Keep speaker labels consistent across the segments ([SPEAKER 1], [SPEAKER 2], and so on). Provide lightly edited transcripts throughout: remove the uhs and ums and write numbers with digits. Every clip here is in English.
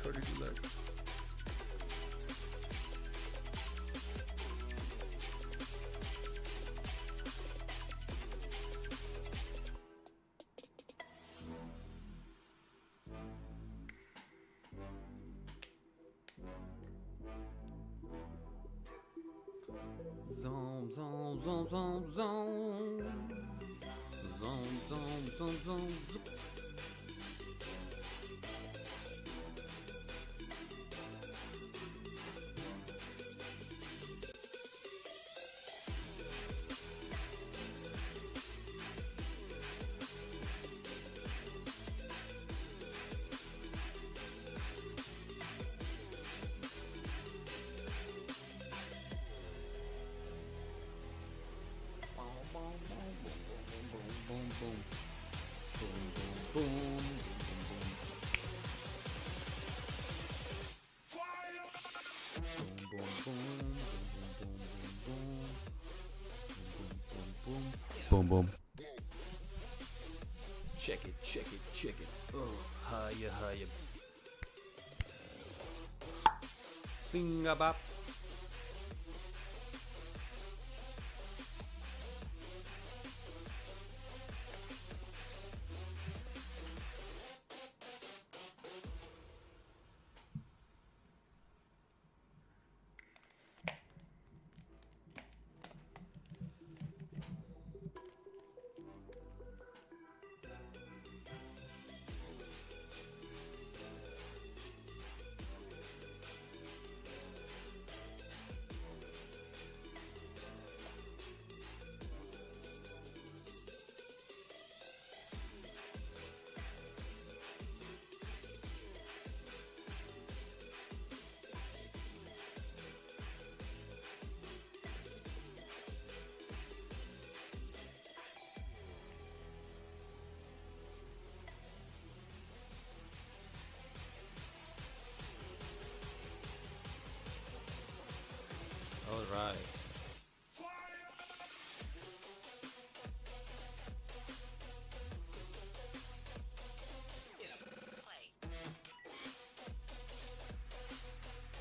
[SPEAKER 1] 32 lakhs. Zoom, zoom, zoom, zoom, zoom. Zoom, zoom, zoom, zoom, zoom. Boom, boom, boom, boom, boom, boom, boom, boom, boom, boom. Check it, check it, check it. Oh, higher, higher. Singabap. All right.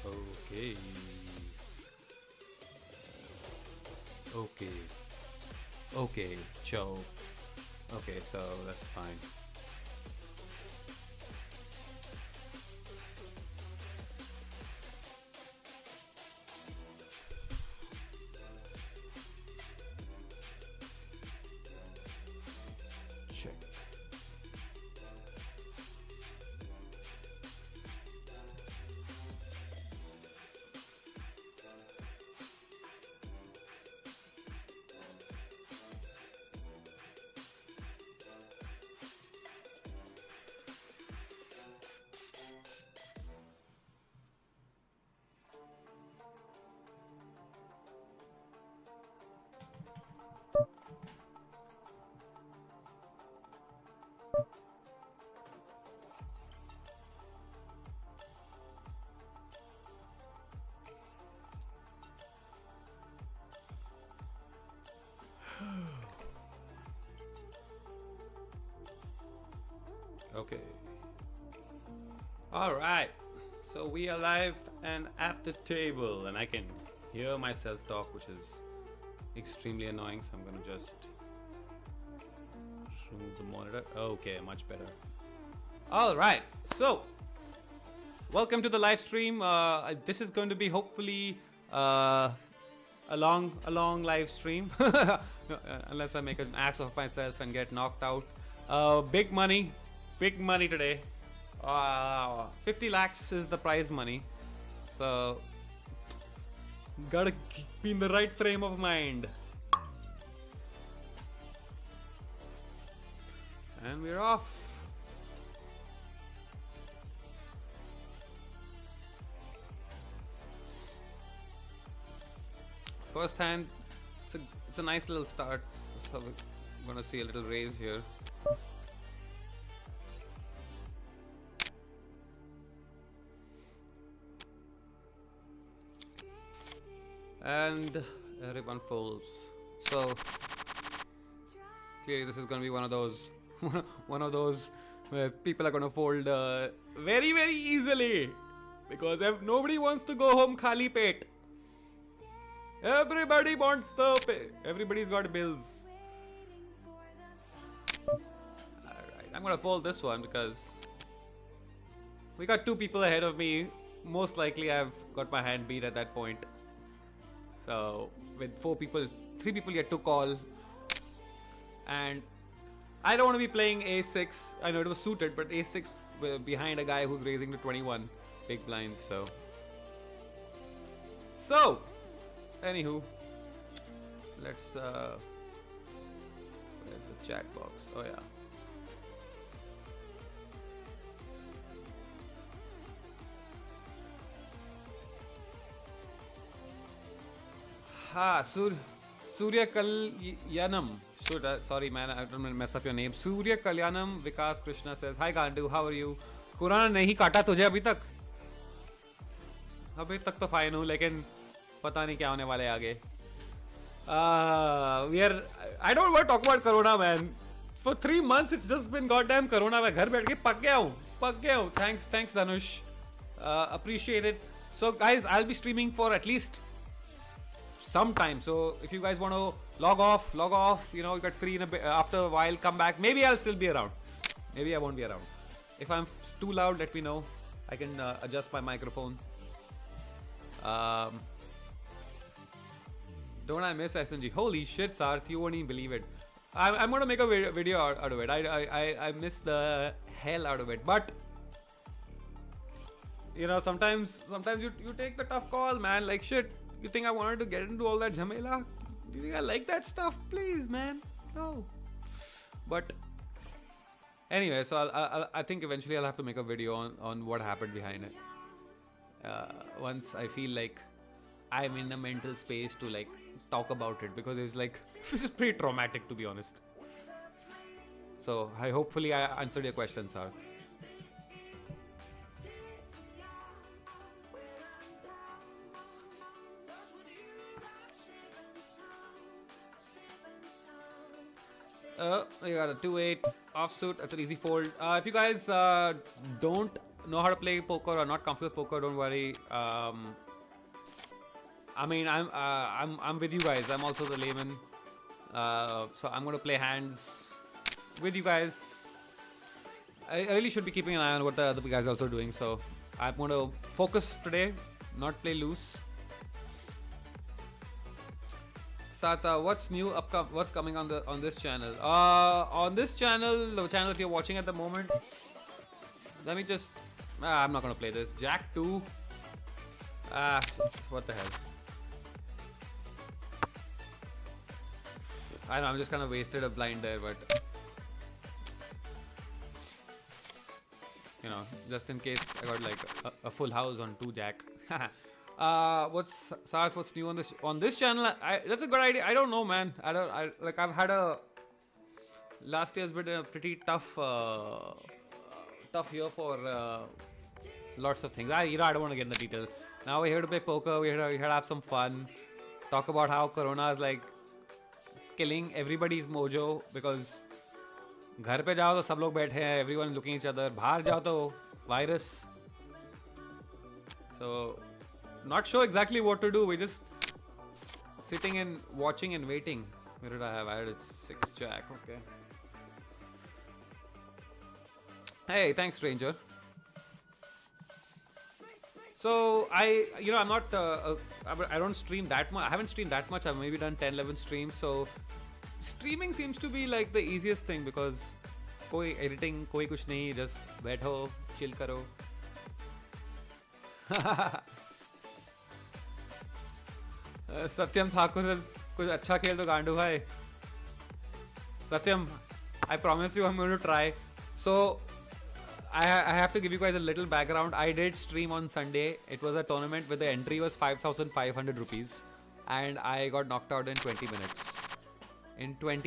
[SPEAKER 1] Okay. Okay. Okay, Joe. Okay, so that's fine. Check. Okay. All right. So we are live and at the table, and I can hear myself talk, which is extremely annoying. So I'm gonna just remove the monitor. Okay, much better. All right. So welcome to the live stream. This is going to be hopefully a long live stream, unless I make an ass of myself and get knocked out. Big money today. 50 lakhs is the prize money, so gotta be in the right frame of mind. And we're off. First hand, it's a nice little start. So we're gonna see a little raise here. And everyone folds. So clearly this is gonna be one of those where people are gonna fold very very easily because nobody wants to go home khali pet. Everybody wants the pay. Everybody's got bills. Alright, I'm gonna fold this one because we got two people ahead of me. Most likely I've got my hand beat at that point. So with three people yet to call, and I don't want to be playing a6. I know it was suited, but a6 behind a guy who's raising to 21 big blinds. So anywho, let's where's the chat box? Oh yeah. Surya Kalyanam. Sorry man, I don't want to mess up your name. Surya Kalyanam Vikas Krishna says, hi Gandu, how are you? Kurana नहीं काटा तुझे अभी तक? अभी तक तो fine हूँ, लेकिन पता नहीं क्या होने वाले आगे. I don't want to talk about Corona, man. For 3 months it's just been goddamn Corona. मैं घर बैठ के पक गया हूँ. Thanks Dhanush. Appreciate it. So guys, I'll be streaming for at least some time. So if you guys want to log off, you know, you get free in a bit, after a while, come back. Maybe I'll still be around. Maybe I won't be around. If I'm too loud, let me know. I can adjust my microphone. Don't I miss SMG? Holy shit, Sarth, you won't even believe it. I'm gonna make a video out of it. I miss the hell out of it. But you know, sometimes you take the tough call, man. Like shit. You think I wanted to get into all that jhamela? Do you think I like that stuff? Please, man. No. But anyway, so I think eventually I'll have to make a video on what happened behind it. Once I feel like I'm in a mental space to like talk about it, because it's like this is pretty traumatic, to be honest. So hopefully I answered your question, Sarth. You got a 2-8 offsuit. That's an easy fold. If you guys don't know how to play poker or not comfortable with poker, don't worry. I mean, I'm with you guys. I'm also the layman. So I'm gonna play hands with you guys. I really should be keeping an eye on what the other guys are also doing. So I'm gonna focus today, not play loose. Sata, what's new? What's coming on this channel? On this channel, the channel that you're watching at the moment. Let me just. I'm not gonna play this. Jack 2. What the hell? I know, I'm just kind of wasted a blind there, but you know, just in case I got like a full house on 2 Jack. What's new on this channel? That's a good idea. I don't know, man. I've had last year's been a pretty tough year for lots of things. I don't want to get in the details. Now we're here to play poker. We're here to have some fun. Talk about how Corona is like killing everybody's mojo, because घर पे जाओ तो सब लोग बैठे हैं. Everyone looking at each other. बाहर जाओ तो virus. So not sure exactly what to do. We're just sitting and watching and waiting. Where did I have? I had a 6 Jack. Okay. Hey, thanks, stranger. So I'm not. I don't stream that much. I haven't streamed that much. I've maybe done 10, 11 streams. So streaming seems to be like the easiest thing, because कोई editing, कोई कुछ नहीं. Just बैठो, chill करो. Satyam Thakur says, कुछ अच्छा खेल तो गांडू भाई. Satyam, I promise you I'm going to try. So I have to give you guys a little background. I did stream on Sunday. It was a tournament where the entry was 5,500 rupees, and I got knocked out in 20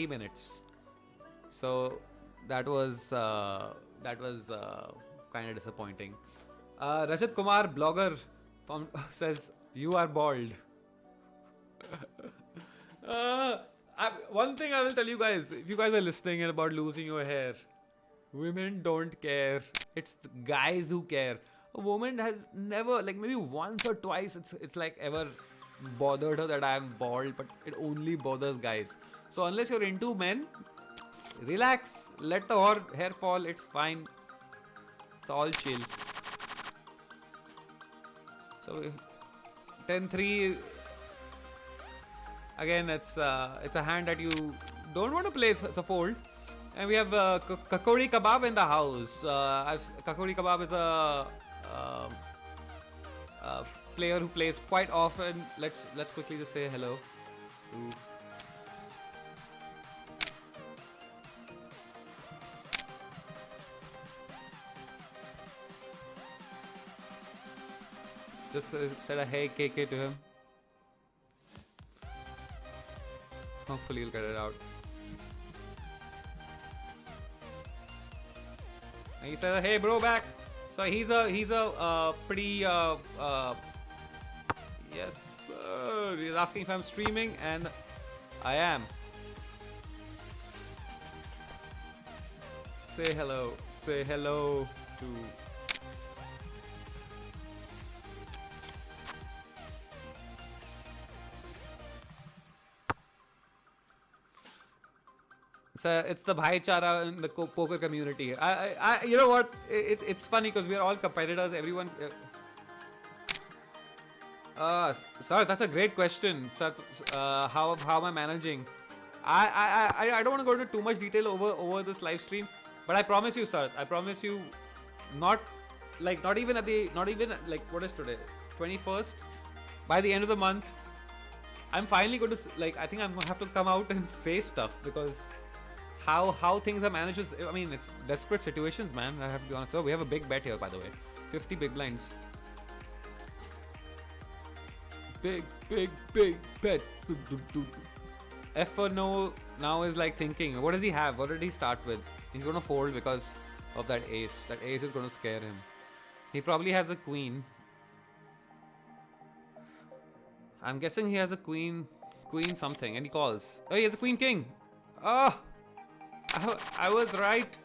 [SPEAKER 1] minutes. So that was kind of disappointing. Rajat Kumar, blogger, says you are bald. One thing I will tell you guys, if you guys are listening about losing your hair, Women don't care. It's the guys who care. A woman has never, like maybe once or twice, it's like ever bothered her that I'm bald, but it only bothers guys. So unless you're into men, relax. Let the hair fall. It's fine. It's all chill. So 10-3. Again, it's a hand that you don't want to play. It's a fold. And we have Kakori Kebab in the house. Kakori Kebab is a player who plays quite often. Let's quickly just say hello. Just said a hey KK to him. Hopefully you'll get it out. And he says, "Hey, bro, back." So he's a pretty yes, sir. He's asking if I'm streaming, and I am. Say hello. Say hello to. It's the bhaichara in the poker community. You know what? It's funny because we are all competitors. Everyone. Sir, that's a great question. Sir, how am I managing? I don't want to go into too much detail over this live stream, but I promise you, sir. I promise you, not even like what is today, 21st. By the end of the month, I'm finally going to I think I'm gonna have to come out and say stuff because. How things are managed is, I mean, it's desperate situations, man. I have to be honest. So we have a big bet here, by the way. 50 big blinds. Big bet. F for no now is like thinking, what does he have? What did he start with? He's going to fold because of that ace. That ace is going to scare him. He probably has a queen. I'm guessing he has a queen something, and he calls. Oh, he has a queen king. Oh! I was right.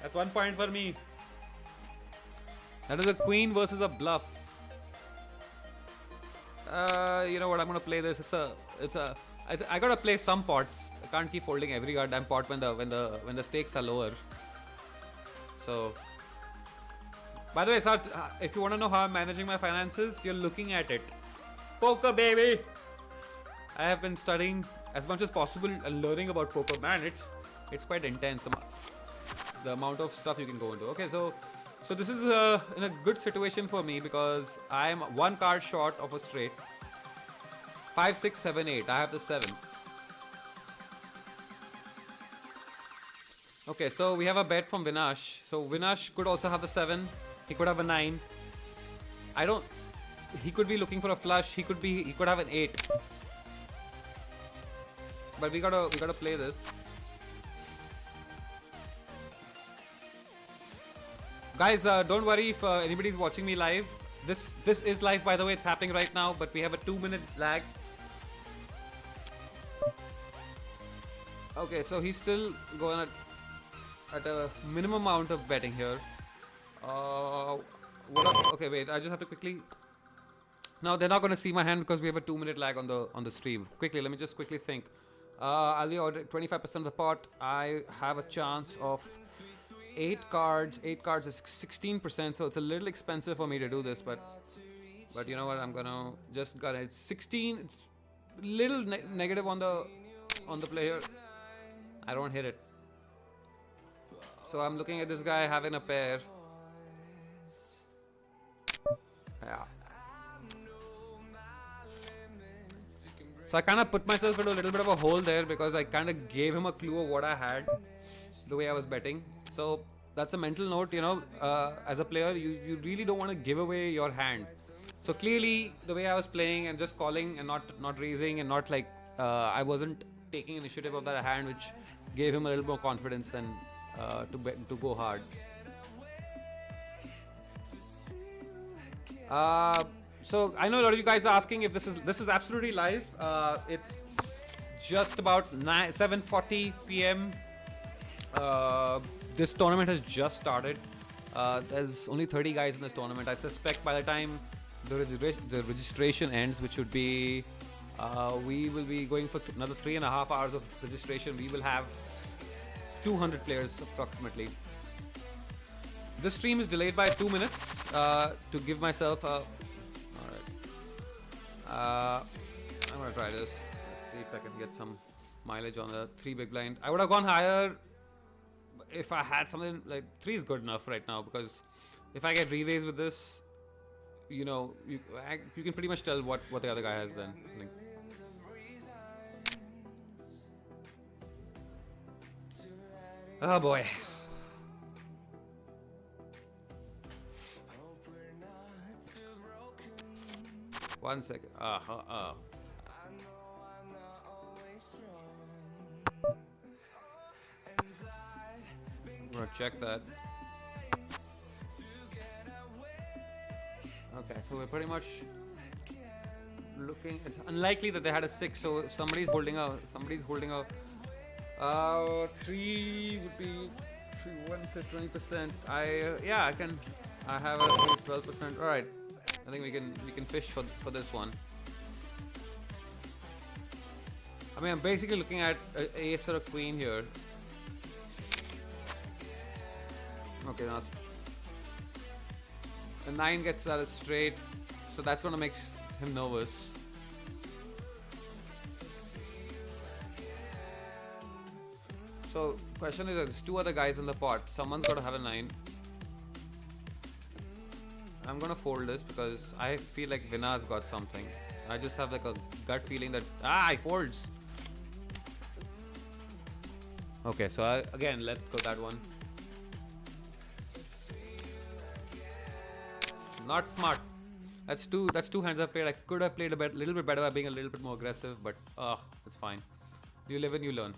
[SPEAKER 1] That's 1 point for me. That is a queen versus a bluff. You know what? I'm gonna play this. I gotta play some pots. I can't keep folding every goddamn pot when the stakes are lower. So, by the way, sir, if you wanna know how I'm managing my finances, you're looking at it. Poker, baby. I have been studying as much as possible and learning about poker. Man, it's quite intense, the amount of stuff you can go into. Okay, so this is in a good situation for me because I'm 1 card short of a straight. 5, 6, 7, 8. I have the 7. Okay, so we have a bet from Vinash. So Vinash could also have the 7. He could have a 9. He could be looking for a flush. He could have an 8. But we gotta play this. Guys, don't worry if anybody's watching me live. This is live, by the way. It's happening right now, but we have a 2-minute lag. Okay, so he's still going at a minimum amount of betting here. Okay, wait. I just have to quickly. No, they're not gonna see my hand because we have a 2-minute lag on the stream. Quickly, let me just quickly think. I'll be ordering 25% of the pot. I have a chance of 8 cards. 8 cards is 16%, so it's a little expensive for me to do this, but you know what? I'm gonna just got it. It's 16. It's a little negative on the player. I don't hit it. So I'm looking at this guy having a pair. Yeah. So I kind of put myself into a little bit of a hole there because I kind of gave him a clue of what I had, the way I was betting. So that's a mental note, you know, as a player, you really don't want to give away your hand. So clearly the way I was playing and just calling and not raising and not like, I wasn't taking initiative of that hand, which gave him a little more confidence than to go hard. So I know a lot of you guys are asking if this is absolutely live. It's just about 7:40 p.m. This tournament has just started. There's only 30 guys in this tournament. I suspect by the time the registration ends, which would be, we will be going for another 3.5 hours of registration. We will have 200 players approximately. This stream is delayed by 2 minutes to give myself a. Alright. I'm gonna try this. Let's see if I can get some mileage on the 3 big blind. I would have gone higher if I had something like 3 is good enough right now, because if I get re-raised with this, you know, you can pretty much tell what the other guy has then. Like, oh boy. One second. I'm gonna check that. Okay, so we're pretty much looking. It's unlikely that they had a 6, so if somebody's holding a 3 would be 1 to 20%. I have a 12%. All right. I think we can fish for this one. I mean, I'm basically looking at an ace or a queen here. Okay, now a 9 gets out of straight, so that's gonna make him nervous. So, question is, there's 2 other guys in the pot. Someone's got to have a 9. I'm gonna fold this because I feel like Vina's got something. I just have like a gut feeling that he folds. Okay, so again, let's go that one. Not smart. That's two hands I've played. I could have played a little bit better by being a little bit more aggressive, but it's fine. You live and you learn.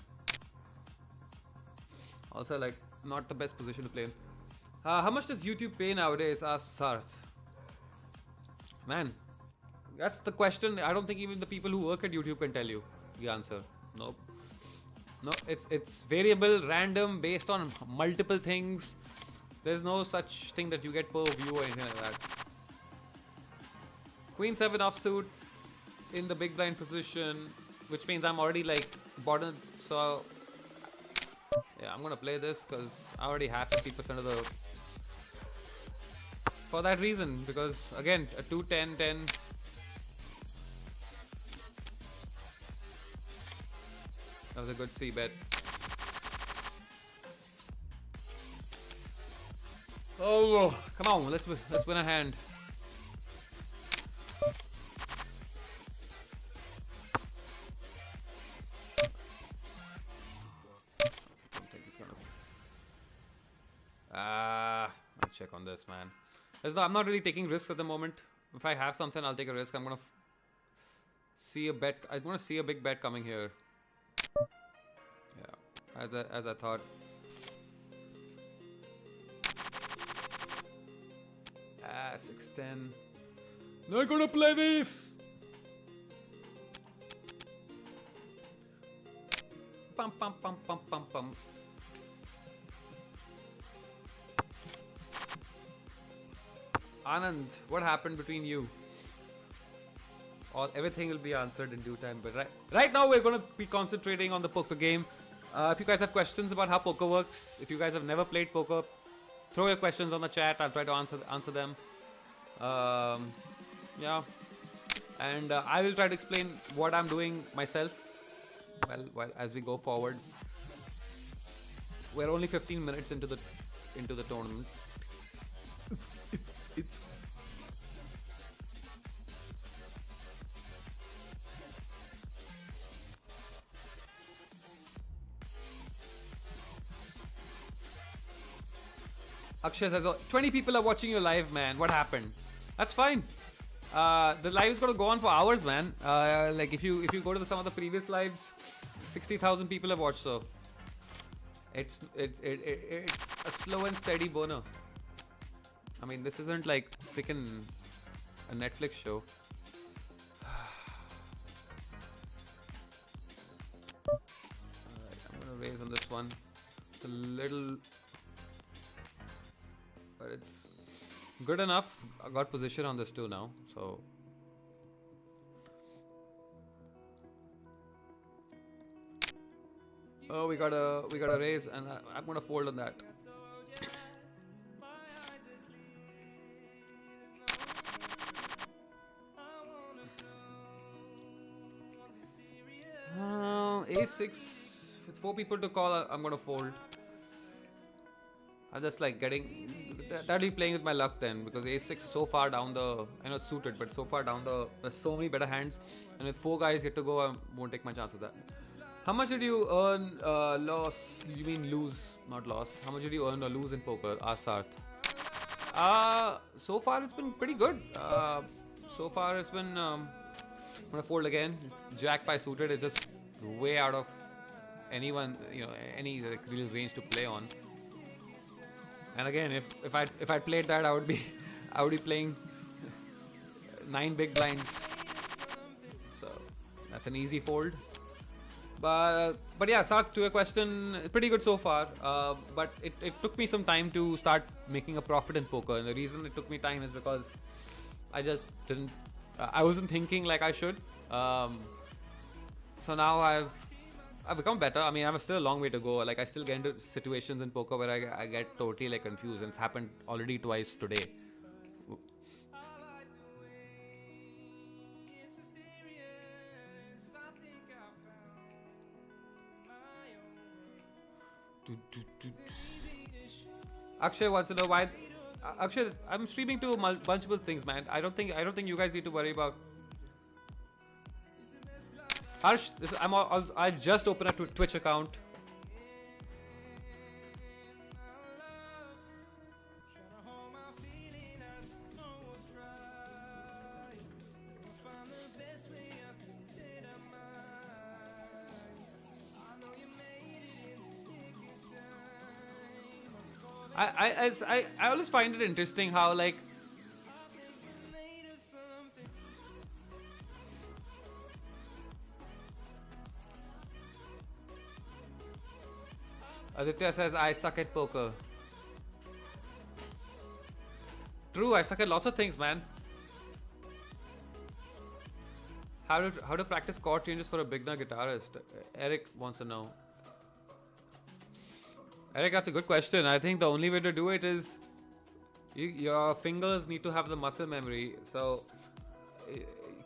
[SPEAKER 1] Also, like, not the best position to play in. How much does YouTube pay nowadays? Asks Sarth. Man, that's the question. I don't think even the people who work at YouTube can tell you the answer. Nope. No, it's variable, random, based on multiple things. There's no such thing that you get per view or anything like that. Queen 7 offsuit in the big blind position, which means I'm already like bottom. So yeah, I'm gonna play this because I already have 50% of the. For that reason, because again, a 2, 10, 10. That was a good C bet. Oh, come on, let's win a hand. I don't think it's gonna. I'll check on this, man. I'm not really taking risks at the moment. If I have something, I'll take a risk. I'm gonna see a bet. I want to see a big bet coming here. Yeah, as I thought. 6-10. Not gonna play this. Pum pum pum pum pum pum. Anand, what happened between you? Everything will be answered in due time. But right now we're going to be concentrating on the poker game. If you guys have questions about how poker works, if you guys have never played poker, throw your questions on the chat. I'll try to answer them. Yeah, and I will try to explain what I'm doing myself. Well, as we go forward, we're only 15 minutes into the tournament. It's Akshay says, 20 people are watching you live, man. What happened? That's fine. The live is gonna go on for hours, man. Like if you go to some of the previous lives, 60,000 people have watched. So it's a slow and steady burner. I mean, this isn't like freaking a Netflix show. Alright, I'm gonna raise on this one. It's a little, but it's good enough. I got position on this too now, so. Oh, we got a raise, and I'm gonna fold on that. A6 with 4 people to call. I'm gonna fold. I'm just like getting. That'll be playing with my luck then, because A6 is so far down the. I know it's suited, but so far down the. There's so many better hands, and with 4 guys yet to go, I won't take my chance of that. How much did you earn? Loss? You mean lose, not loss? How much did you earn or lose in poker? Ask Sarth. So far it's been pretty good. So far it's been. I'm gonna fold again. Jack 5 suited is just way out of anyone, any like, real range to play on. And again, if I played that, I would be playing 9 big blinds. So that's an easy fold. But yeah, Sark, to your question, pretty good so far. But it took me some time to start making a profit in poker, and the reason it took me time is because I just didn't. I wasn't thinking like I should. So now I've become better. I mean, I have still a long way to go. Like, I still get into situations in poker where I get totally like confused, and it's happened already twice today. Akshay wants to know why. Akshay, I'm streaming to multiple things, man. I don't think you guys need to worry about. Harsh, I just opened up a Twitch account. I always find it interesting how like Aditya says I suck at poker. True, I suck at lots of things, man. How to practice chord changes for a beginner guitarist? Eric wants to know. Eric, that's a good question. I think the only way to do it is your fingers need to have the muscle memory. So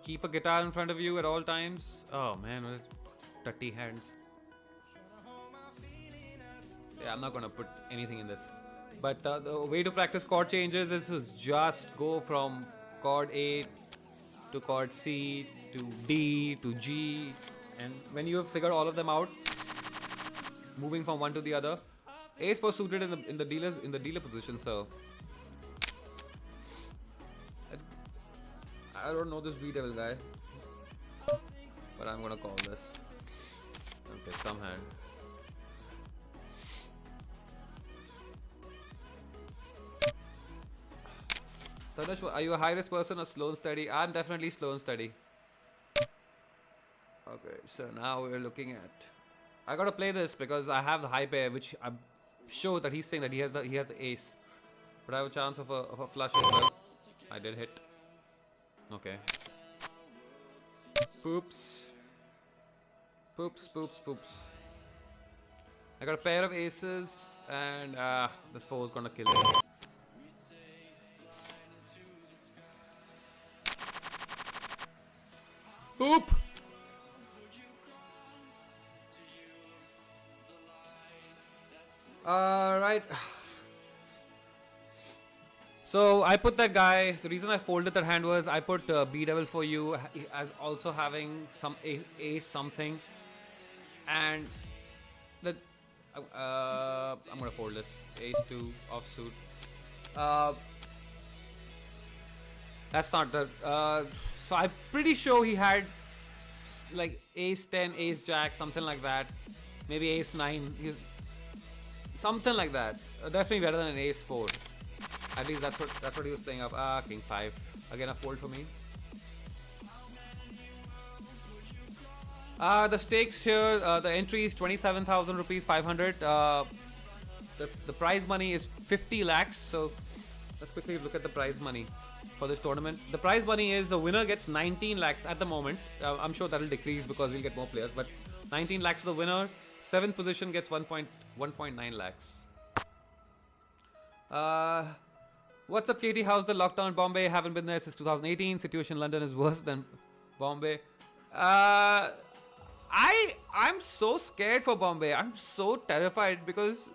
[SPEAKER 1] keep a guitar in front of you at all times. Oh man, what dirty hands. Yeah, I'm not gonna put anything in this. But the way to practice chord changes is just go from chord A to chord C to D to G, and when you have figured all of them out, moving from one to the other. Ace was suited in the dealer position, so I don't know this B-Devil guy, but I'm gonna call this. Okay, some hand. Tanush, are you a high-risk person or slow and steady? I'm definitely slow and steady. Okay, so now we're looking at. I gotta play this because I have the high pair, which I'm sure that he's saying that he has the ace, but I have a chance of a flush as well. I did hit. Okay. Poops. Poops, poops, poops. I got a pair of aces, and this 4 is gonna kill me. Boop! Alright. So I put that guy. The reason I folded that hand was I put B-Devil for you as also having some ace something, and the I'm gonna fold this ace 2 offsuit. That's not the. So I'm pretty sure he had like ace 10, ace jack, something like that. Maybe ace 9. Something like that. Definitely better than an ace 4. At least that's what he was playing up. King 5. Again, a fold for me. The stakes here, the entry is 27,000 rupees, 500. the prize money is 50 lakhs. So let's quickly look at the prize money for this tournament. The prize money is the winner gets 19 lakhs at the moment. I'm sure that'll decrease because we'll get more players, but 19 lakhs for the winner. 7th position gets 1.9 lakhs. What's up, Katie? How's the lockdown in Bombay? Haven't been there since 2018. Situation in London is worse than Bombay. I'm so scared for Bombay. I'm so terrified because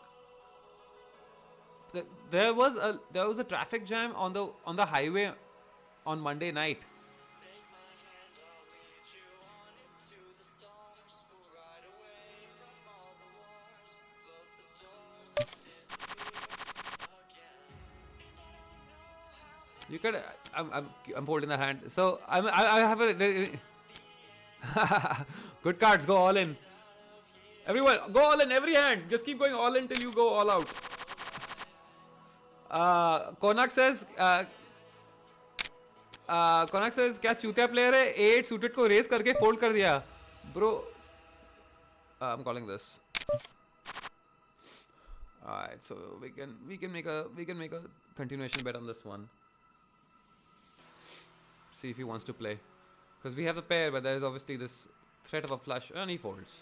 [SPEAKER 1] there was a traffic jam on the highway on Monday night. You could. I'm holding the hand. So I have a. Good cards. Go all in. Everyone, go all in. Every hand. Just keep going all in till you go all out. Konak says. Konak says, क्या चूतिया player है? 8 suited को raise करके fold कर दिया, bro. I'm calling this. Alright, so we can make a continuation bet on this one. See if he wants to play, because we have a pair, but there is obviously this threat of a flush, and he folds.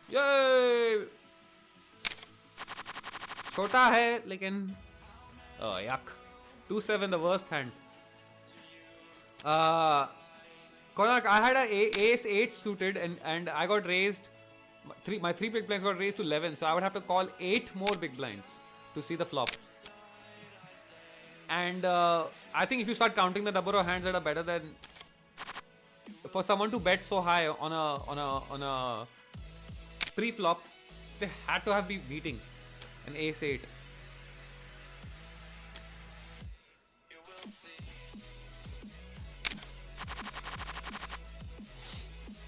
[SPEAKER 1] Yay! छोटा है लेकिन yuck. 2-7, the worst hand. Konak, I had a ace 8 suited and I got raised. My 3 big blinds got raised to 11, so I would have to call 8 more big blinds to see the flop. And I think if you start counting the number of hands that are better than, for someone to bet so high on a pre-flop, they had to have been beating an ace 8.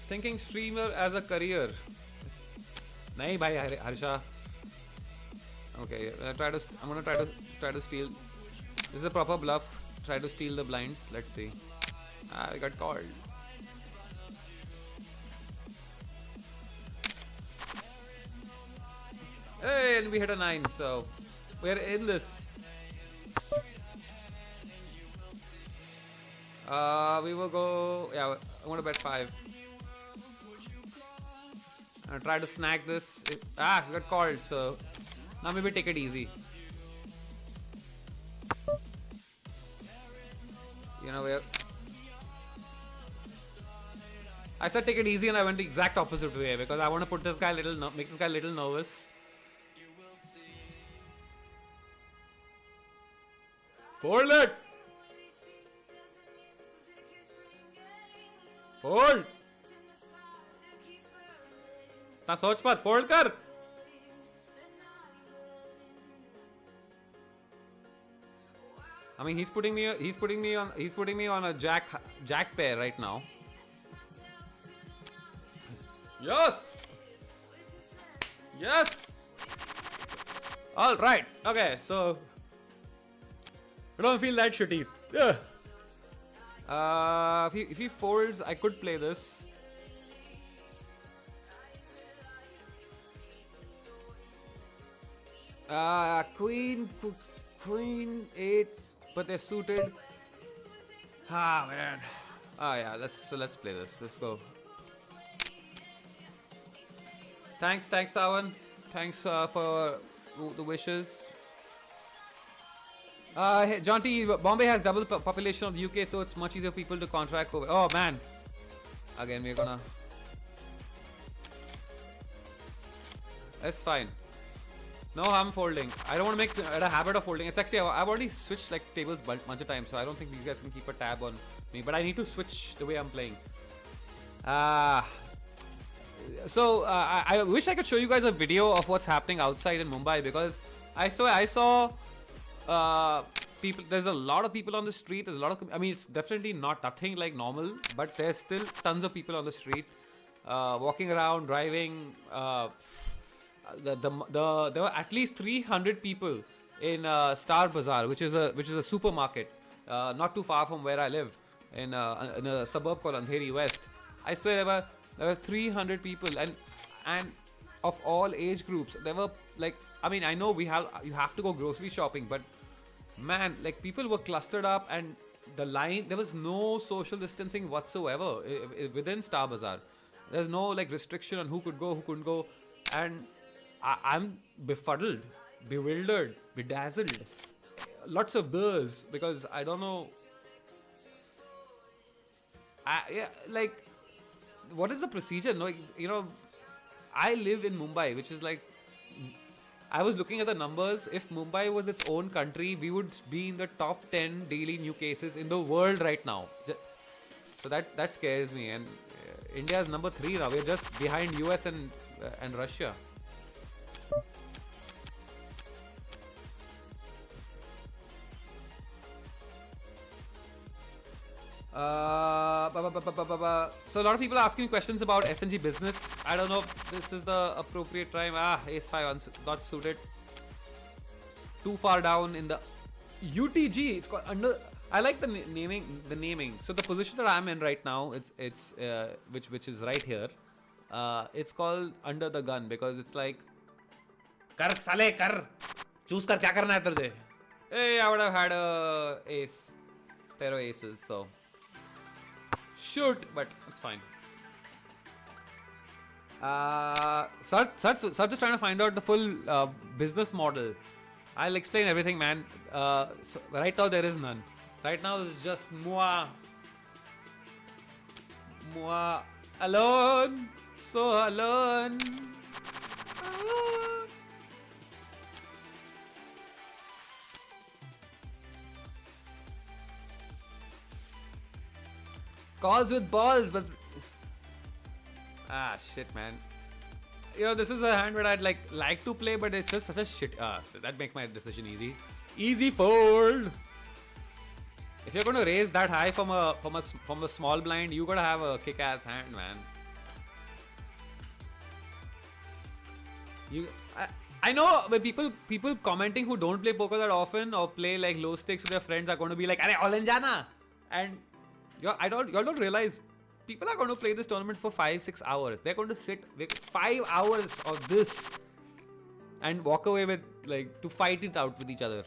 [SPEAKER 1] Thinking streamer as a career. Nahi bhai Harsha. Okay, I'm gonna try to steal. This is a proper bluff. Try to steal the blinds. Let's see. I got called. Hey, and we hit a 9, so we're in this. We will go. Yeah, I want to bet 5. I'll try to snag this. We got called, so now maybe take it easy. You know, I said take it easy, and I went the exact opposite way because I want to put this guy make this guy a little nervous. Fold it. Fold. ना सोच मत, fold कर. I mean, he's putting me on a jack pair right now. Yes. All right. Okay, so I don't feel that shitty. Yeah. If he folds, I could play this. Queen 8, but they're suited. Man. Yeah, let's play this. Let's go. Thanks Sawan. Thanks for the wishes. Hey, John T, Bombay has double the population of the UK, so it's much easier for people to contract COVID. Oh man. Again, we're gonna. That's fine. No, I'm folding. I don't want to make a habit of folding. It's actually, I've already switched like tables a bunch of times, so I don't think these guys can keep a tab on me. But I need to switch the way I'm playing. So I wish I could show you guys a video of what's happening outside in Mumbai, because I saw people. There's a lot of people on the street. There's a lot of. I mean, it's definitely nothing like normal, but there's still tons of people on the street, walking around, driving. There were at least 300 people in Star Bazaar, which is a supermarket not too far from where I live in a suburb called Andheri West. I swear there were 300 people, and of all age groups. There were like I mean, I know you have to go grocery shopping, but man, like people were clustered up and the line, there was no social distancing whatsoever within Star Bazaar. There's no like restriction on who could go, who couldn't go. And I'm befuddled, bewildered, bedazzled. Lots of buzz because I don't know. Yeah, like, what is the procedure? No, you know, I live in Mumbai, which is like, I was looking at the numbers. If Mumbai was its own country, we would be in the top 10 daily new cases in the world right now. So that scares me. And India is number 3 now. We're just behind US and Russia. So a lot of people are asking questions about SNG business. I don't know if this is the appropriate time. Ace 5 got suited. Too far down in the UTG. It's called under. I like the naming. So the position that I'm in right now, it's which is right here. It's called under the gun because it's like kar sale kar. Choose kar kya karna hai tujhe. Hey, I would have had a ace, pair of aces. So. Shoot, but it's fine. Sir, just trying to find out the full business model. I'll explain everything, man. So right now there is none. Right now it's just moi alone, so alone. Calls with balls, but shit, man. You know, this is a hand where I'd like to play, but it's just such a shit. That makes my decision easy. Easy fold. If you're going to raise that high from a small blind, you gotta have a kick-ass hand, man. I know when people commenting who don't play poker that often or play like low stakes with their friends are going to be like, "Arey, all in jana," and y'all don't realize people are going to play this tournament for 5-6 hours. They're going to sit 5 hours of this and walk away with to fight it out with each other.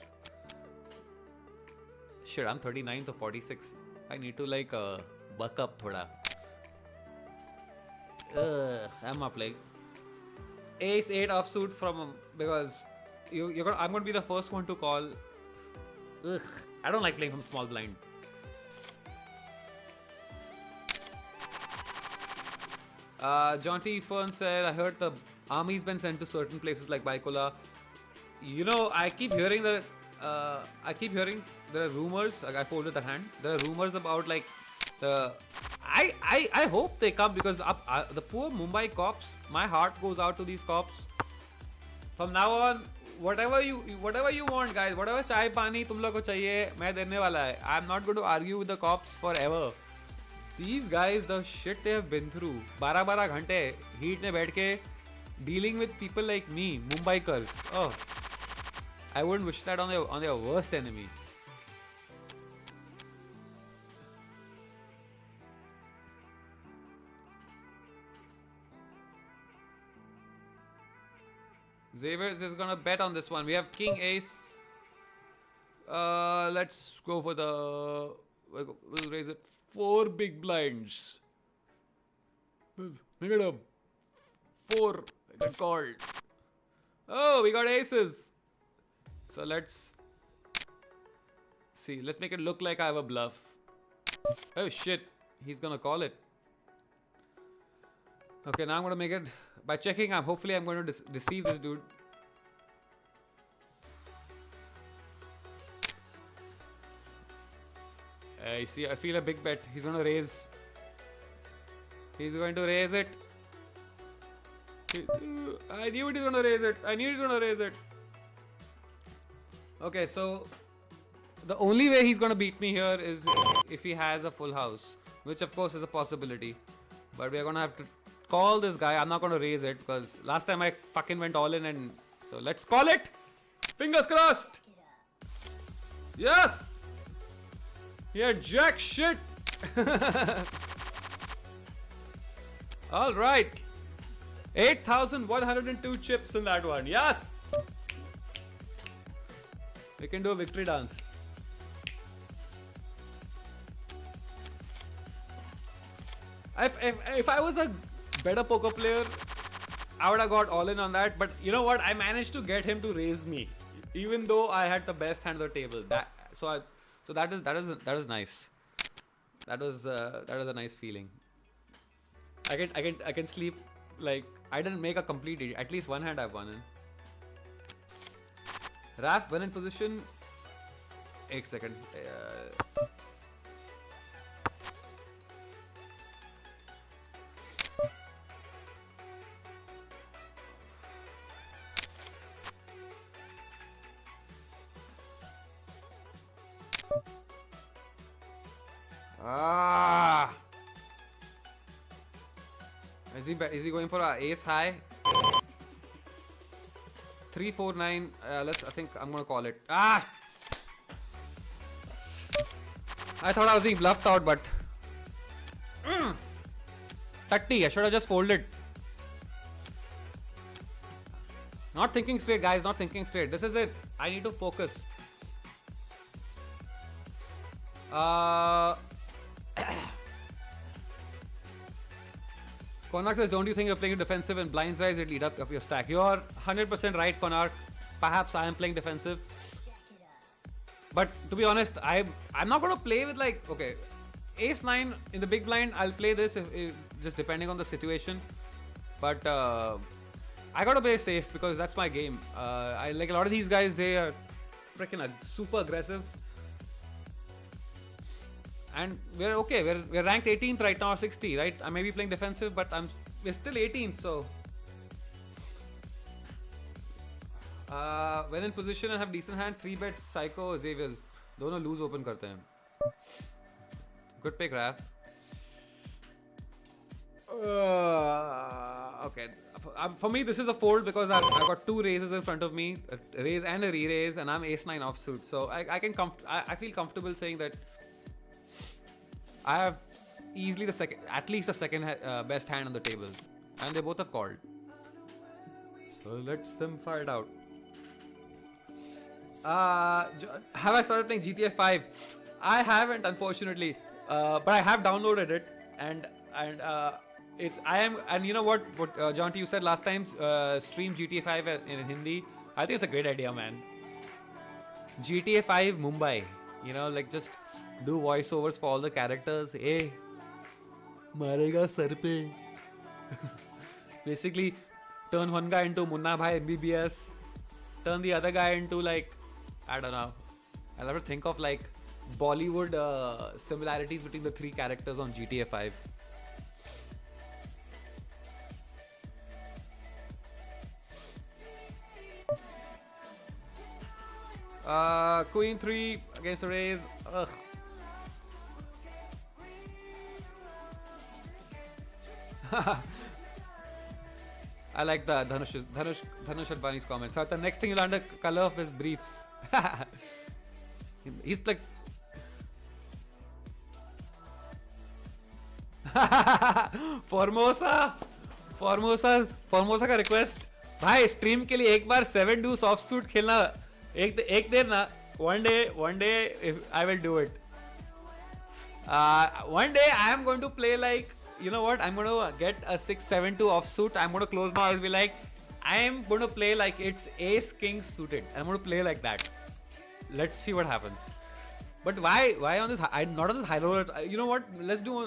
[SPEAKER 1] Shit, I'm 39th or 46. I need to buck up thoda. I'm not playing. Ace 8 offsuit from because I'm going to be the first one to call. Ugh, I don't like playing from small blind. John T. Fern said, I heard the army's been sent to certain places like Baikola. You know, I keep hearing there are rumors. I folded the hand. There are rumors about I hope they come because the poor Mumbai cops. My heart goes out to these cops. From now on, whatever you want, guys. Whatever chai pani tum log ko chahiye, main dene wala hai. I'm not going to argue with the cops forever. These guys, the shit they have been through. 12 घंटे heat में बैठ के dealing with people like me, Mumbaikars. Oh, I wouldn't wish that on their worst enemy. Xavier is gonna bet on this one. We have King Ace. Let's go for we'll raise it 4 big blinds. Make it up. 4. I got called. Oh, we got aces. So let's see. Let's make it look like I have a bluff. Oh shit. He's gonna call it. Okay, now I'm gonna make it by checking. Hopefully I'm going to deceive this dude. I see. I feel a big bet. He's going to raise. He's going to raise it. I knew he was going to raise it. I knew he was going to raise it. Okay, so the only way he's going to beat me here is if he has a full house, which of course is a possibility. But we are going to have to call this guy. I'm not going to raise it because last time I fucking went all in, and so let's call it. Fingers crossed. Yes. Yeah, jack shit. All right. 8,102 chips in that one. Yes. We can do a victory dance. If I was a better poker player, I would have got all in on that. But you know what? I managed to get him to raise me, even though I had the best hand on the table. So that is nice. That was a nice feeling. I can sleep like I didn't make a complete idiot. At least one hand I've won in. Raf, when in position. 1 second. Is he going for a ace high? 349. I think I'm gonna call it. I thought I was being bluffed out, but 30. I should have just folded. Not thinking straight, guys. Not thinking straight. This is it. I need to focus. Konark says, don't you think you're playing defensive and blinds rise, it'll eat up your stack? You're 100% right, Konark. Perhaps I am playing defensive. But to be honest, I'm not going to play with like, okay, ace 9 in the big blind, I'll play this if just depending on the situation. But I got to play safe because that's my game. I like a lot of these guys, they are freaking super aggressive. And we're okay. We're ranked 18th right now, 60, right? I may be playing defensive, but we're still 18th. So when in position and have decent hand, 3-bet Psycho Xavier's. Dono lose open karte hain. Good pick, Raf. Okay. For me, this is a fold because I've got 2 raises in front of me, a raise and a re-raise, and I'm ace 9 offsuit. So I feel comfortable saying that I have easily at least the second best hand on the table, and they both have called. So let's them fight out. Have I started playing GTA 5? I haven't, unfortunately, but I have downloaded it, and you know what John T, you said last time, stream GTA 5 in Hindi. I think it's a great idea, man. GTA 5 Mumbai, you know, like just do voiceovers for all the characters. Hey, marega sar pe. Basically, turn one guy into Munna Bhai MBBS. Turn the other guy into like, I don't know. I'll have to think of like Bollywood similarities between the 3 characters on GTA 5. Queen 3 against the raise. Ugh. I like the Dhanush Advani's comment. So the next thing you'll under color of his briefs. He's like Formosa का request. भाई stream के लिए एक बार 7 do soft suit खेलना एक देर ना. One day if I will do it. One day I am going to play like, you know what, I'm going to get a 6-7-2 offsuit. I'm going to close my eyes and be like, I am going to play like it's ace king suited. I'm going to play like that. Let's see what happens. But why on this? I'm not on this high roller. You know what? Let's do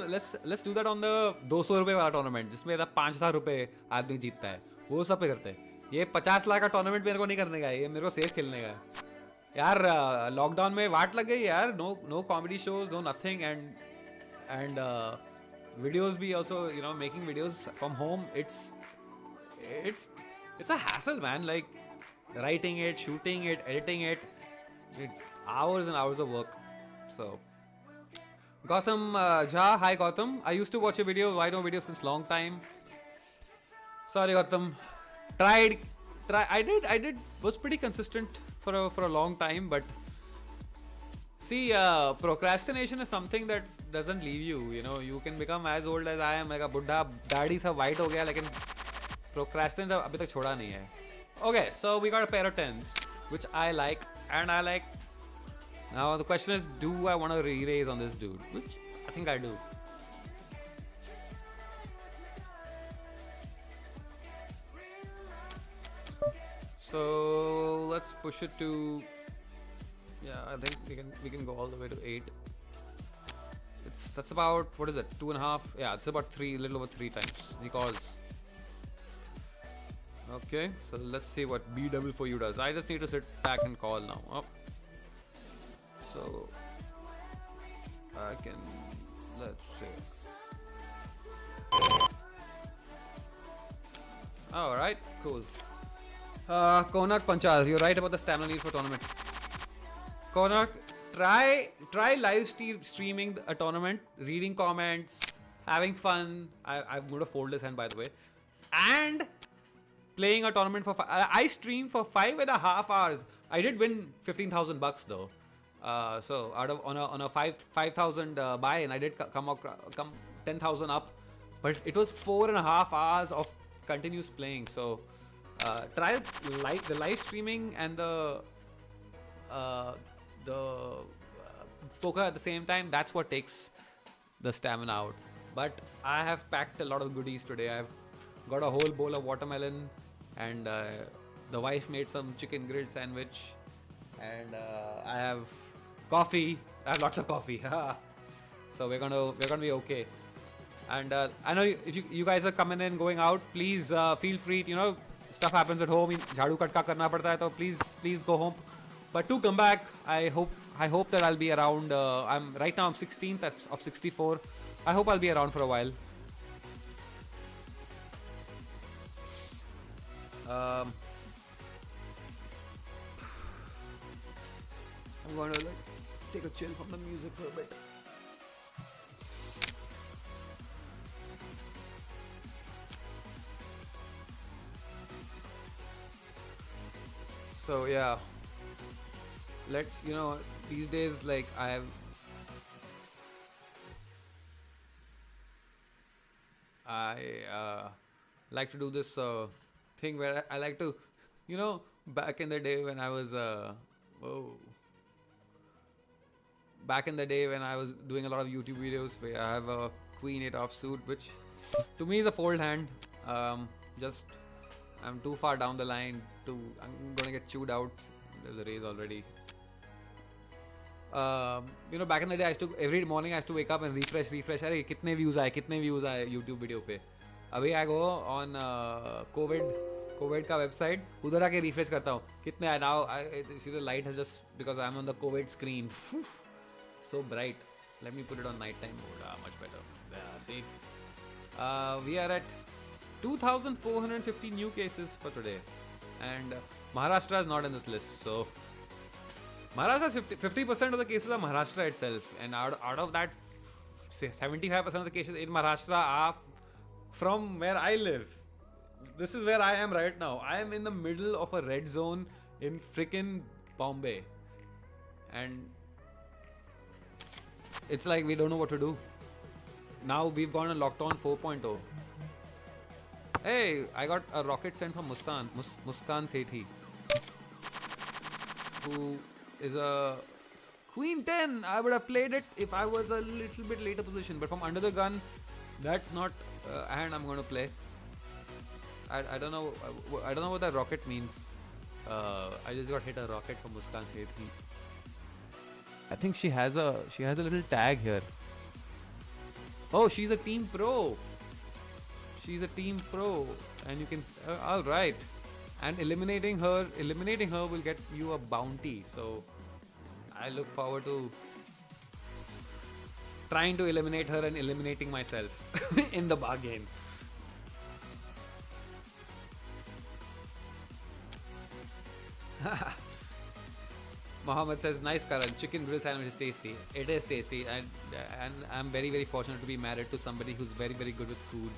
[SPEAKER 1] that on the 200 रुपए वाला tournament जिसमें 5,000 रुपए आदमी जीतता है. वो सब पे करते हैं. ये 50 लाख का tournament मेरे को नहीं करने का है. ये मेरे को safe खेलने का है. यार लॉकडाउन में वाट लग गई यार. No comedy shows, no nothing, and videos be also, you know, making videos from home. It's a hassle, man. Like writing it, shooting it, editing it, hours and hours of work. So Gotham Jha, hi Gotham. I used to watch a video, I know videos since long time. Sorry Gotham. I did was pretty consistent for a long time, but see, procrastination is something that doesn't leave you. You know, you can become as old as I am, like a buddha, दाढ़ी सब white हो गया, लेकिन procrastinate अभी तक छोड़ा नहीं है. Okay, so we got a pair of 10s, which I like. and I like. Now the question is, do I want to re-raise on this dude? Which I think I do. So let's push it to. Yeah, I think we can go all the way to 8. That's about, what is it, 2.5? Yeah, it's about 3, little over 3 times. He calls. Okay, so let's see what B double for you does. I just need to sit back and call now. Oh. So I can, let's see. Alright, cool. Konak Panchal, you're right about the stamina need for tournament. Konak, try live streaming a tournament, reading comments, having fun. I'm going to fold this hand, by the way. And playing a tournament for I streamed for 5.5 hours. I did win $15,000 though. So out of on a 5,000 buy-in, I did come 10,000 up. But it was 4.5 hours of continuous playing. So try the live streaming and the poker at the same time. That's what takes the stamina out. But I have packed a lot of goodies today. I've got a whole bowl of watermelon, and the wife made some chicken grilled sandwich, and I have coffee. I have lots of coffee. So we're gonna be okay. And I know if you guys are coming in, going out, please feel free. You know, stuff happens at home. Jhadu katka karna padta hai, so please go home. But to come back, I hope that I'll be around. I'm 16th of 64. I hope I'll be around for a while. I'm going to take a chill from the music for a bit. So yeah, let's, these days, like, I like to do this thing where I like to, back in the day when I was back in the day when I was doing a lot of YouTube videos where I have a queen 8 offsuit, which to me is a fold hand. Just I'm too far down the line I'm gonna get chewed out. There's a raise already. Back in the day, every morning I used to wake up and refresh. अरे कितने views आए YouTube video पे. अभी I go on COVID का website, उधर आके refresh करता हूँ. कितने आए now? See, the light has just, because I'm on the COVID screen. So bright. Let me put it on nighttime mode. Much better. Yeah, see. We are at 2,450 new cases for today, and Maharashtra is not in this list. So Maharashtra, 50% of the cases are Maharashtra itself, and out of that, say 75% of the cases in Maharashtra are from where I live. This is where I am right now. I am in the middle of a red zone in frickin' Bombay, and it's like we don't know what to do. Now we've gone on lockdown 4.0. Hey, I got a rocket sent from Muskan Sethi, who is a Queen 10. I would have played it if I was a little bit later position, but from under the gun, that's not a hand I'm going to play. I don't know what that rocket means. I just got hit a rocket from Muskan Sethi. I think she has a little tag here. Oh, she's a team pro. She's a team pro, and you can all right. And eliminating her will get you a bounty. So I look forward to trying to eliminate her and eliminating myself in the bargain. Mohammed says, nice Karan, chicken grill sandwich is tasty. It is tasty, and I'm very, very fortunate to be married to somebody who's very, very good with food.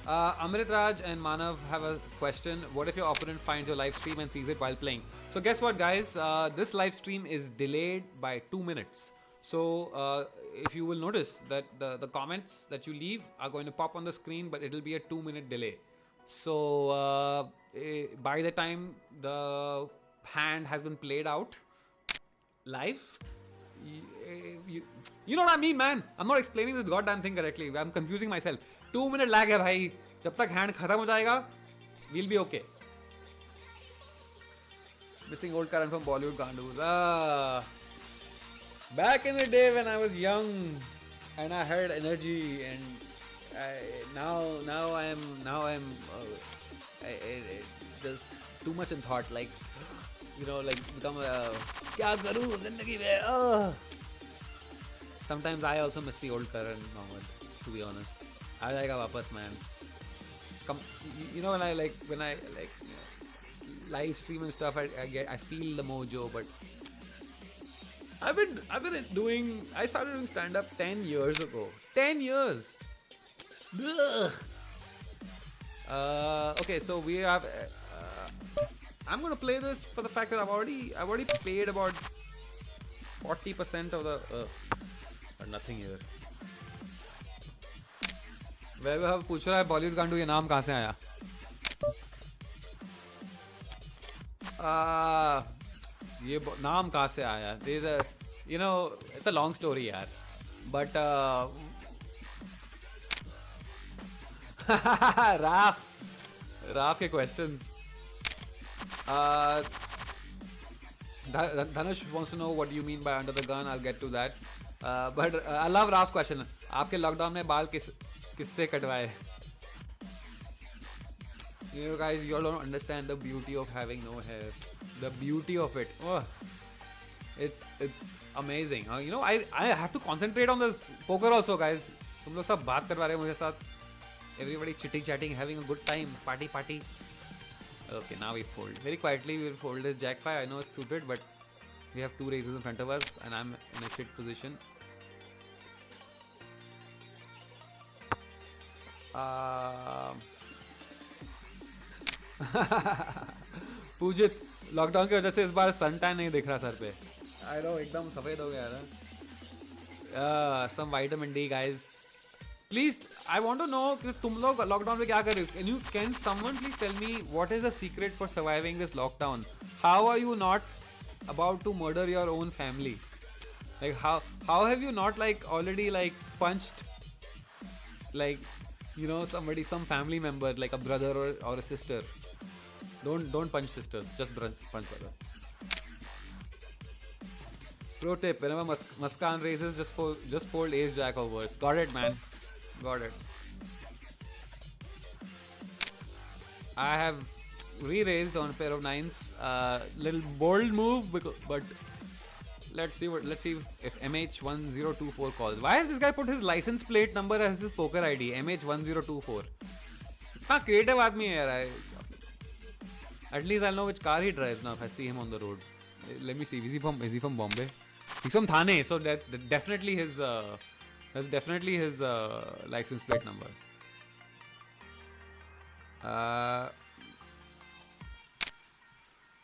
[SPEAKER 1] Amrit Raj and Manav have a question. What if your opponent finds your live stream and sees it while playing? So guess what, guys? This live stream is delayed by 2 minutes. So if you will notice that the comments that you leave are going to pop on the screen, but it'll be a 2-minute delay. So by the time the hand has been played out live, you know what I mean, man. I'm not explaining this goddamn thing correctly. I'm confusing myself. 2 minute lag है भाई. जब तक hand खत्म हो जाएगा, we'll be okay. Missing old current from Bollywood Gandus. Back in the day when I was young and I had energy, and now I'm just too much in thought, like, you know, like become kya karu zindagi mein. Sometimes I also miss the old Karan Mohammed, to be honest. I like wapas, man. You know, when I live stream and stuff, I feel the mojo. But I started doing stand up 10 years ago. 10 years. Ugh. Okay, so we have. I'm gonna play this for the fact that I've already played about 40% of the. But nothing here. वह पूछ रहा है बॉलीवुड गांडू ये नाम कहाँ से आया? ये नाम कहाँ से आया? There's a, you know, it's a long story, यार. But Raf के questions. Dhanush wants to know what do you mean by under the gun. I'll get to that. But I love Raf's question. आपके lockdown में बाल किससे कटवाए? You know, guys, you all don't understand the beauty of having no hair. The beauty of it. Oh, it's amazing. You know, I have to concentrate on this poker also, guys. तुम लोग सब बात करवा रहे हैं मुझे साथ. Everybody chitting chatting, having a good time, party. Okay, now we fold. Very quietly we will fold this jack 5. I know it's suited, but we have 2 raises in front of us and I'm in a shit position. पूजित, lockdown की वजह से इस बार sun tan नहीं दिख रहा sir पे. I know, एकदम सफेद हो गया ना. Some vitamin D, guys. Please, I want to know कि तुम लोग लॉकडाउन में क्या कर रहे हो? Can someone please tell me what is the secret for surviving this lockdown? How are you not about to murder your own family? Like how have you not like already like punched like, you know, somebody, some family member, like a brother or a sister? Don't punch sisters, just punch brother. Pro tip: whenever Muskan raises, just fold ace jack or worse. Got it, man. Got it. I have re-raised on a pair of 9s. Little bold move, but let's see if MH1024 calls. Why has this guy put his license plate number as his poker ID? MH1024. हाँ, creative आदमी है यार. At least I'll know which car he drives now if I see him on the road. Let me see. Is he from Bombay? He's from Thane, so that's definitely his license plate number.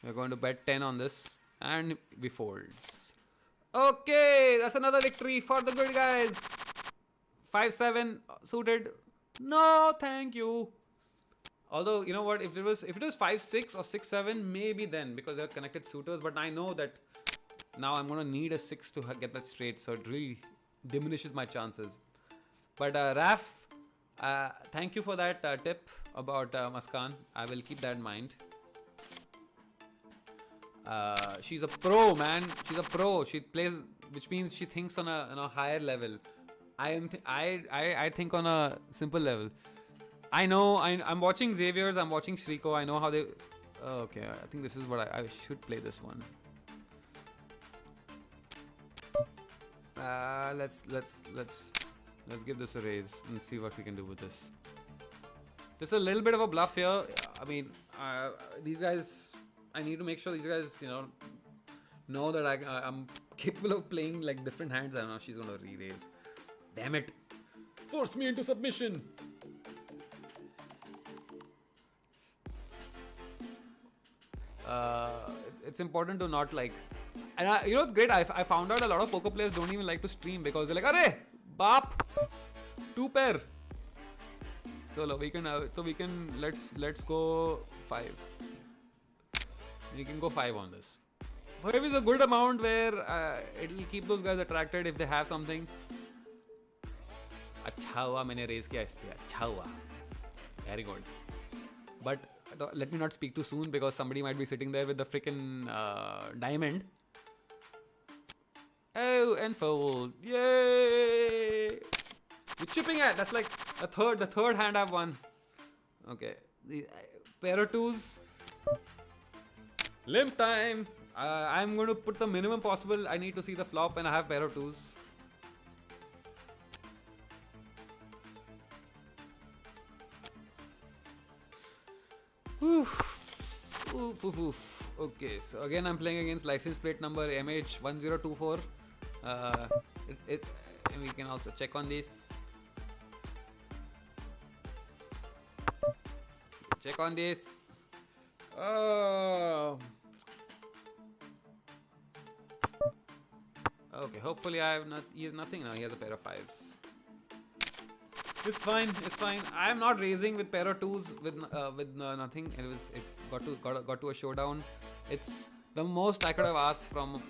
[SPEAKER 1] We're going to bet 10 on this, and we folds. Okay, that's another victory for the good guys. 5-7 suited. No, thank you. Although, you know what, if it was 5-6 or 6-7, maybe then, because they're connected suitors. But I know that now I'm gonna need a 6 to get that straight, so it really diminishes my chances. But Raf, thank you for that tip about Muskan. I will keep that in mind. She's a pro, man. She's a pro. She plays, which means she thinks on a higher level. I think on a simple level. I know. I'm watching Xavier's. I'm watching Shriko. I know how they. Okay, I think this is what I should play this one. Let's give this a raise and see what we can do with this. There's a little bit of a bluff here. I mean, these guys. I need to make sure these guys, you know that I'm capable of playing like different hands. I don't know. She's gonna re-raise. Damn it! Force me into submission. It's important to not like, and you know it's great. I found out a lot of poker players don't even like to stream because they're like, "Arey, baap, 2 pair." so low. We can let's go 5. We can go 5 on this. 5 is a good amount where it'll keep those guys attracted if they have something. अच्छा हुआ मैंने raise किया इस पे. अच्छा हुआ. Very good. But let me not speak too soon because somebody might be sitting there with the freaking diamond. Oh, and fold. Yay! You're chipping at. That's like the third hand I've won. Okay. The pair of twos. Limp time. I'm going to put the minimum possible. I need to see the flop when I have pair of twos. Oof. Oof, oof, oof. Okay, so again I'm playing against license plate number MH1024. We can also check on this. Check on this. Okay, hopefully he has nothing now. He has a pair of 5s. It's fine. It's fine. I'm not raising with pair of 2s with nothing. It got to a showdown. It's the most I could have asked from.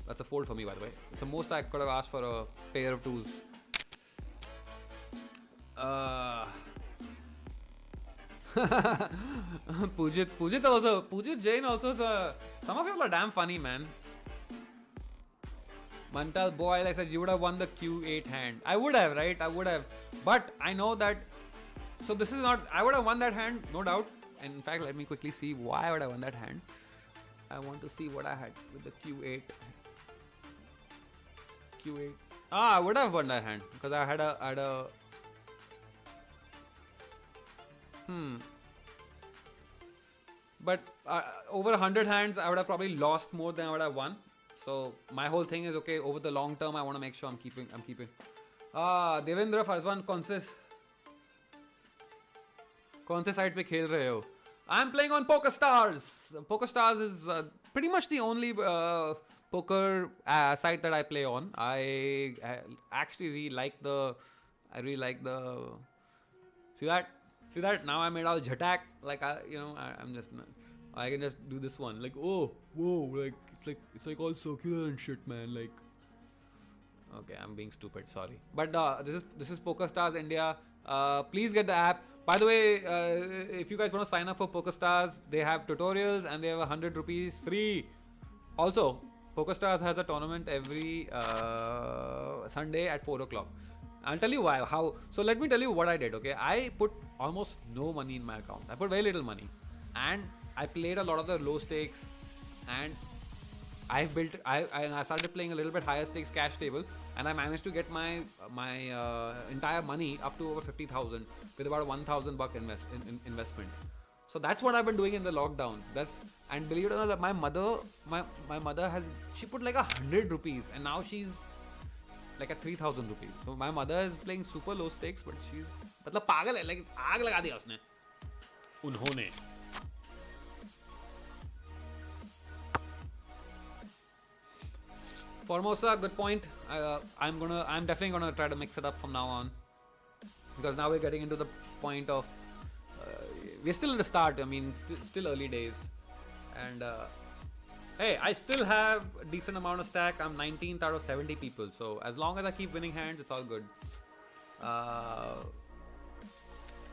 [SPEAKER 1] That's a fold for me, by the way. It's the most I could have asked for a pair of 2s. Pujit Jain also is some of you are damn funny, man. Mantal boy, like I said, you would have won the Q8 hand. I would have, right? I would have. But I know that. So this is not. I would have won that hand, no doubt. And in fact, let me quickly see why I would have won that hand. I want to see what I had with the Q8. Q8. I would have won that hand because I had a. But over 100 hands, I would have probably lost more than I would have won. So my whole thing is okay. Over the long term, I want to make sure I'm keeping. Devendra Farzwan, कौन से side पे खेल रहे हो? I'm playing on PokerStars. PokerStars is pretty much the only poker site that I play on. I actually really like the. See that? Now I made all jhatak. Like I'm just. I can just do this one. Like whoa, like it's like all circular and shit, man. Like. Okay, I'm being stupid. Sorry, but this is PokerStars India. Please get the app. By the way, if you guys want to sign up for PokerStars, they have tutorials and they have 100 rupees free. Also, PokerStars has a tournament every Sunday at 4 o'clock. I'll tell you why. So let me tell you what I did. Okay, I put almost no money in my account. I put very little money, and I played a lot of the low stakes, and I started playing a little bit higher stakes cash table, and I managed to get my entire money up to over 50,000 with about $1,000 investment. So that's what I've been doing in the lockdown. And believe it or not, my mother she put like 100 rupees, and now she's like at 3,000 rupees. So my mother is playing super low stakes, but she's मतलब पागल है, like आग लगा दिया उसने. उन्होंने. Formosa, good point. I'm definitely gonna try to mix it up from now on, because now we're getting into the point of we're still in the start. I mean, still early days, and hey, I still have a decent amount of stack. I'm 19th out of 70 people, so as long as I keep winning hands, it's all good.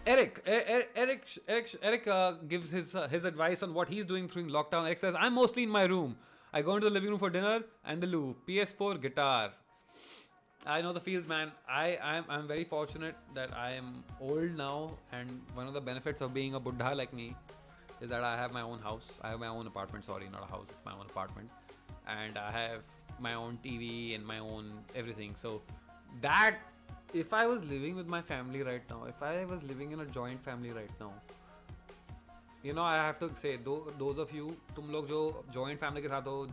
[SPEAKER 1] Eric gives his advice on what he's doing during lockdown. Eric says, I'm mostly in my room. I go into the living room for dinner and the loo. PS4, guitar. I know the feels, man. I'm very fortunate that I am old now, and one of the benefits of being a buddha like me is that I have my own house. I have my own apartment. Sorry, not a house, my own apartment. And I have my own TV and my own everything. So that, if I was living with my family right now, if I was living in a joint family right now, I have to say, those of you, तुम लोग जो joint family के साथ हो,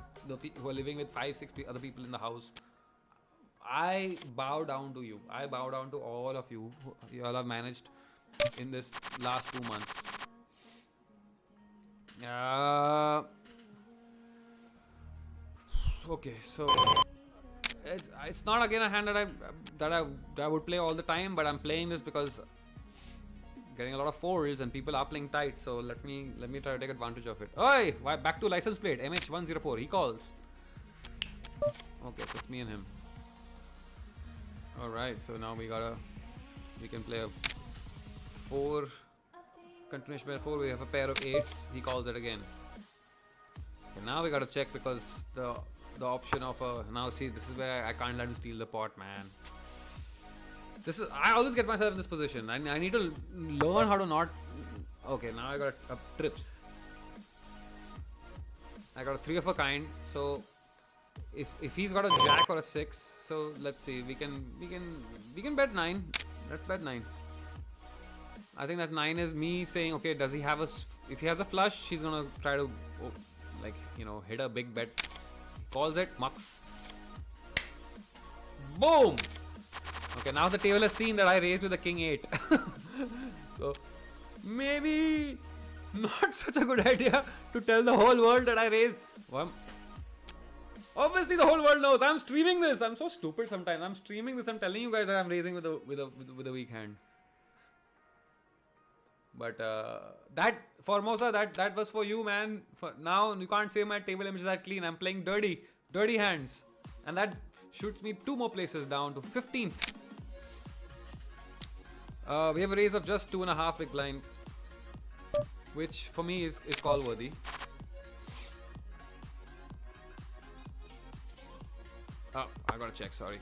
[SPEAKER 1] who are living with 5-6 other people in the house, I bow down to you. I bow down to all of you. You all have managed in this last 2 months. Okay, so it's not again a hand that I would play all the time, but I'm playing this because getting a lot of folds and people are playing tight. So let me try to take advantage of it. Oi! Why back to license plate MH104. He calls. Okay, so it's me and him. All right. So now we can play a 4 continuation pair 4. We have a pair of 8s. He calls it again. Okay, now we gotta check because the option of a now see this is where I can't let him steal the pot, man. I always get myself in this position. I need to learn how to not. Okay, now I got trips. I got a 3 of a kind. So if he's got a jack or a 6, so let's see. We can bet 9. Let's bet 9. I think that 9 is me saying, okay, does he have if he has a flush, he's gonna try to hit a big bet. Calls it mucks. Boom. Okay, now the table has seen that I raised with a king 8. So maybe not such a good idea to tell the whole world that I raised. Well, obviously the whole world knows. I'm streaming this. I'm so stupid sometimes. I'm streaming this. I'm telling you guys that I'm raising with a weak hand. But that Formosa, that was for you, man. For now, you can't say my table image is that clean. I'm playing dirty hands, and that shoots me 2 more places down to 15th. We have a raise of just 2.5 big blinds, which for me is call worthy. Oh, I gotta check. Sorry,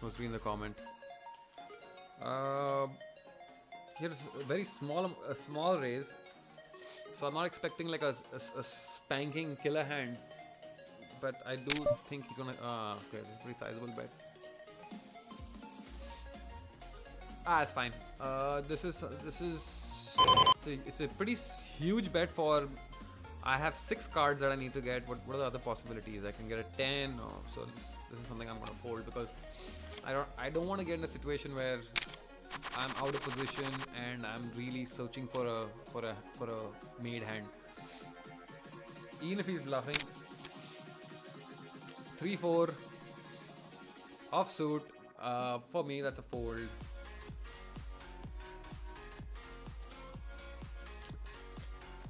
[SPEAKER 1] I was reading the comment. Here's a very small raise, so I'm not expecting like a spanking killer hand, but I do think he's gonna. Okay, this is a pretty sizable bet. It's fine. It's a pretty huge bet for. I have 6 cards that I need to get. What are the other possibilities? I can get a 10. So this is something I'm gonna fold because I don't want to get in a situation where I'm out of position and I'm really searching for a made hand. Even if he's bluffing. 3-4 offsuit. For me, that's a fold.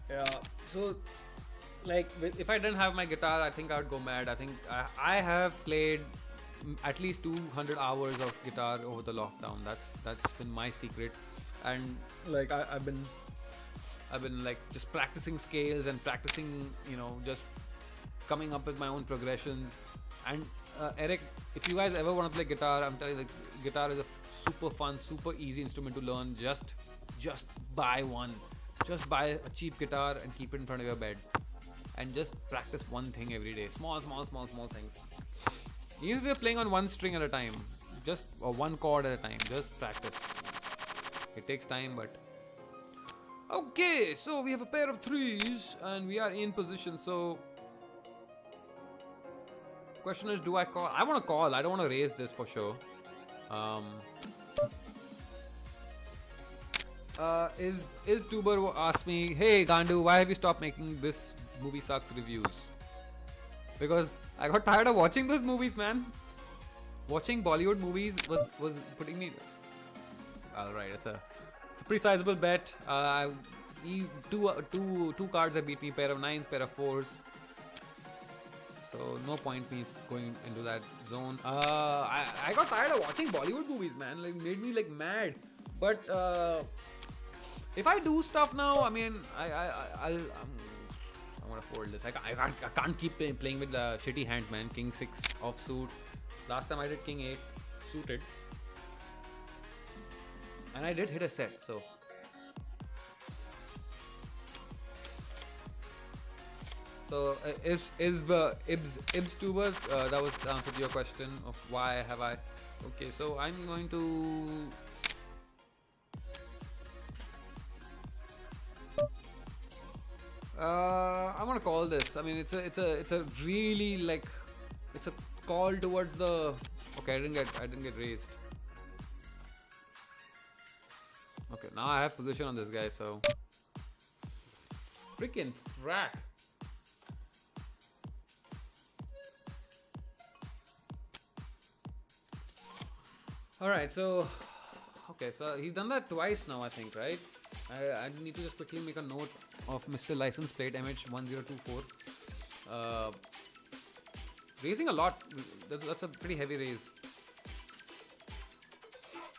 [SPEAKER 1] Yeah. So, like, if I didn't have my guitar, I think I would go mad. I think I have played at least 200 hours of guitar over the lockdown. That's been my secret, and like I've been like just practicing scales and practicing, just coming up with my own progressions. And Eric, if you guys ever want to play guitar, I'm telling you, the guitar is a super fun, super easy instrument to learn. Just buy one. Just buy a cheap guitar and keep it in front of your bed, and just practice one thing every day. Small things. Even if you're playing on one string at a time, or one chord at a time, just practice. It takes time, but okay. So we have a pair of 3s, and we are in position. So question is, do I call? I want to call. I don't want to raise this for sure. Is Tuber asked me, hey Gandu, why have you stopped making this movie sucks reviews? Because I got tired of watching those movies, man. Watching Bollywood movies was putting me. Alright, it's a pretty sizable bet. Two cards have beat me, pair of 9s, pair of 4s. So no point me going into that zone. I got tired of watching Bollywood movies, man. Like, made me like mad. But if I do stuff now, I mean, I'm gonna fold this. I can't keep playing with shitty hands, man. King 6 offsuit. Last time I did King 8 suited, and I did hit a set. So Ibs Tuber, that was the answer to your question of why have I. Okay, so I'm going to. I'm gonna call this. I mean, it's a really like, it's a call towards the. Okay, I didn't get raised. Okay, now I have position on this guy, so freaking frack. All right, so Okay, so he's done that twice now, I think, right? I need to just quickly make a note of Mr. License Plate MH1024. Raising a lot. That's a pretty heavy raise.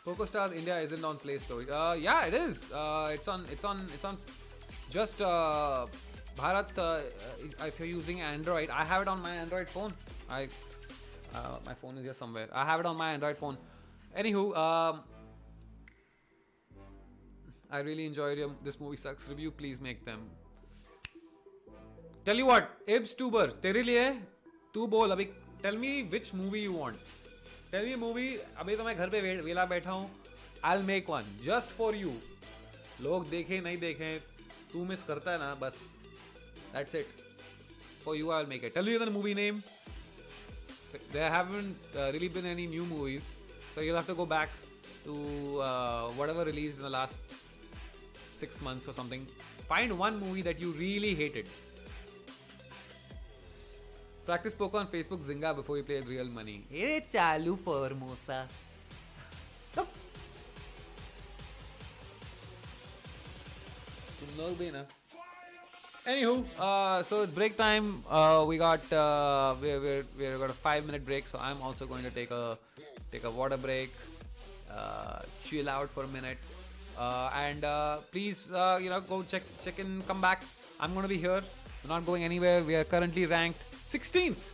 [SPEAKER 1] PokerStars India isn't on Play Store. Yeah, it is. It's on. Just Bharat. If you're using Android, I have it on my Android phone. My phone is here somewhere. I have it on my Android phone. Anywho, I really enjoyed this movie sucks review. Please make them. Tell you what, Ibs Tuber, तेरे लिए तू बोल अभी. Tell me which movie you want. Tell me a movie. अभी तो मैं घर पे वेला बैठा हूँ. I'll make one just for you. लोग देखें नहीं देखें, तू मिस करता है ना बस. That's it. For you, I'll make it. Tell me the movie name. There haven't really been any new movies, so you'll have to go back to whatever released in the last 6 months or something. Find one movie that you really hated. Practice poker on Facebook Zynga before you play with real money. Hey, chalu Formosa. तुम लोग भी ना. Anywho, so it's break time. We got we're got a 5-minute break, so I'm also going to take a water break, chill out for a minute, and please go check in, come back. I'm going to be here. We're not going anywhere. We are currently ranked 16th.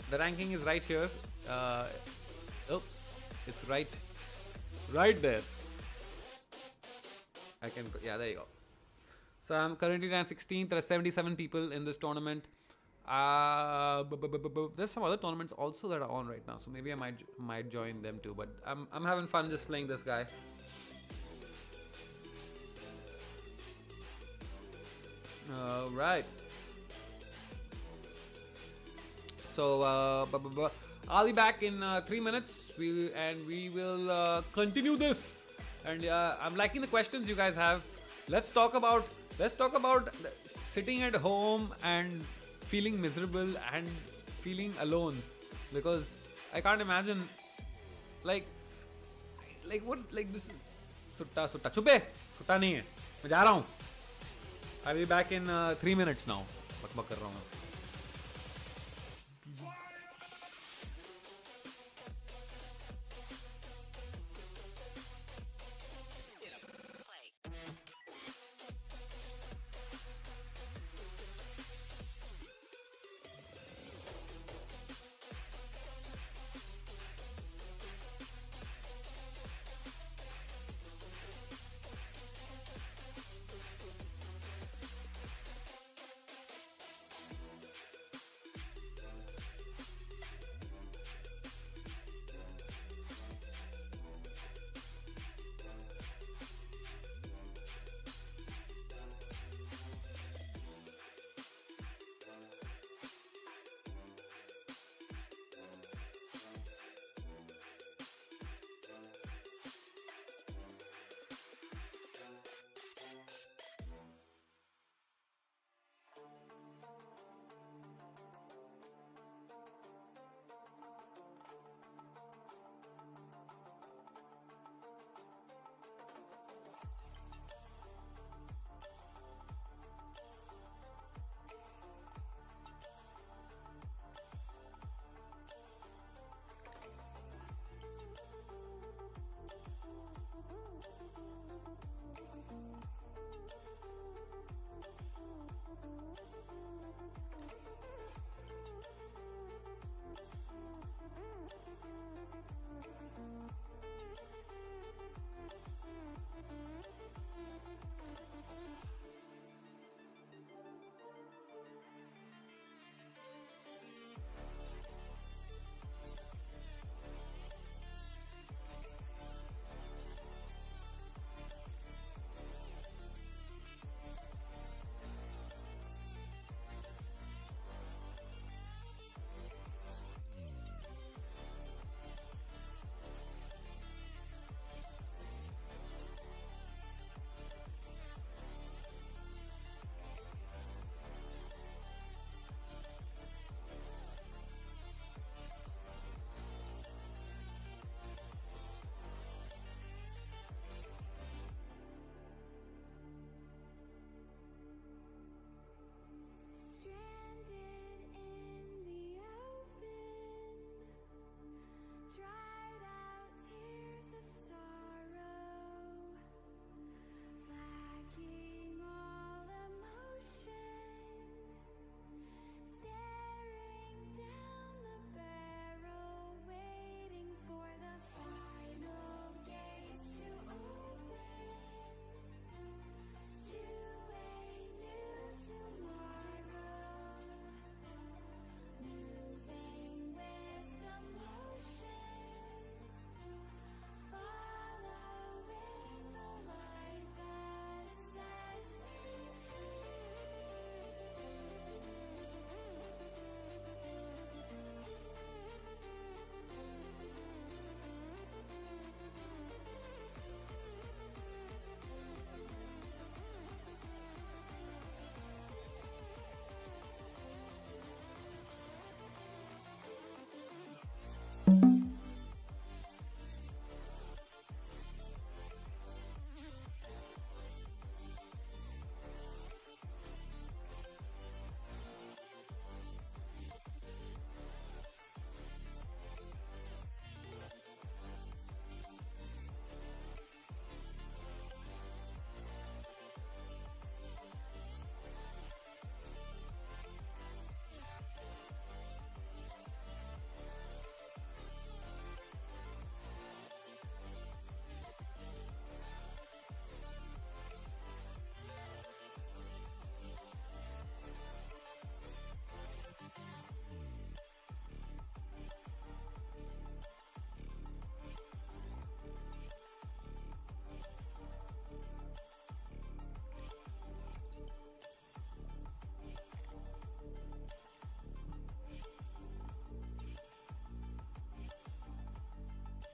[SPEAKER 1] The ranking is right here. Oops, it's right there. There you go. So I'm currently ranked 16th. There are 77 people in this tournament. There's some other tournaments also that are on right now, so maybe I might join them too. But I'm having fun just playing this guy. Right. So I'll be back in 3 minutes. We will continue this. And I'm liking the questions you guys have. Let's talk about sitting at home and feeling miserable and feeling alone, because I can't imagine like this. Sutta chupe sutta nahi hai, main ja raha hu. I'll be back in 3 minutes now. Bak kar raha hu.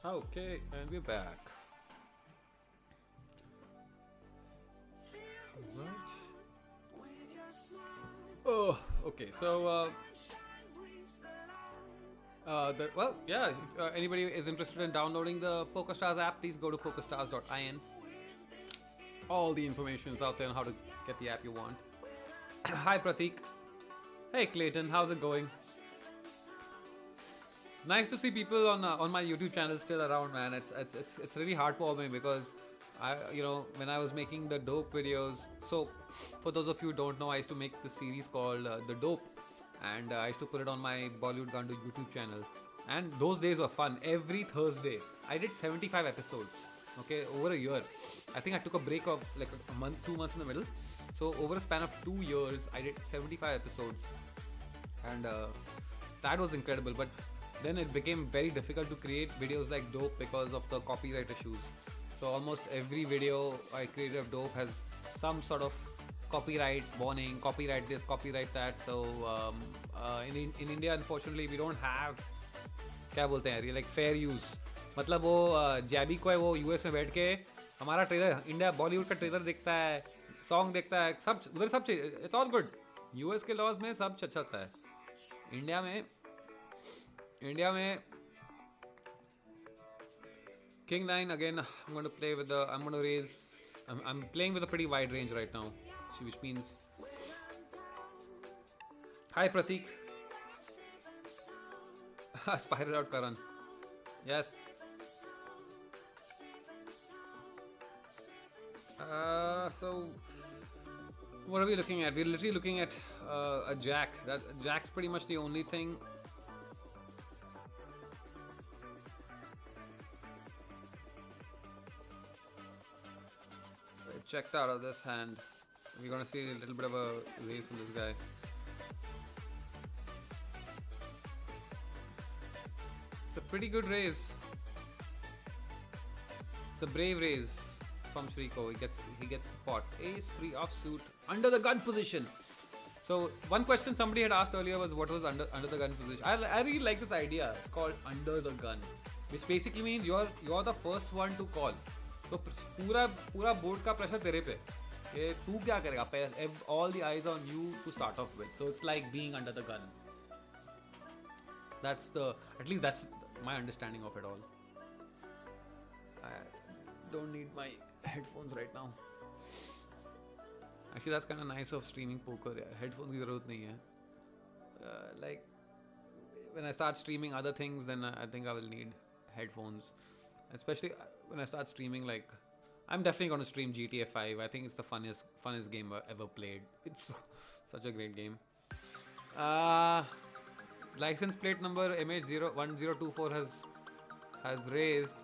[SPEAKER 1] Okay, and we're back. Right. Oh, okay. So, well, yeah. If anybody is interested in downloading the PokerStars app, please go to pokerstars.in. All the information is out there on how to get the app you want. Hi, Pratik. Hey, Clayton. How's it going? Nice to see people on my YouTube channel still around, man. It's really heartwarming because when I was making the dope videos. So, for those of you who don't know, I used to make this series called The Dope, and I used to put it on my Bollywood Gandu YouTube channel. And those days were fun. Every Thursday, I did 75 episodes. Okay, over a year. I think I took a break of like a month, 2 months in the middle. So over a span of 2 years, I did 75 episodes, and that was incredible. But then it became very difficult to create videos like Dope because of the copyright issues. So almost every video I created of Dope has some sort of copyright warning, copyright this, copyright that. So in India, unfortunately, we don't have क्या बोलते हैं like fair use. मतलब वो जैबी को है वो US में बैठ के हमारा ट्रेलर इंडिया बॉलीवुड का ट्रेलर देखता है, सॉन्ग देखता है, सब उधर सब चीज इट्स ऑल गुड. यूएस के लॉज में सब चलता है. इंडिया में King 9 again. I'm going to play with the. I'm going to raise. I'm playing with a pretty wide range right now, which means. Hi Pratik. Spiral out Karan. Yes. So what are we looking at? We're literally looking at a jack. That jack's pretty much the only thing. Checked out of this hand. We're gonna see a little bit of a raise from this guy. It's a pretty good raise. It's a brave raise from Shriko. He gets the pot. Ace 3 offsuit under the gun position. So one question somebody had asked earlier was what was under the gun position. I really like this idea. It's called under the gun, which basically means you're the first one to call. तो पूरा board का pressure तेरे पे कि तू क्या करेगा. All the eyes on you to start off with. So it's like being under the gun. At least that's my understanding of it all. I don't need my headphones right now. Actually, that's kind of nice of streaming poker. Headphones की ज़रूरत नहीं है. Like when I start streaming other things, then I think I will need headphones. Especially when I start streaming, like I'm definitely going to stream GTA 5. I think it's the funnest game ever played. It's such a great game. License plate number MH1024 has raised,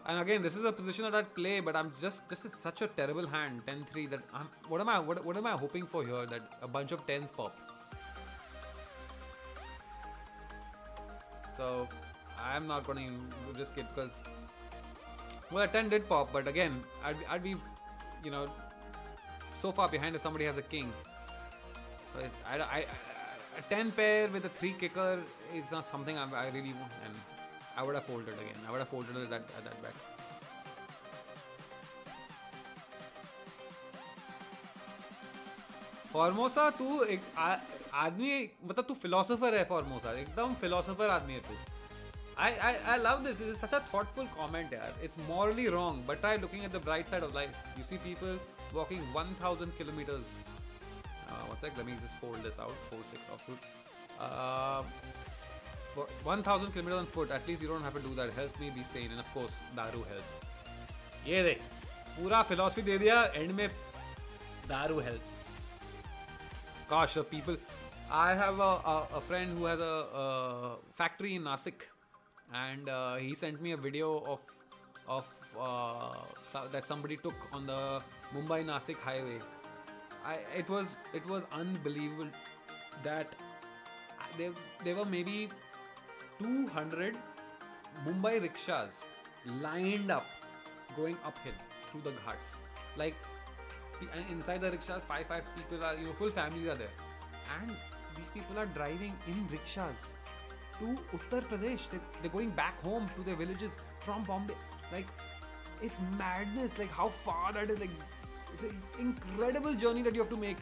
[SPEAKER 1] and again this is a position that I'd play, but this is such a terrible hand, 10-3, that what am I hoping for here, that a bunch of 10s pop. So I'm not going to risk it because, well, a 10 did pop, but again I'd be so far behind if somebody has a king. But a 10 pair with a 3 kicker is not something I really want, and I would have folded again. I would have folded at that bet. Formosa, तू एक आदमी मतलब तू philosopher है. Formosa एकदम philosopher आदमी है तू. I love this. This is such a thoughtful comment, yaar. It's morally wrong, but try looking at the bright side of life. You see people walking 1,000 kilometers. One sec, let me just fold this out. 4-6 offsuit. 1,000 kilometers on foot. At least you don't have to do that. It helps me be sane, and of course, दारू helps. ये देख, पूरा philosophy दे दिया. End में दारू helps. Gosh, the people. I have a friend who has a factory in Nasik, and he sent me a video of that somebody took on the Mumbai Nasik highway. It was unbelievable that there were maybe 200 Mumbai rickshaws lined up going uphill through the ghats. Like, and inside the rickshaws, five people are, full families are there, and these people are driving in rickshaws to Uttar Pradesh. They're going back home to their villages from Bombay. Like, it's madness. Like how far that is. Like, it's an incredible journey that you have to make.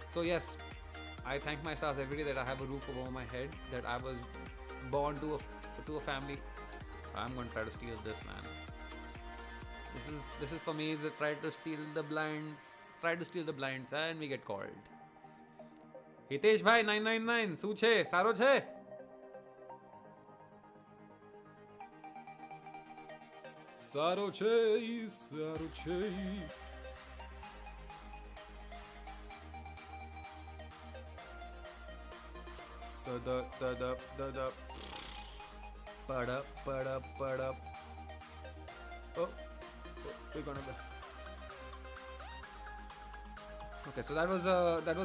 [SPEAKER 1] So yes, I thank my stars every day that I have a roof over my head. That I was born to a family. I'm gonna try to steal this, man. This is for me. Is a try to steal the blinds. Try to steal the blinds, and we get called. Hitesh bhai 999 શું છે સારો છે સારો છે સારો છે da pada oh we're gonna go. Okay, so that was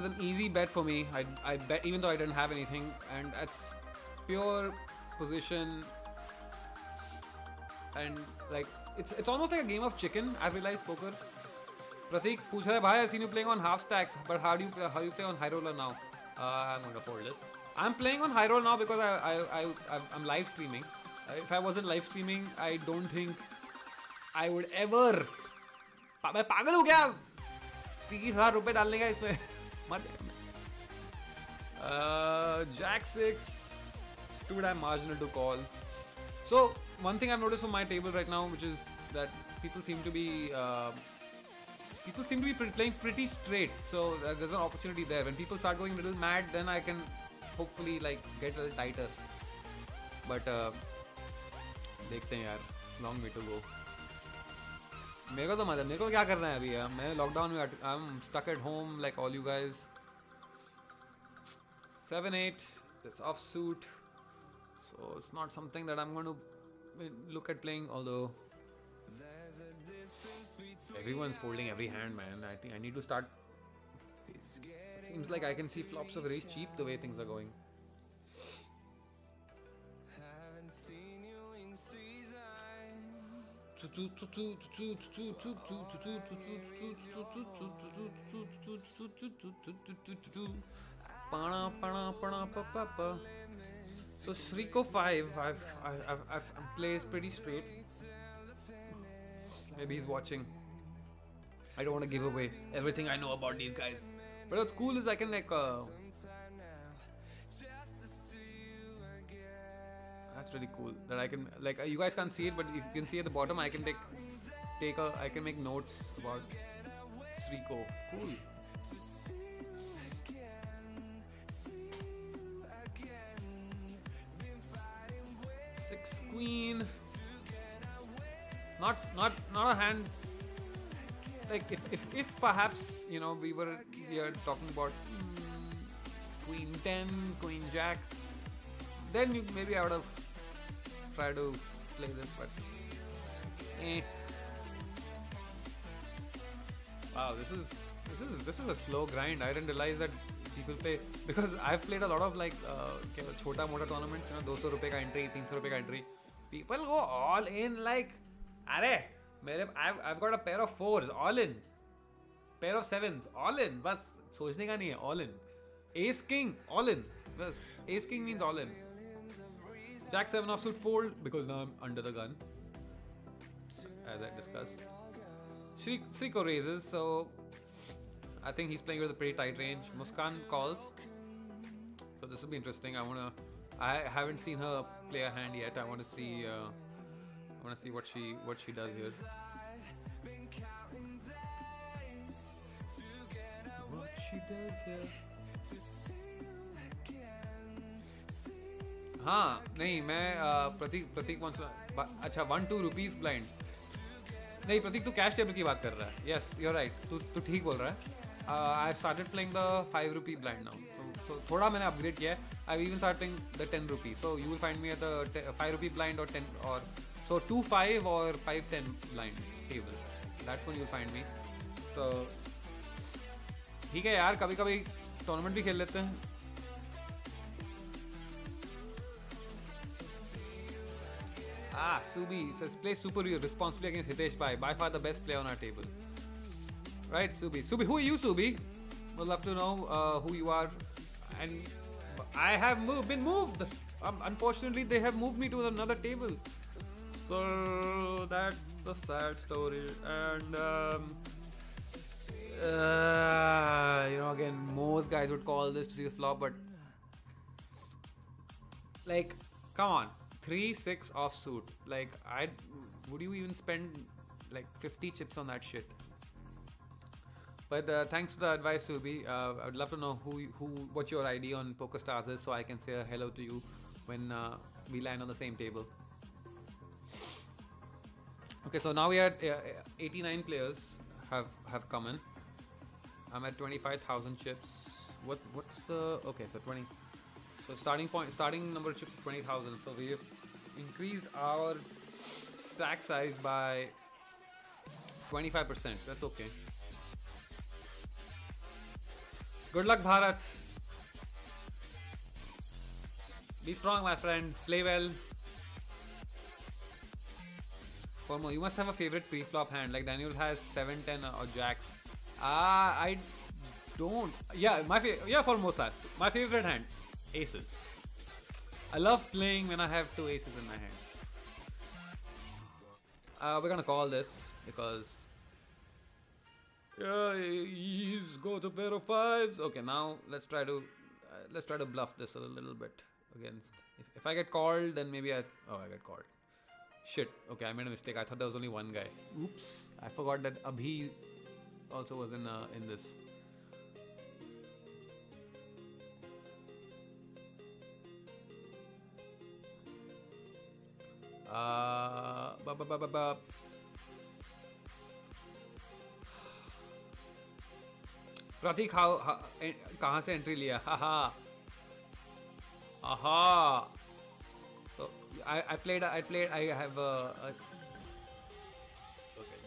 [SPEAKER 1] an easy bet for me. I bet even though I didn't have anything, and that's pure position, and like it's almost like a game of chicken. I've realized poker. Pratik पूछ रहा है भाई, I seen you playing on half stacks, but how do you play on high roller now? I'm going to fold this. I'm playing on high roll now because I'm live streaming. If I wasn't live streaming, I don't think I would ever. मैं पागल हूँ क्या? 30,000 रुपए डालने का इसमें मत Jack 6 too damn marginal to call. So one thing I've noticed on my table right now, which is that people seem to be playing pretty straight. So there's an opportunity there. When people start going a little mad, then I can hopefully like get a little tighter. But देखते हैं यार, long way to go. मेरे को क्या करना है अभी यार? मैं लॉकडाउन में I'm stuck at home like all you guys. 7-8, this offsuit. So it's not something that I'm going to look at playing, although everyone's folding every hand, man. I think I need to start. It seems like I can see flops are very cheap the way things are going. So Shriko 5, I've played pretty straight. Maybe he's watching. I don't want to give away everything I know about these guys. But what's cool is I can like that's really cool that I can like you guys can't see it, but if you can see at the bottom, I can I can make notes about Shriko. Cool. Six queen. Not a hand. Like if perhaps we are talking about queen 10, queen jack, then maybe I would have tried to play this, but Wow, this is a slow grind. I didn't realize that people play, because I've played a lot of like chota mota tournaments, 200 rupees ka entry, 300 rupees ka entry. People go all in like, I've got a pair of 4s, all in. Pair of 7s, all in. Bas सोचने का नहीं है, all in. Ace king, all in. Bas ace king means all in. Jack 7 offsuit fold because now I'm under the gun, as I discussed. Shriko raises, so I think he's playing with a pretty tight range. Muskan calls, so this will be interesting. I haven't seen her play a hand yet. I want to see what she does here. What she does here. हाँ नहीं मैं प्रतीक wants to अच्छा 1-2 rupees blind. नहीं प्रतीक तू cash table की बात कर रहा है. Yes, you're right. तू ठीक बोल रहा है. I've started playing the 5 rupee blind now. So थोड़ा मैंने upgrade किया है. I've even started playing the 10 rupees. So you will find me at the 5 rupee blind or 10 or so 2-5 or 5-10 blind table. That's when you'll find me. So ठीक है यार, कभी कभी tournament भी खेल लेते हैं. Subi says play super responsibly against Hitesh Bhai. By far the best player on our table. Right, Subi. Subi, who are you, Subi? Would love to know who you are. And I have been moved. Unfortunately, they have moved me to another table. So that's the sad story, and again, most guys would call this to see the flop, but like, come on, 3-6 offsuit. Like, would you even spend like 50 chips on that shit? But thanks for the advice, Subi. I would love to know what your ID on PokerStars is, so I can say a hello to you when we land on the same table. Okay, so now we are 89 players have come in. I'm at 25,000 chips. What's the okay? So 20. So starting number of chips is 20,000. So we've increased our stack size by 25%. That's okay. Good luck, Bharat. Be strong, my friend. Play well. Formo, you must have a favorite pre-flop hand. Like Daniel has 7-10 or jacks. I don't. Yeah, Formosa. My favorite hand, aces. I love playing when I have 2 aces in my hand. We're gonna call this because he's go to pair of 5s. Okay, now let's try to bluff this a little bit against. If I get called, then maybe I get called. Shit. Okay, I made a mistake. I thought there was only one guy. Oops. I forgot that Abhi also was in this. प्रतीक कहाँ से entry लिया? Aha. So I have okay,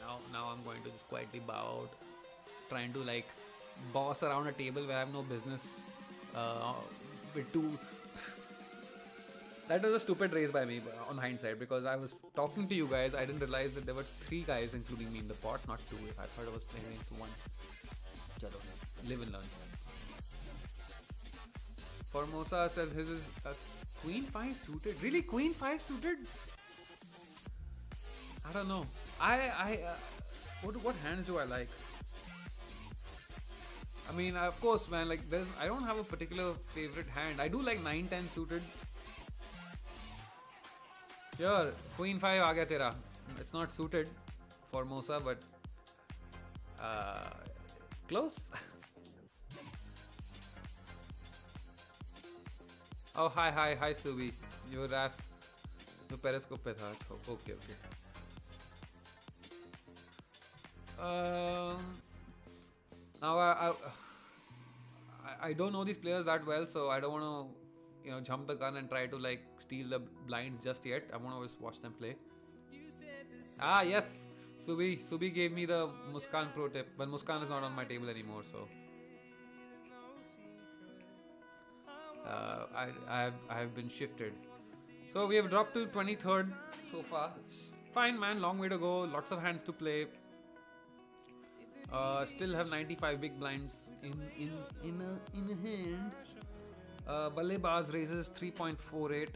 [SPEAKER 1] now I'm going to just quietly bow out, trying to like boss around a table where I have no business with 2. That was a stupid raise by me on hindsight, because I was talking to you guys. I didn't realize that there were 3 guys including me in the pot, not 2. I thought I was playing against 1. Chalo, live and learn. Formosa says his is Queen 5 suited. Really, Queen 5 suited? I don't know. What hands do I like? I mean, of course, man. Like, I don't have a particular favorite hand. I do like 9-10 suited. Here, Queen 5 aa gaya tera. It's not suited, Formosa, but close. Oh, hi, Subi. You rap. You periscope pe tha. Okay. Now I don't know these players that well, so I don't want to, jump the gun and try to like steal the blinds just yet. I want to always watch them play. Yes, Subi gave me the Muskan pro tip, but Muskan is not on my table anymore, so I have been shifted. So we have dropped to 23rd so far. It's fine, man. Long way to go. Lots of hands to play. Still have 95 big blinds in a hand. Ballebaz raises 3.48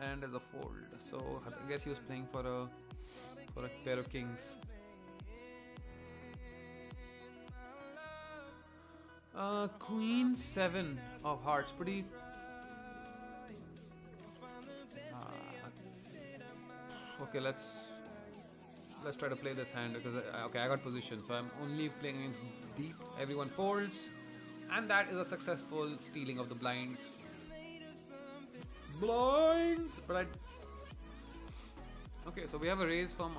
[SPEAKER 1] and as a fold. So I guess he was playing for a pair of kings. Queen 7 of hearts, pretty. Okay, let's try to play this hand because I got position, so I'm only playing against deep. Everyone folds, and that is a successful stealing of the blinds. But okay, so we have a raise from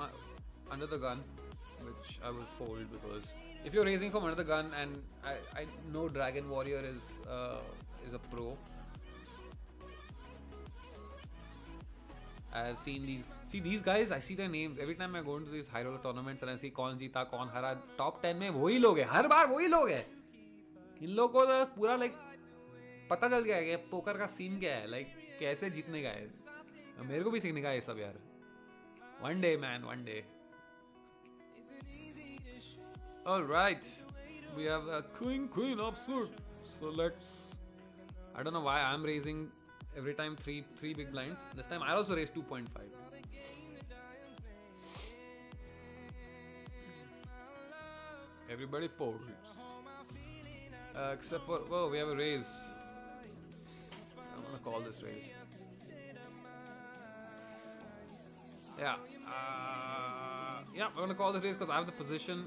[SPEAKER 1] under the gun, which I will fold because if you're raising from under the gun, and I know Dragon Warrior is a pro. I've seen these guys. I see their names every time I go into these high roller tournaments and I see कौन जीता कौन हारा. Top 10 में वही लोग हैं, हर बार वही लोग हैं. इन लोगों को तो पूरा like पता चल गया है कि पोकर का सीन क्या है, like कैसे जीतने का है. मेरे को भी सीखने का है ये सब यार. One day, man, one day. All right, we have a queen offsuit. So I don't know why I'm raising every time three big blinds. This time I'll also raise 2.5. Everybody folds. Except for, oh, we have a raise. I'm gonna call this raise. Yeah. Yeah, I'm gonna call this raise because I have the position.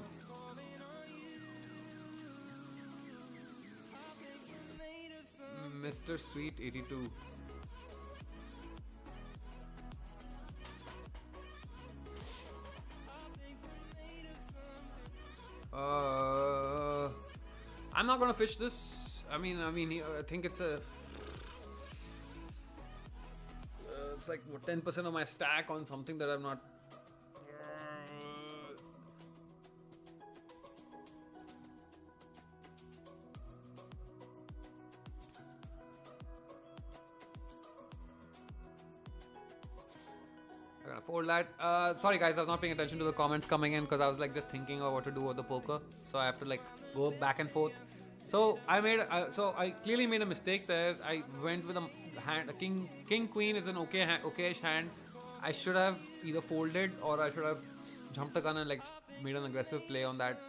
[SPEAKER 1] Mr. Sweet 82. I'm not gonna fish this. I mean, I think it's a. It's like 10% of my stack on something that I'm not. I'm gonna fold that. Sorry guys, I was not paying attention to the comments coming in because I was like just thinking of what to do with the poker. So I have to like go back and forth. So I clearly made a mistake there. I went with a hand. A king queen is an okayish hand. I should have either folded or I should have jumped the gun and like made an aggressive play on that.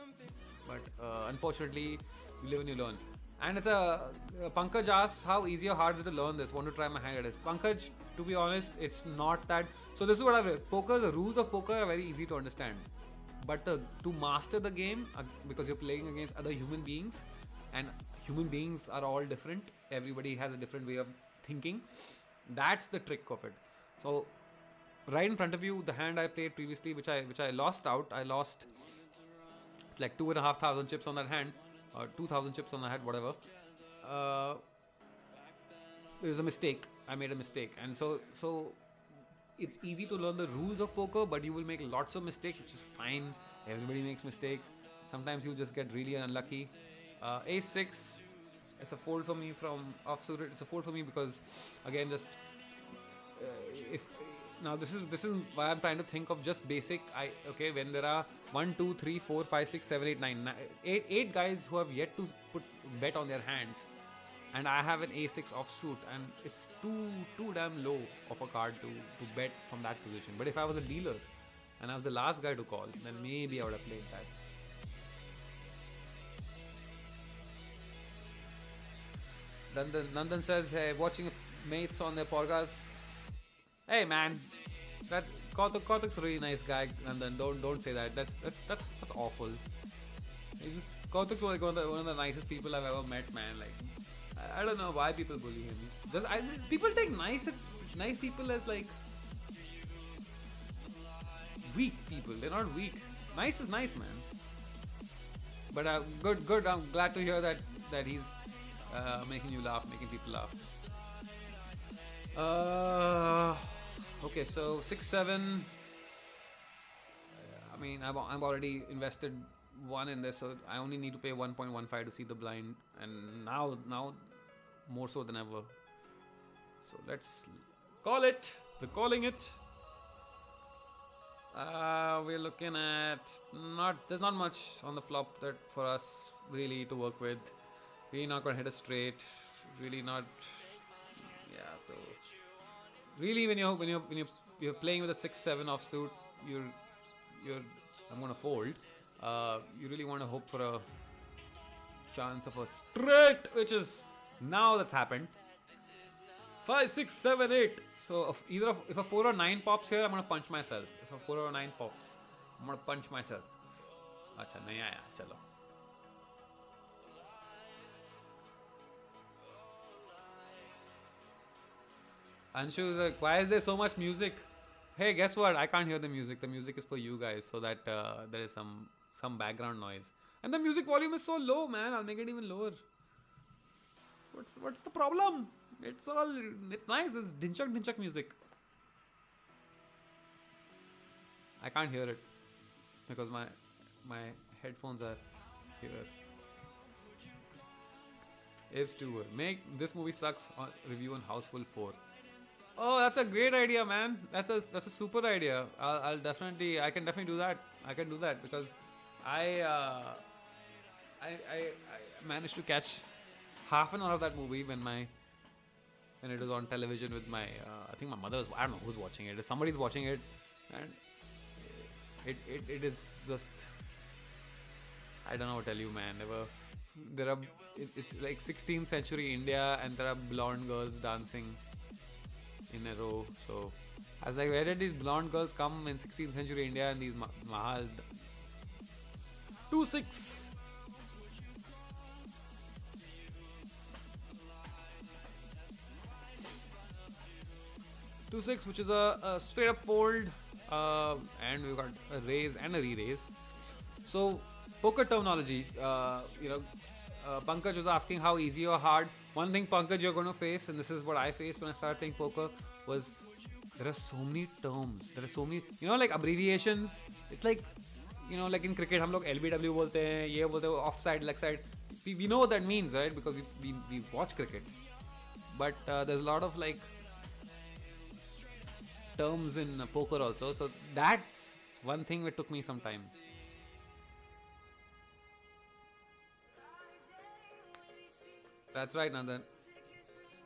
[SPEAKER 1] But unfortunately, you live and you learn. And it's Pankaj asks how easy or hard is it to learn this. Want to try my hand at this? Pankaj, to be honest, it's not that. So this is what I've read. Poker, the rules of poker are very easy to understand. But to master the game, because you're playing against other human beings, and human beings are all different. Everybody has a different way of thinking. That's the trick of it. So right in front of you, the hand I played previously, which I lost out. I lost like 2,500 chips on that hand, or 2,000 chips on the hand, whatever. It was a mistake. I made a mistake, and so it's easy to learn the rules of poker, but you will make lots of mistakes, which is fine. Everybody makes mistakes. Sometimes you just get really unlucky. Ace 6, it's a fold for me from offsuited. It's a fold for me because, again, just if now this is why I'm trying to think of just basic. When there are 1, 2, 3, 4, 5, 6, 7, 8, 9, 8 guys who have yet to put bet on their hands, and I have an A6 offsuit, and it's too damn low of a card to bet from that position. But if I was a dealer and I was the last guy to call, then maybe I would have played that. Nandan says, hey, watching mates on their podcast. Hey man, that Kautuk's a really nice guy. Nandan, don't say that. That's awful. Kautuk's like one of the nicest people I've ever met, man. Like, I don't know why people bully him. People take nice people as like weak people. They're not weak. Nice is nice, man. But good. I'm glad to hear that he's making you laugh, making people laugh. Okay, so 6-7. I mean, I've already invested 1 in this, so I only need to pay 1.15 to see the blind, and now more so than ever. So let's call it. We're calling it. We're looking at there's not much on the flop that for us really to work with. Really not gonna hit a straight. Really not. Yeah. So really, when you're playing with a 6-7 offsuit, I'm gonna fold. You really want to hope for a chance of a straight, which is now that's happened. 5, 6, 7, 8. So if a 4 or 9 pops here, I'm gonna punch myself. If a 4 or 9 pops, I'm gonna punch myself. Acha, nahi aaya, chalo. Anshu is like, why is there so much music? Hey, guess what? I can't hear the music. The music is for you guys, so that there is some background noise. And the music volume is so low, man. I'll make it even lower. What's the problem? It's nice. It's dinchak music. I can't hear it because my headphones are here. If to make this movie sucks on review on Houseful 4. Oh, that's a great idea, man. That's a super idea. I can definitely do that. I can do that because I managed to catch half an hour of that movie when it was on television with my I think my mother was, I don't know who's watching it. Somebody's watching it, and it is just, I don't know what to tell you, man. There are it's like 16th century India, and there are blonde girls dancing in a row. So I was like, where did these blonde girls come in 16th century India and these mahal? 2-6. 2-6, which is a straight up fold, and we've got a raise and a re-raise. So poker terminology, Pankaj was asking how easy or hard. One thing, Pankaj, you're going to face, and this is what I faced when I started playing poker, was there are so many terms. There are so many, like abbreviations. It's like, like in cricket, हम लोग LBW बोलते हैं, ये बोलते हैं, offside, leg side. We know what that means, right? Because we watch cricket. But there's a lot of like terms in poker also. So that's one thing that took me some time. That's right, Nandan.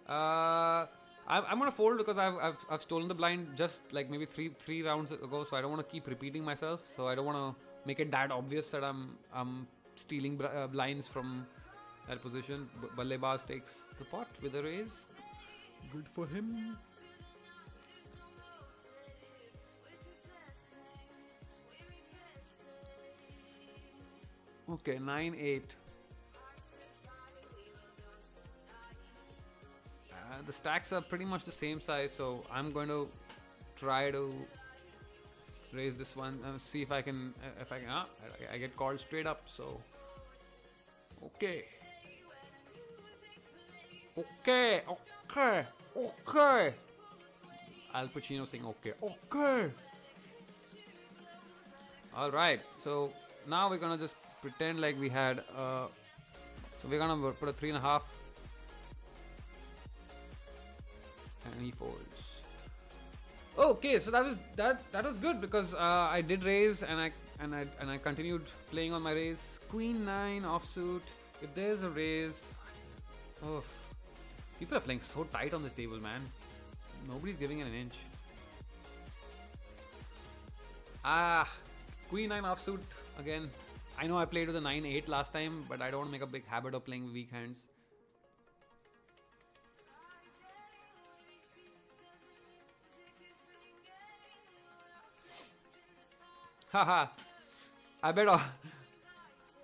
[SPEAKER 1] I'm gonna fold because I've stolen the blind just like maybe three rounds ago, so I don't want to keep repeating myself. So I don't want to make it that obvious that I'm stealing blinds from that position. Ballebaz takes the pot with a raise. Good for him. Okay, 9-8. The stacks are pretty much the same size, so I'm going to try to raise this one and see if I can. I get called straight up. So, okay. Al Pacino saying okay. All right. So now we're gonna just pretend like we had. So we're gonna put a 3.5. And he folds. Okay, so that was good because I did raise and I continued playing on my raise. Queen 9 offsuit. If there's a raise, oh, people are playing so tight on this table, man. Nobody's giving it an inch. Queen 9 offsuit again. I know I played with a 9-8 last time, but I don't want to make a big habit of playing weak hands. Haha, I bet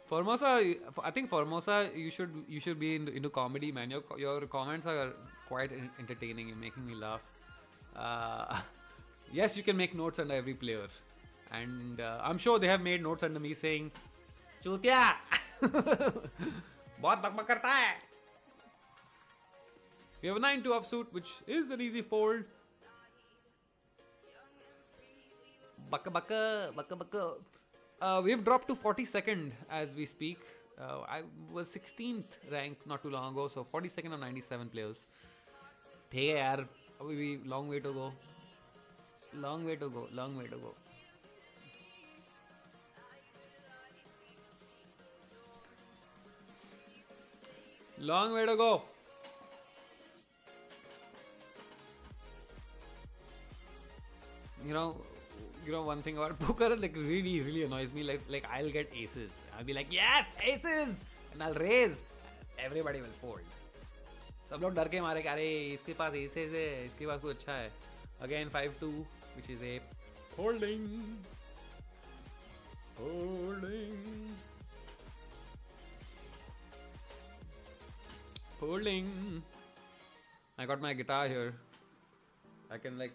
[SPEAKER 1] Formosa. I think Formosa, you should be into comedy, man. Your comments are quite entertaining. You're making me laugh. Yes, you can make notes under every player, and I'm sure they have made notes under me saying, "Chutiya, बहुत बकबक करता है." We have a 9-2 offsuit, which is an easy fold. Baka. We've dropped to 42nd as we speak. I was 16th ranked not too long ago, so 42nd of 97 players. Hey, yaar, long way to go. Long way to go. Long way to go. Long way to go. You know one thing about poker, like really annoys me. Like I'll get aces. I'll be like, yes, aces, and I'll raise. Everybody will fold. सब लोग डर के मारे कि अरे इसके पास aces है, इसके पास कुछ अच्छा है. Again 5-2, which is a holding. I got my guitar here. I can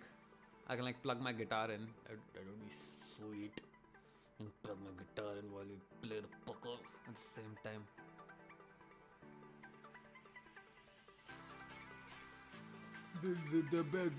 [SPEAKER 1] plug my guitar in. That would be sweet. And plug my guitar in while we play the poker at the same time. The bed.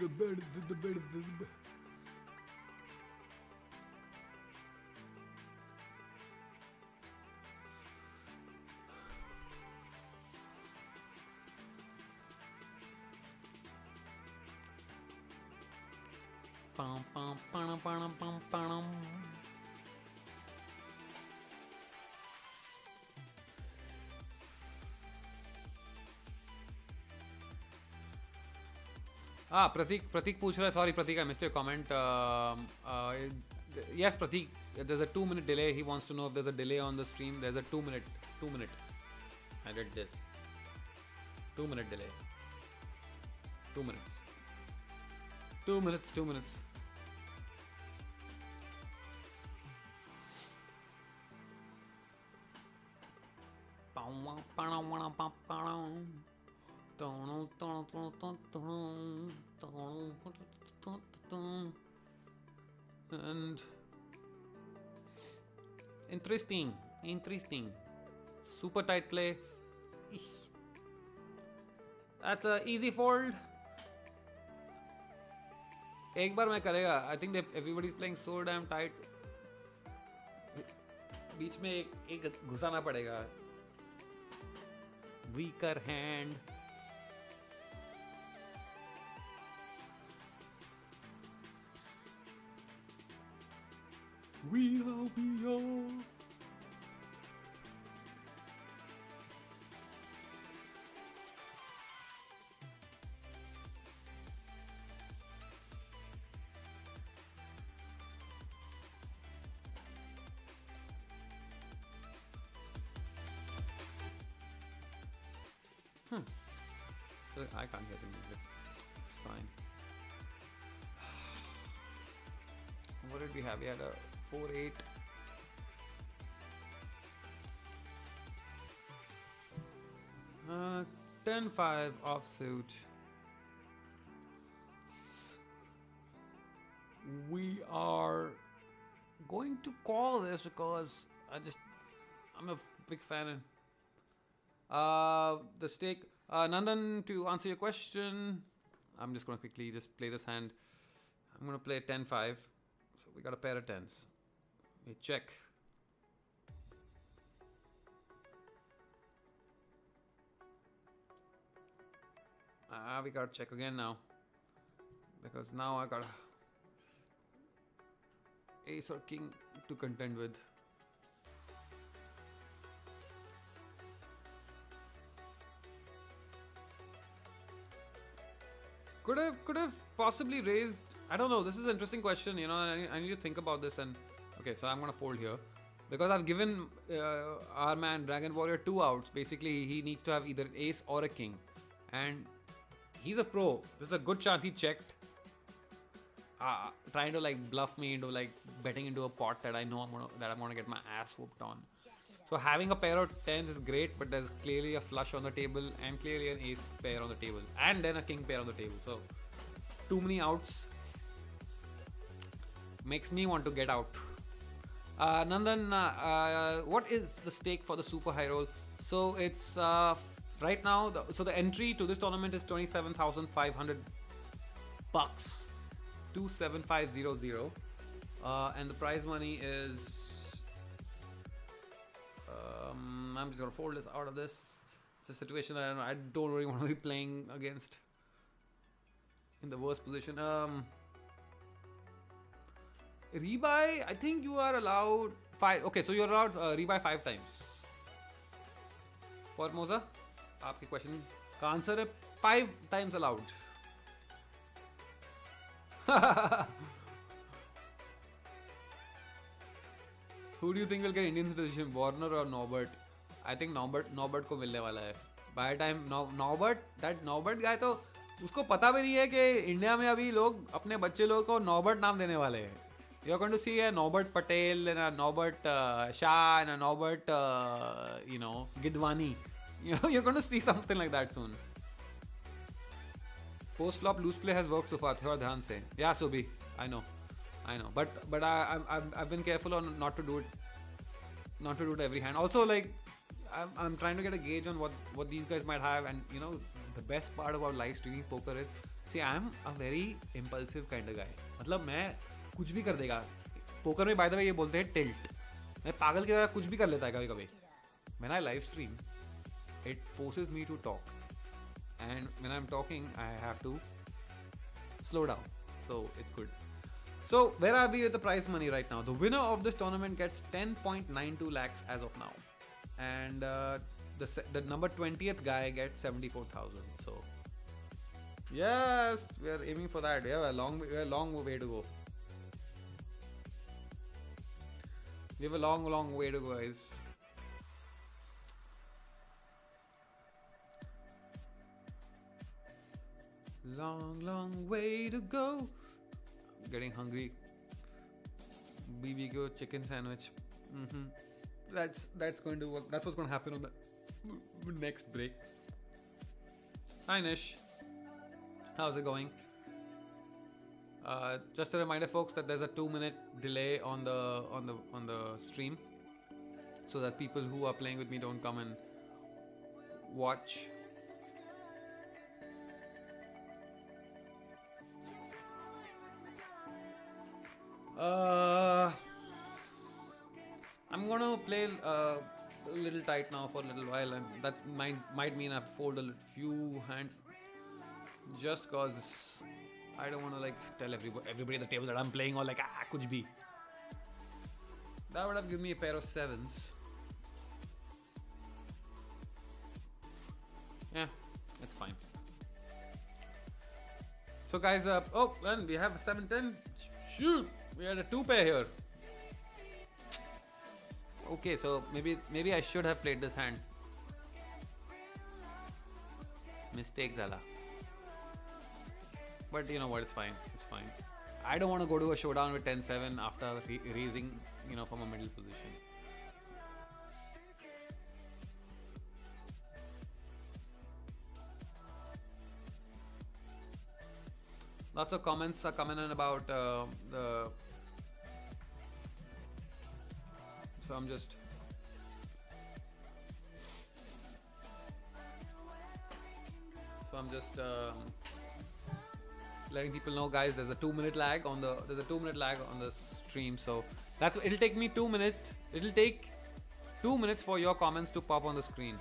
[SPEAKER 1] Pratik पूछ रहा है. Sorry Pratik, I missed your comment. Yes, Pratik. There's a 2-minute delay. He wants to know if there's a delay on the stream. There's a 2 minute. 2 minute. I did this. 2-minute delay. 2 minutes. 2 minutes. 2 minutes. And interesting. Super tight play. That's a easy fold. एक बार मैं करेगा. I think that everybody's playing so damn tight. बीच में एक घुसाना पड़ेगा. Weaker hand. We are. So I can't hear the music. It's fine. What did we have? We had a 4-8. Uh, 10-5 offsuit. We are going to call this because I'm a big fan. The stake. Nandan, to answer your question, I'm just going to quickly just play this hand. I'm going to play 10-5. So we got a pair of 10s. We check. We got to check again now. Because now I got ace or king to contend with. Could have possibly raised. I don't know. This is an interesting question. You know, I need to think about this. And okay, so I'm gonna fold here because I've given our man Dragon Warrior 2 outs. Basically, he needs to have either ace or a king, and he's a pro. There's a good chance he checked, trying to like bluff me into like betting into a pot that I know I'm gonna get my ass whooped on. So having a pair of 10s is great, but there's clearly a flush on the table and clearly an ace pair on the table and then a king pair on the table. So too many outs makes me want to get out. Nandan, what is the stake for the Super High Roll? So it's right now. So the entry to this tournament is 27,500 bucks, 27500, and the prize money is. I'm just gonna fold this out of this. It's a situation that I don't really want to be playing against in the worst position. Rebuy, I think you are allowed 5. Okay, so you're allowed rebuy 5 times. Formosa, आपके question का answer है 5 times allowed. Who do you think will get Indian citizenship, Warner or Norbert? I think Norbert को मिलने वाला है. By the time Norbert guy तो उसको पता भी नहीं है कि इंडिया में अभी लोग अपने बच्चे लोगों को Norbert नाम देने वाले हैं. You're going to see a Norbert Patel and a Norbert Shah and a Norbert Gidwani. You know, you're going to see something like that soon. Post flop loose play has worked so far. थोड़ा ध्यान से. Yeah, Subi, I know. But I've been careful on not to do it every hand. Also, like I'm trying to get a gauge on what these guys might have, and you know the best part about live streaming poker is, see, I'm a very impulsive kind of guy. मतलब मैं कुछ भी कर देगा. Poker में by the way ये बोलते हैं tilt. मैं पागल की तरह कुछ भी कर लेता है कभी-कभी. When I live stream, it forces me to talk, and when I'm talking, I have to slow down. So it's good. So where are we with the prize money right now? The winner of this tournament gets 10.92 lakhs as of now, and the number 20th guy gets 74,000. So yes, we are aiming for that. We have a long way to go. We have a long way to go, guys. Long way to go. I'm getting hungry. BBQ chicken sandwich. That's going to work. That's what's going to happen on the next break. Hi Nish, how's it going? Just a reminder, folks, that there's a 2-minute delay on the stream, so that people who are playing with me don't come and watch. I'm gonna play a little tight now for a little while, and that might mean I have to fold a few hands, just cause I don't want to like tell everybody at the table that I'm playing or like kuch bhi. That would have given me a pair of 7s. Yeah, it's fine. So guys, oh, and we have a 7-10. Shoot, we had a 2-pair here. Okay, so maybe I should have played this hand. Mistake, Zala. But you know what? It's fine. It's fine. I don't want to go to a showdown with 10-7 after raising, from a middle position. Lots of comments are coming in about the. So I'm just. Letting people know, guys. There's a 2-minute lag on the stream, so it'll take me 2 minutes. It'll take 2 minutes for your comments to pop on the screen.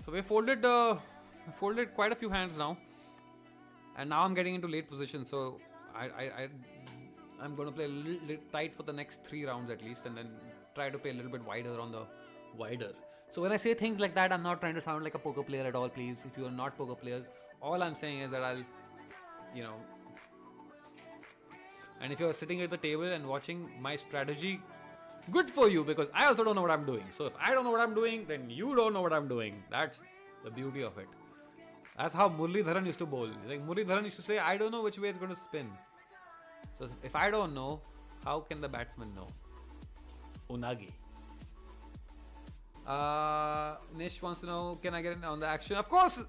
[SPEAKER 1] So we folded quite a few hands now, and now I'm getting into late position. So I'm going to play a little tight for the next 3 rounds at least, and then try to play a little bit wider on the wider. So when I say things like that, I'm not trying to sound like a poker player at all, please. If you are not poker players, all I'm saying is that I'll, and if you're sitting at the table and watching my strategy, good for you, because I also don't know what I'm doing. So if I don't know what I'm doing, then you don't know what I'm doing. That's the beauty of it. That's how Muralidharan used to bowl. Like Muralidharan used to say, I don't know which way it's going to spin. So if I don't know, how can the batsman know? Unagi. Nish wants to know, can I get in on the action? Of course!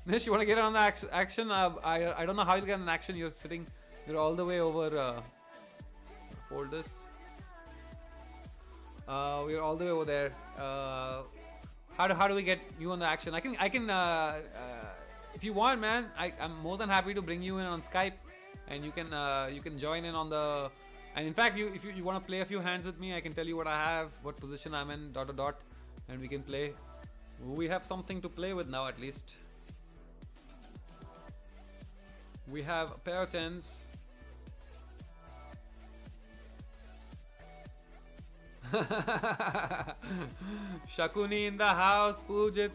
[SPEAKER 1] Nish, you want to get in on the action? I don't know how you'll get in action. You're all the way over. Fold this. We're all the way over there. How do we get you on the action? I can. If you want, man, I'm more than happy to bring you in on Skype, and you can join in on the. And in fact, if you want to play a few hands with me, I can tell you what I have, what position I'm in, ... and we can play. We have something to play with now, at least. We have a pair of 10s. Shakuni in the house, Pujit.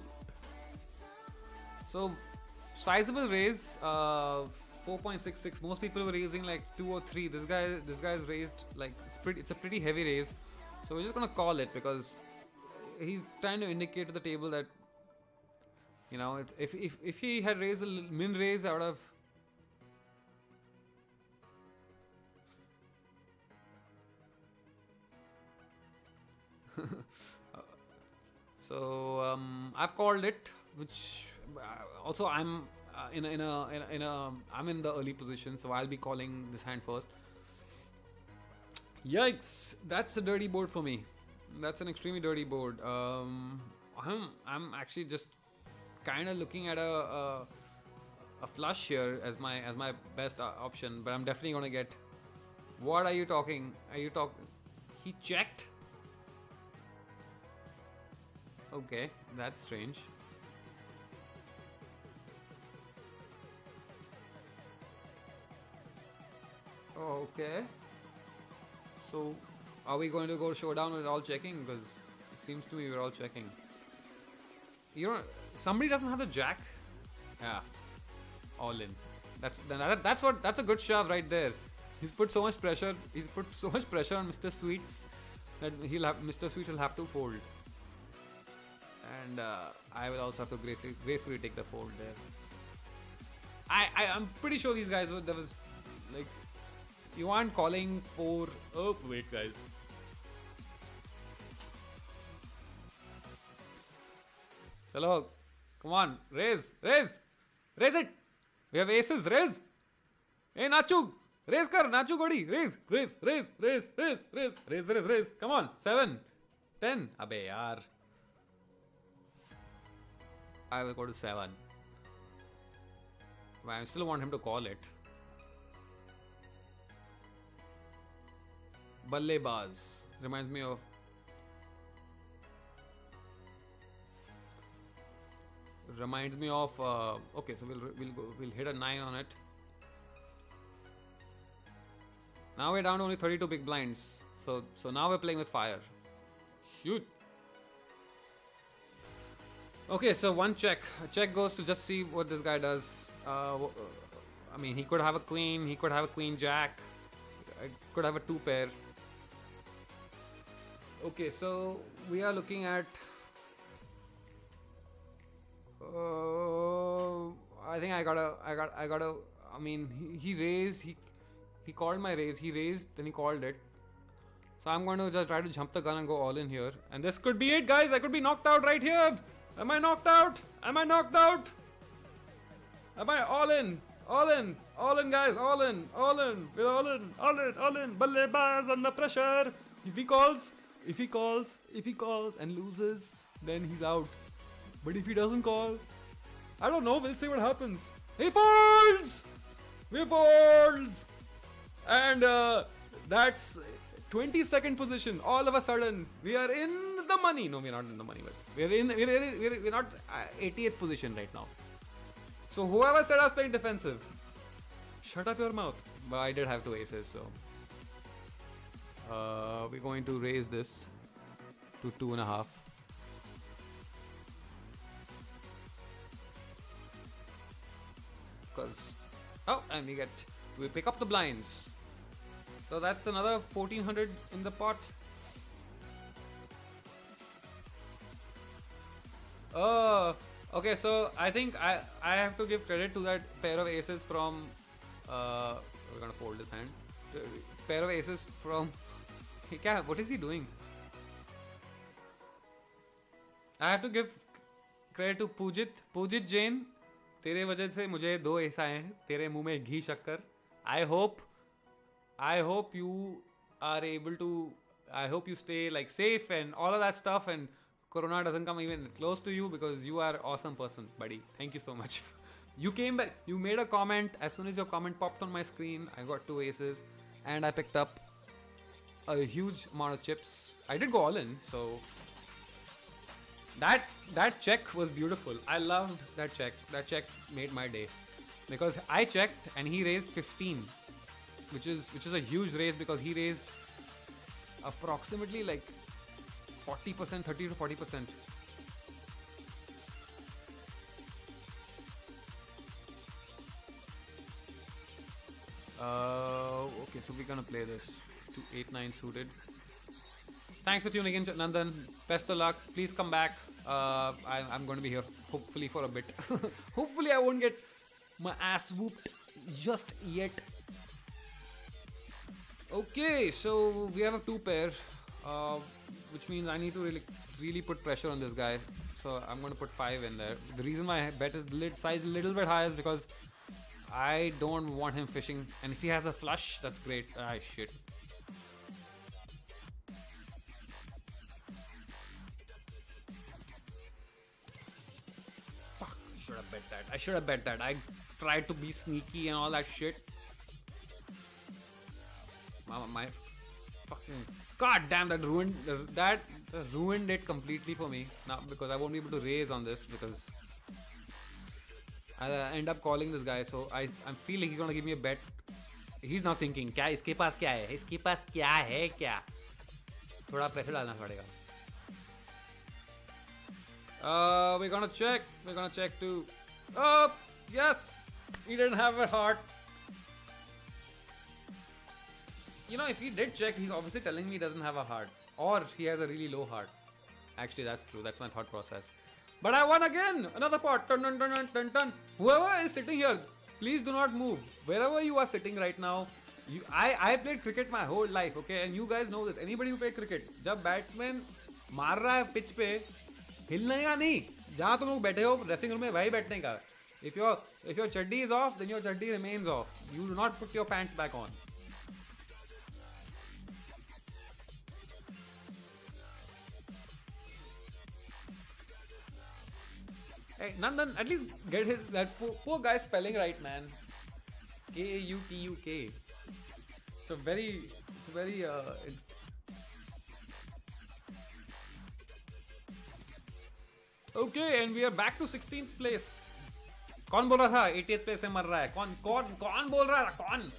[SPEAKER 1] So, sizable raise, 4.66. Most people were raising like 2 or 3. This guy's raised like it's a pretty heavy raise. So we're just gonna call it, because he's trying to indicate to the table that, if he had raised a min raise, I would have. So I've called it, which also I'm I'm in the early position, so I'll be calling this hand first. Yikes! That's a dirty board for me. That's an extremely dirty board. I'm actually just kind of looking at a flush here as my best option, but I'm definitely gonna get. What are you talking? He checked. Okay, that's strange. Okay. So, are we going to go showdown with all checking? Because it seems to me we're all checking. Somebody doesn't have the jack. Yeah, all in. That's a good shove right there. He's put so much pressure. He's put so much pressure on Mr. Sweets that Mr. Sweets will have to fold, and I will also have to gracefully take the fold there. I'm pretty sure these guys there was like you aren't calling for. Oh wait, guys. Hello, come on, raise it. We have aces, raise. Hey Nachu, raise kar, Nachu Godi, raise. Come on, 7, 10. Abey yaar. I will go to 7. But I still want him to call it. Ballebaz reminds me of. Okay, so we'll hit a 9 on it. Now we're down to only 32 big blinds. So now we're playing with fire. Shoot. Okay, so one check. A check goes to just see what this guy does. I mean, he could have a queen. He could have a queen jack. I could have a 2 pair. Okay, so we are looking at. I think I gotta. I mean, he raised. He called my raise. He raised, then he called it. So I'm going to just try to jump the gun and go all in here. And this could be it, guys. I could be knocked out right here. Am I knocked out? Am I knocked out? Am I all in? All in. All in, guys. All in. All in. We're all in. All in. All in. Ballebaz under pressure. If he calls and loses, then he's out. But if he doesn't call, I don't know. We'll see what happens. He folds! We folds! And that's 22nd position. All of a sudden, we are in the money. No, we're not in the money, but we're not 80th position right now. So whoever said I was playing defensive, shut up your mouth. But I did have 2 aces, so we're going to raise this to 2.5. And we pick up the blinds. So that's another 1400 in the pot. Okay, so I think I have to give credit to that pair of aces from we're gonna fold his hand. Pair of aces from what is he doing? I have to give credit to Pujit Jain. तेरे वजह से मुझे 2 ऐसा हैं. तेरे मुंह में घी शक्कर. I hope you are able to. I hope you stay like safe and all of that stuff, and Corona doesn't come even close to you because you are an awesome person, buddy. Thank you so much. You came back. You made a comment. As soon as your comment popped on my screen, I got 2 aces, and I picked up a huge amount of chips. I did go all in, so. That check was beautiful. I loved that check. That check made my day because I checked and he raised 15, which is a huge raise because he raised approximately like 40%, 30 to 40%. Okay, so we're gonna play this to 8-9 suited. Thanks for tuning in, Nandan. Best of luck. Please come back. I'm going to be here hopefully for a bit. Hopefully I won't get my ass whooped just yet. Okay, so we have a 2 pair, which means I need to really put pressure on this guy. So I'm going to put 5 in there. The reason my bet is size a little bit higher is because I don't want him fishing. And if he has a flush, that's great. Ah, shit. I should have bet that. I tried to be sneaky and all that shit. My fucking god damn, that ruined it completely for me now because I won't be able to raise on this because I end up calling this guy. So I'm feeling he's gonna give me a bet. He's now thinking, क्या इसके पास क्या है? इसके पास क्या है क्या? थोड़ा pressure डालना पड़ेगा. We're gonna check. We're gonna check too. Oh, yes! He didn't have a heart. you know, if he did check, he's obviously telling me he doesn't have a heart. Or he has a really low heart. Actually, that's true. That's my thought process. But I won again! Another pot! Dun, dun, dun, dun, dun, dun. Whoever is sitting here, please do not move. Wherever you are sitting right now, I played cricket my whole life, okay? And you guys know this. Anybody who played cricket, जब batsman मार रहा है pitch पे, हिलने का नहीं. जहाँ तुम लोग बैठे हो dressing room में वही बैठने का. If your chaddi is off, then your chaddi remains off. You do not put your pants back on. Hey, Nandan, at least get that poor guy spelling right, man. K-A-U-T-U-K. It's very. Okay, and we are back to 16th place. कौन बोल रहा था 80th place से मर रहा है? कौन बोल रहा था? कौन?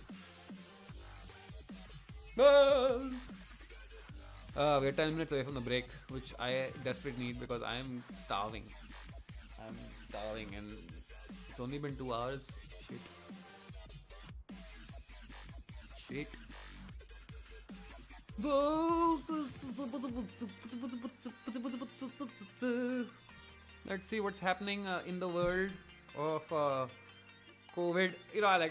[SPEAKER 1] We're 10 minutes away from the break, which I desperately need because I am starving. And it's only been 2 hours. Shit. Let's see what's happening in the world of COVID. You know,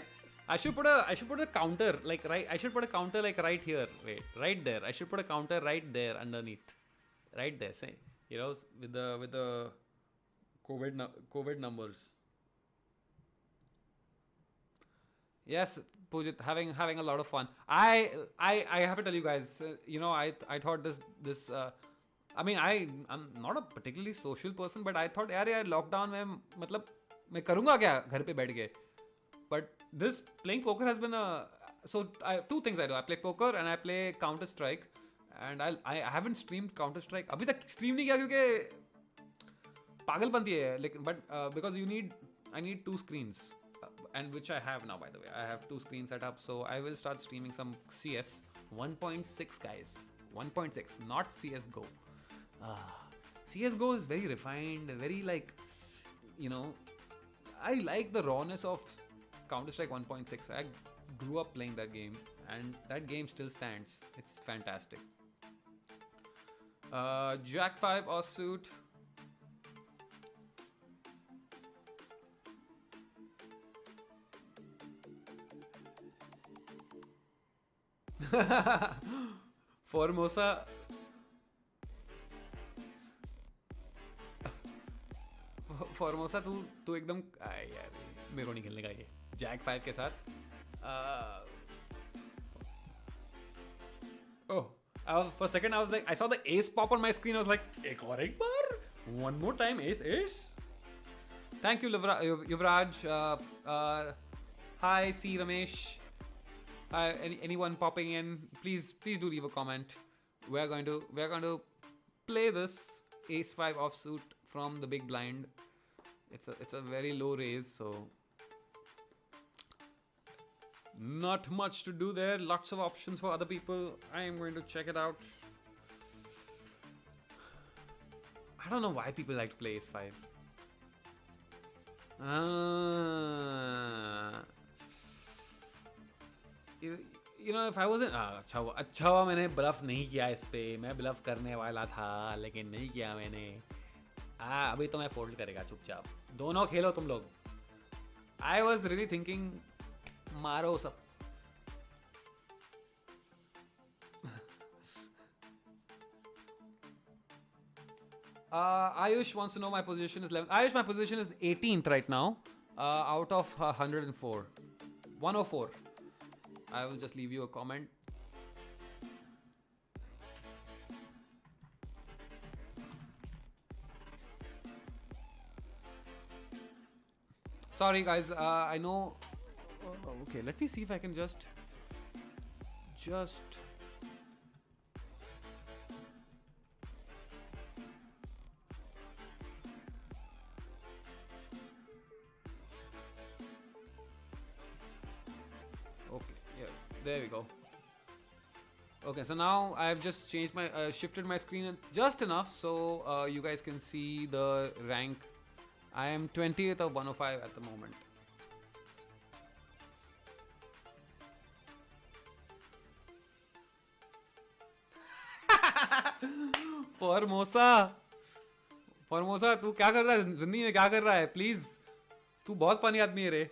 [SPEAKER 1] I should put a counter right. I should put a counter right here. Wait, right there. I should put a counter right there underneath. Right there. Say, you know, with the COVID numbers. Yes, Pujit, having a lot of fun. I have to tell you guys, you know, I thought this. I mean, I'm not a particularly social person, but I thought, यार lockdown में मतलब मैं करूँगा क्या घर पे बैठ के? But this playing poker has been two things I do. I play poker and I play Counter-Strike, and I haven't streamed Counter-Strike. अभी तक stream नहीं किया क्योंकि पागलपंती है, लेकिन but because I need 2 screens, and which I have now, by the way. I have 2 screens set up, so I will start streaming some CS 1.6, guys. 1.6, not CS:GO. CS:GO is very refined, very you know, I like the rawness of Counter-Strike 1.6. I grew up playing that game, and that game still stands. It's fantastic. Jack 5 offsuit. Formosa. Formosa, तू एकदम यार मेरे को नहीं खेलने का ये Jack 5 के साथ. For a second I was like, I saw the ace pop on my screen. I was like, एक बार, one more time, ace. Thank you, Yuvraj. Hi, C Ramesh. Anyone popping in, please do leave a comment. We're going to play this ace 5 offsuit from the big blind. It's a very low raise, so not much to do there. Lots of options for other people. I am going to check it out. I don't know why people like to play ace 5. You know, if I wasn't अच्छा हुआ मैंने bulb नहीं किया इस पे. मैं bulb करने वाला था लेकिन नहीं किया मैंने. अभी तो मैं फोल्ड करेगा चुपचाप. दोनों खेलो तुम लोग. I was really thinking मारो सब. Ayush wants to know my position is 11. Ayush, my position is 18th right now, out of 104. 104. I will just leave you a comment. Sorry guys, I know. Okay, let me see if I can just. Okay, yeah, there we go. Okay, so now I've just changed my, shifted my screen just enough so you guys can see the rank. I am 20th of 105 at the moment. Formosa Formosa तू क्या कर रहा है जिंदगी में क्या कर रहा है प्लीज तू बहुत फनी आदमी है रे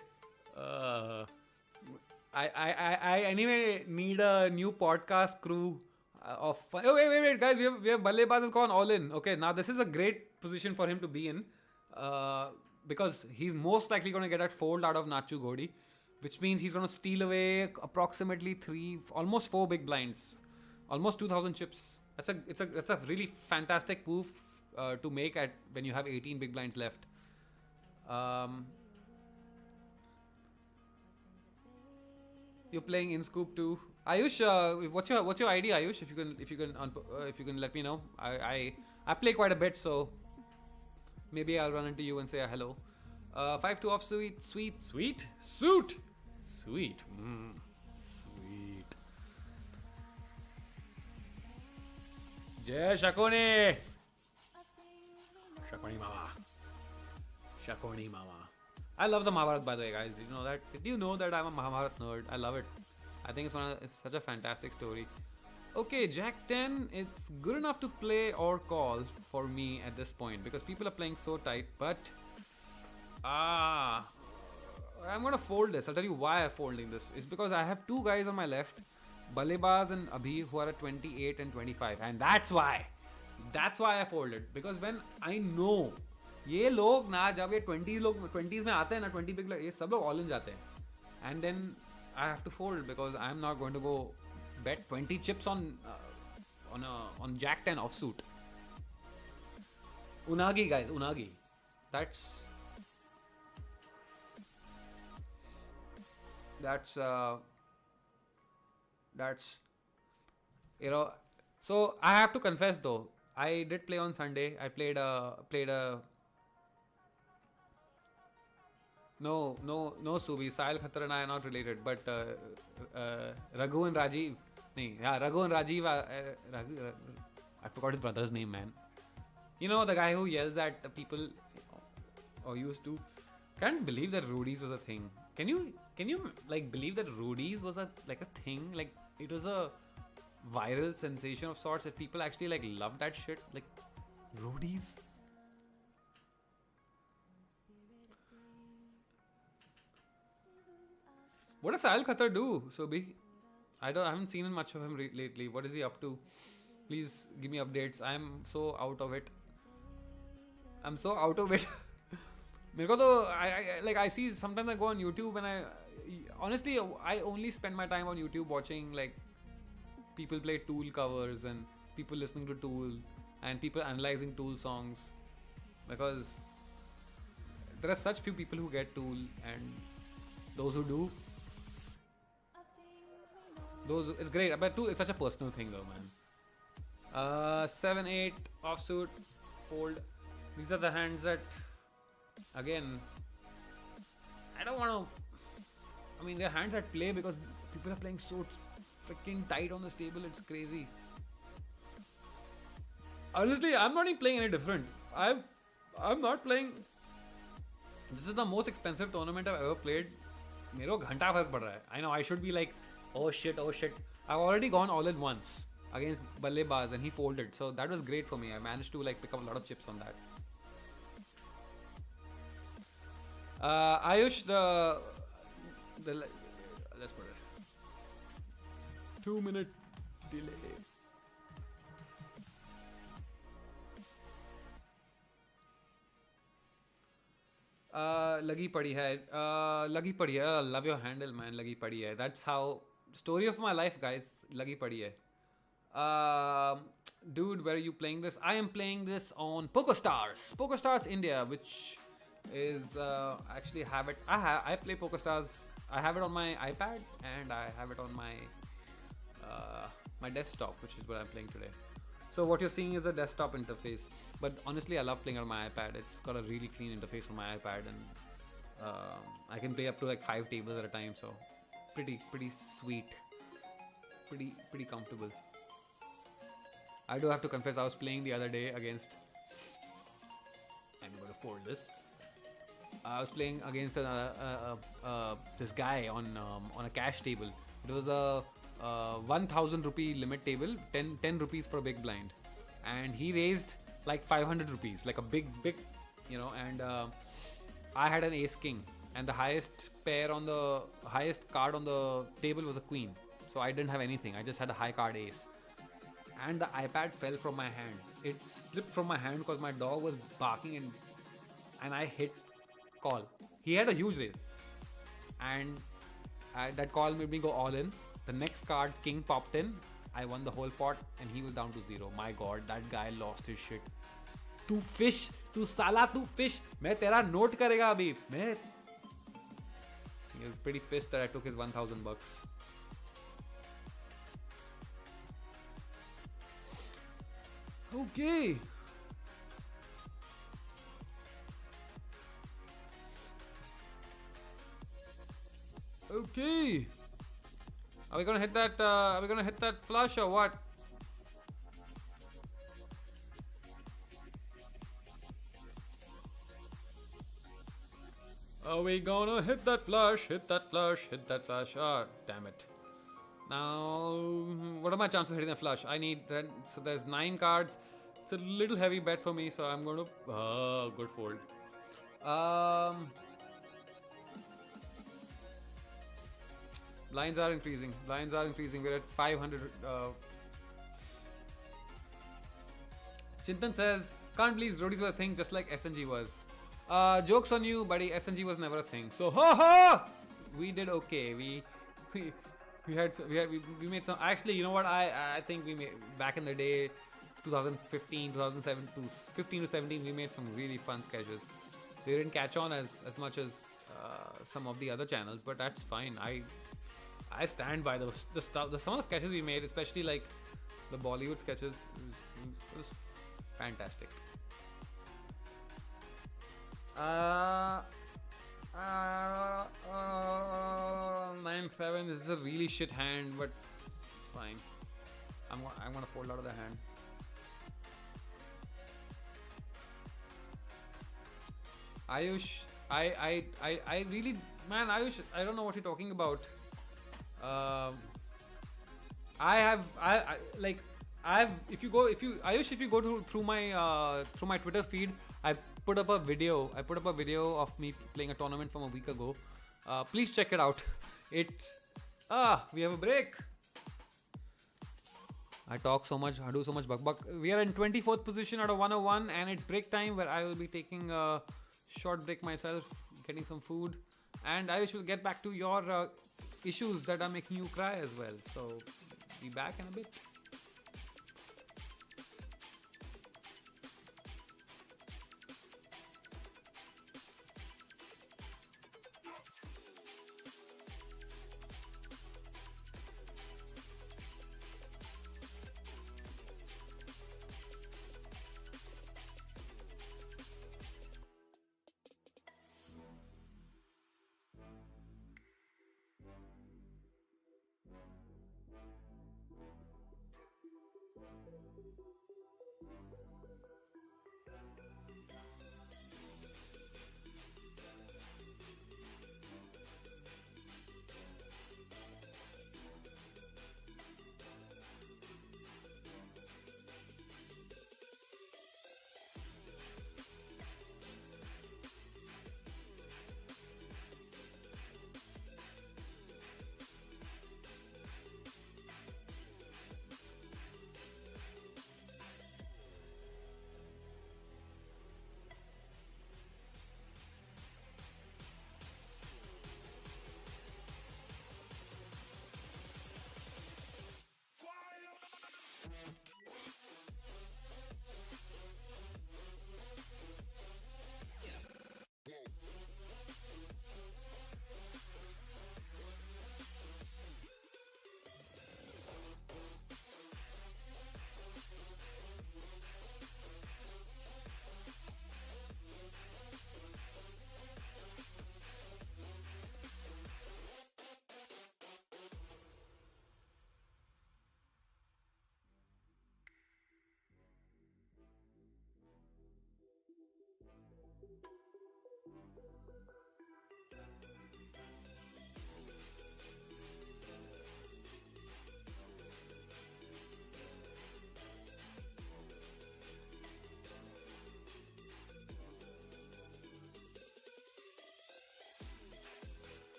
[SPEAKER 1] I anyway need a new podcast crew of oh wait guys we have Ballebaz has gone all in. Okay, now this is a great position for him to be in because he's most likely going to get a fold out of Nachu Godi, which means he's going to steal away approximately almost 4 big blinds, almost 2,000 chips. That's a really fantastic move to make at when you have 18 big blinds left. You're playing in Scoop too. Ayush, what's your ID, Ayush? If you can let me know. I play quite a bit, so maybe I'll run into you and say hello. 5-2 off suit. Sweet. Jai Shakoni Mama. I love the Mahabharat, by the way, guys. Did you know that? Did you know that I'm a Mahabharat nerd? I love it. I think it's such a fantastic story. Okay, Jack 10. It's good enough to play or call for me at this point because people are playing so tight. But I'm gonna fold this. I'll tell you why I'm folding this. It's because I have 2 guys on my left, Ballebaz and Abhi, who are at 28 and 25, and that's why I folded. Because when I know ये लोग ना जब ये 20s में आते हैं ना 20 big ये सब लोग all in जाते हैं and then I have to fold because I'm not going to go bet 20 chips on Jack 10 offsuit. Unagi guys, Unagi. That's you know. So I have to confess though, I did play on Sunday. I played a No, Subi. Sahil Khattar and I are not related, but Raghu and Rajiv. Raghu and Rajiv. I forgot his brother's name, man. You know, the guy who yells at people, or used to. Can't believe that Rudy's was a thing. Can you like believe that Rudy's was a thing? Like it was a viral sensation of sorts that people actually like loved that shit. Like Rudy's. What does Sahil Khattar do, Sobi? I haven't seen much of him lately. What is he up to? Please give me updates. I'm so out of it. मेरे को तो I see sometimes I go on YouTube and honestly I only spend my time on YouTube watching like people play Tool covers and people listening to Tool and people analyzing Tool songs because there are such few people who get Tool and those who do. It's great, but Tool is such a personal thing though, man. 7-8 offsuit fold. These are the hands that, again, I don't want to. I mean, they're hands that play because people are playing so freaking tight on this table. It's crazy. Honestly, I'm not even playing any different. I'm not playing. This is the most expensive tournament I've ever played. मेरे को घंटा फर्क पड़ रहा है. I know I should be like, oh shit. I've already gone all in once against Ballebaz and he folded. So that was great for me. I managed to like pick up a lot of chips on that. Ayush, let's put it 2-minute delay. लगी पड़ी है. I love your handle, man. लगी पड़ी है. That's how story of my life, guys. लगी पड़ी है. Dude, where are you playing this? I am playing this on PokerStars India, which is actually have it. I play PokerStars. I have it on my iPad and I have it on my my desktop, which is what I'm playing today. So what you're seeing is a desktop interface, but honestly I love playing on my iPad. It's got a really clean interface on my iPad and I can play up to like 5 tables at a time, so pretty sweet, pretty comfortable. I do have to confess, I was playing the other day against, I'm going to fold this. I was playing against this guy on a cash table. It was a 1,000 rupee limit table, 10 rupees per big blind, and he raised like 500 rupees, like a big, and I had an ace king, and the highest highest card on the table was a queen. So I didn't have anything. I just had a high card ace, and the iPad fell from my hand. It slipped from my hand because my dog was barking, and I hit call. He had a huge raise, and that call made me go all in. The next card, king, popped in. I won the whole pot, and he was down to 0. My God, that guy lost his shit. तू fish, तू साला तू fish. मैं तेरा note करेगा अभी. मैं. He was pretty pissed that I took his $1,000. Okay. Okay. Are we gonna hit that? Are we gonna hit that flush or what? Are we gonna hit that flush? Hit that flush. Hit that flush. Oh, damn it. Now, what are my chances of hitting the flush? I need so there's 9 cards. It's a little heavy bet for me, so I'm going to. Oh, good fold. Blinds are increasing. Blinds are increasing. We're at 500. Chintan says, can't believe roadies were a thing just like SNG was. Jokes on you, buddy. SNG was never a thing. So, we did okay. We made some. Actually, you know what? I think we made back in the day, 2015, 2007, 15 to 17. We made some really fun sketches. They didn't catch on as much as some of the other channels, but that's fine. I stand by some of the sketches we made, especially like the Bollywood sketches. It was fantastic. 9-7 is a really shit hand, but it's fine. I'm gonna fold out of the hand. Ayush, I really, man, Ayush, I don't know what you're talking about. If you go through my Twitter feed, I put up a video of me playing a tournament from a week ago. Please check it out. It's we have a break. I talk so much, I do so much buck. We are in 24th position out of 101, and it's break time where I will be taking a short break myself, getting some food, and I will get back to your issues that are making you cry as well. So be back in a bit.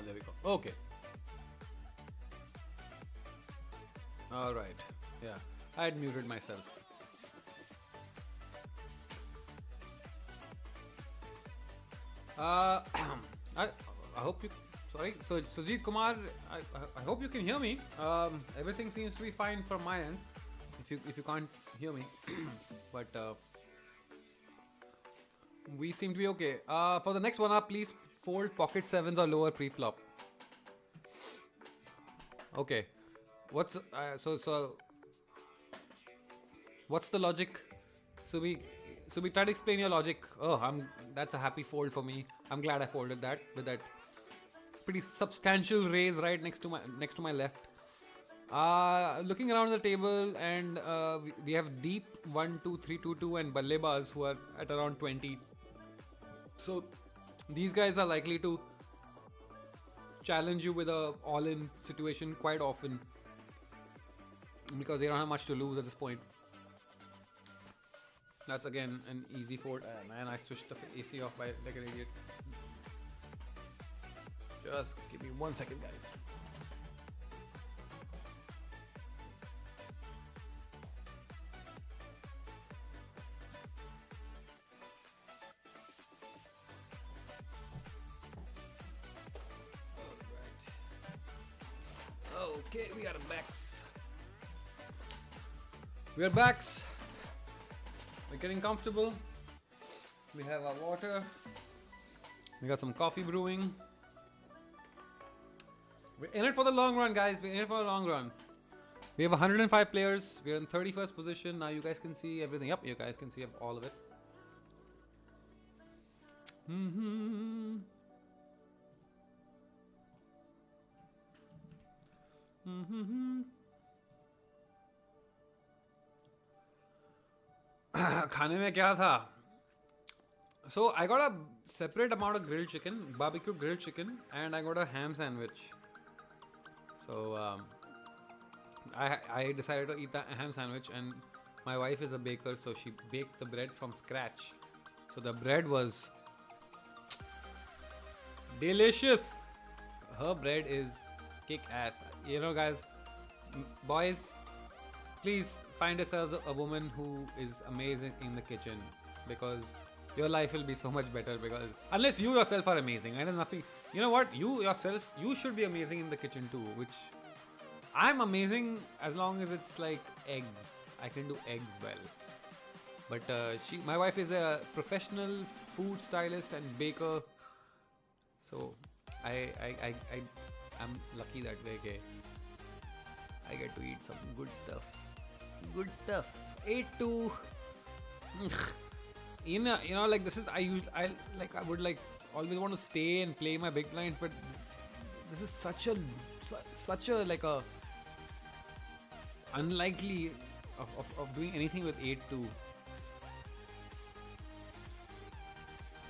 [SPEAKER 1] There we go. Okay. All right. Yeah, I had muted myself. I hope you. Sorry. So Sujit Kumar, I hope you can hear me. Everything seems to be fine from my end. If you can't hear me, but we seem to be okay. For the next one up, please fold pocket sevens or lower pre-flop. Okay. What's so? What's the logic? So we try to explain your logic. Oh, that's a happy fold for me. I'm glad I folded that with that pretty substantial raise right next to my left. Looking around the table, and we have deep 1, 2, 3, 2, 2 and ballebas who are at around 20. So these guys are likely to challenge you with a all-in situation quite often because they don't have much to lose at this point. That's again an easy fold. Man, I switched the AC off by like an idiot. Just give me 1 second, guys. Okay, we are backs. We are backs. We're getting comfortable. We have our water. We got some coffee brewing. We're in it for the long run, guys. We're in it for the long run. We have 105 players. We're in 31st position. Now you guys can see everything. Yep, you guys can see all of it. खाने में क्या था? So I got a separate amount of grilled chicken, barbecue grilled chicken, and I got a ham sandwich. So I decided to eat the ham sandwich, and my wife is a baker, so she baked the bread from scratch. So the bread was delicious. Her bread is kick ass. You know, guys, boys, please find yourselves a woman who is amazing in the kitchen, because your life will be so much better. Because unless you yourself are amazing, and there's nothing. You know what? You should be amazing in the kitchen too. Which I'm amazing as long as it's like eggs. I can do eggs well. But my wife is a professional food stylist and baker. So I'm lucky that way. Okay? I get to eat some good stuff. Good stuff. 8-2. You know, like this is I would like always want to stay and play my big blinds, but this is such a like a unlikely of doing anything with 8-2.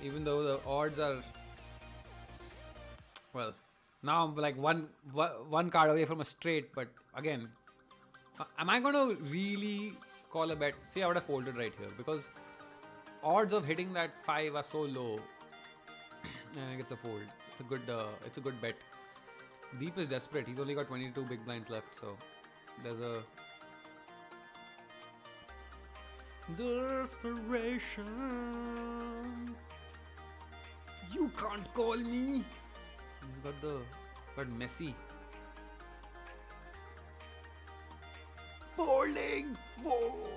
[SPEAKER 1] Even though the odds are, well, now I'm like one card away from a straight, but again, am I going to really call a bet? See, I would have folded right here because odds of hitting that 5 are so low. I think it's a fold. It's a good bet. Deep is desperate. He's only got 22 big blinds left, so there's a desperation. You can't call me. He's got Messi. Bowling. Fold.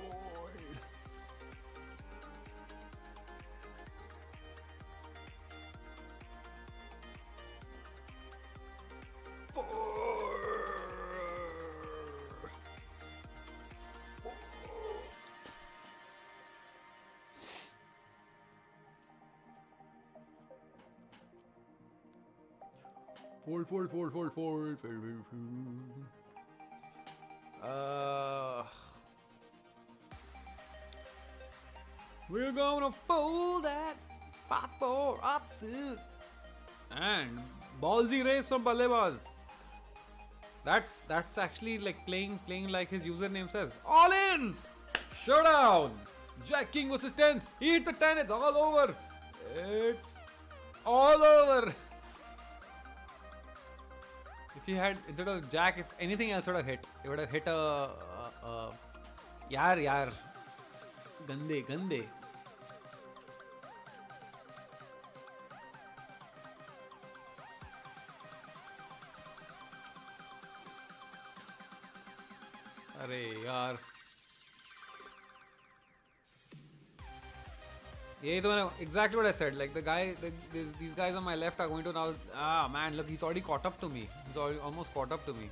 [SPEAKER 1] We're gonna fold that 5-4 offsuit and ballsy raise from Balebas. That's actually like playing like his username says. All in, showdown. Jack King versus tens. He hits a 10. It's all over. It's all over. If you had instead of jack, if anything else would have hit, it would have hit a yaar, gande. अरे यार ये तो मैंने exactly what I said. Like these guys on my left are going to now. Man, look, he's already caught up to me. He's already almost caught up to me.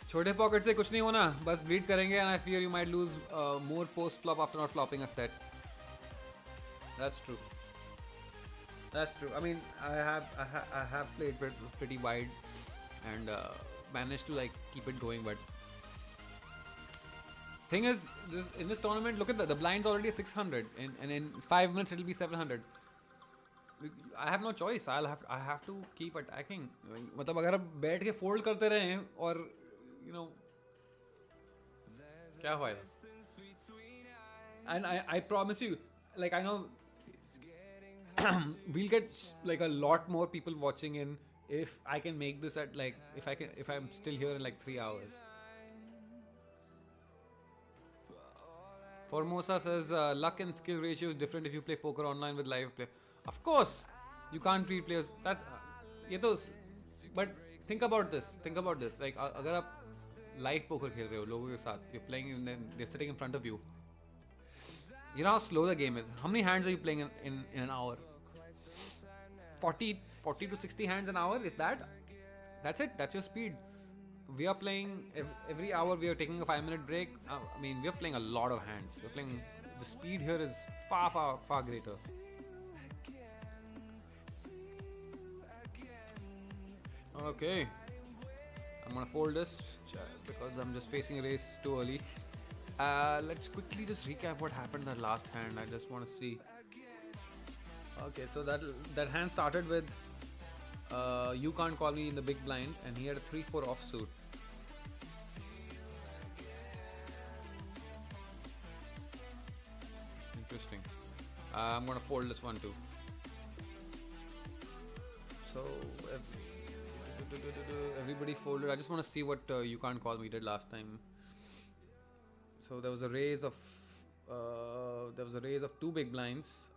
[SPEAKER 1] छोटे pocket से कुछ नहीं होना, बस ब्लीड करेंगे and I fear you might lose more post flop after not flopping a set. That's true. That's true. I mean, I have played pretty wide and managed to like keep it going, but thing is, in this tournament, look at the blind's already at 600, and in 5 minutes it'll be 700. I have no choice. I have to keep attacking. मतलब अगर आप बैठ के fold करते रहे और you know क्या फायदा? And I promise you, like I know we'll get like a lot more people watching in if I can make this at like if I'm still here in like 3 hours. Formosa says luck and skill ratio is different if you play poker online with live play. Of course, you can't treat players. That's but think about this. Like अगर आप live poker खेल रहे हो लोगों के साथ, you're playing and then they're sitting in front of you. You know how slow the game is. How many hands are you playing in an hour? 40 to 60 hands an hour. If that, that's it. That's your speed. We are playing every hour. We are taking a 5-minute break. I mean, we are playing a lot of hands. We're playing. The speed here is far greater. Okay, I'm gonna fold this because I'm just facing a raise too early. Let's quickly just recap what happened in that last hand. I just want to see. Okay, so that hand started with you can't call me in the big blind, and he had a 3-4 offsuit. Interesting. I'm gonna fold this one too. So everybody folded. I just want to see what you can't call me did last time. So there was a raise of 2 big blinds.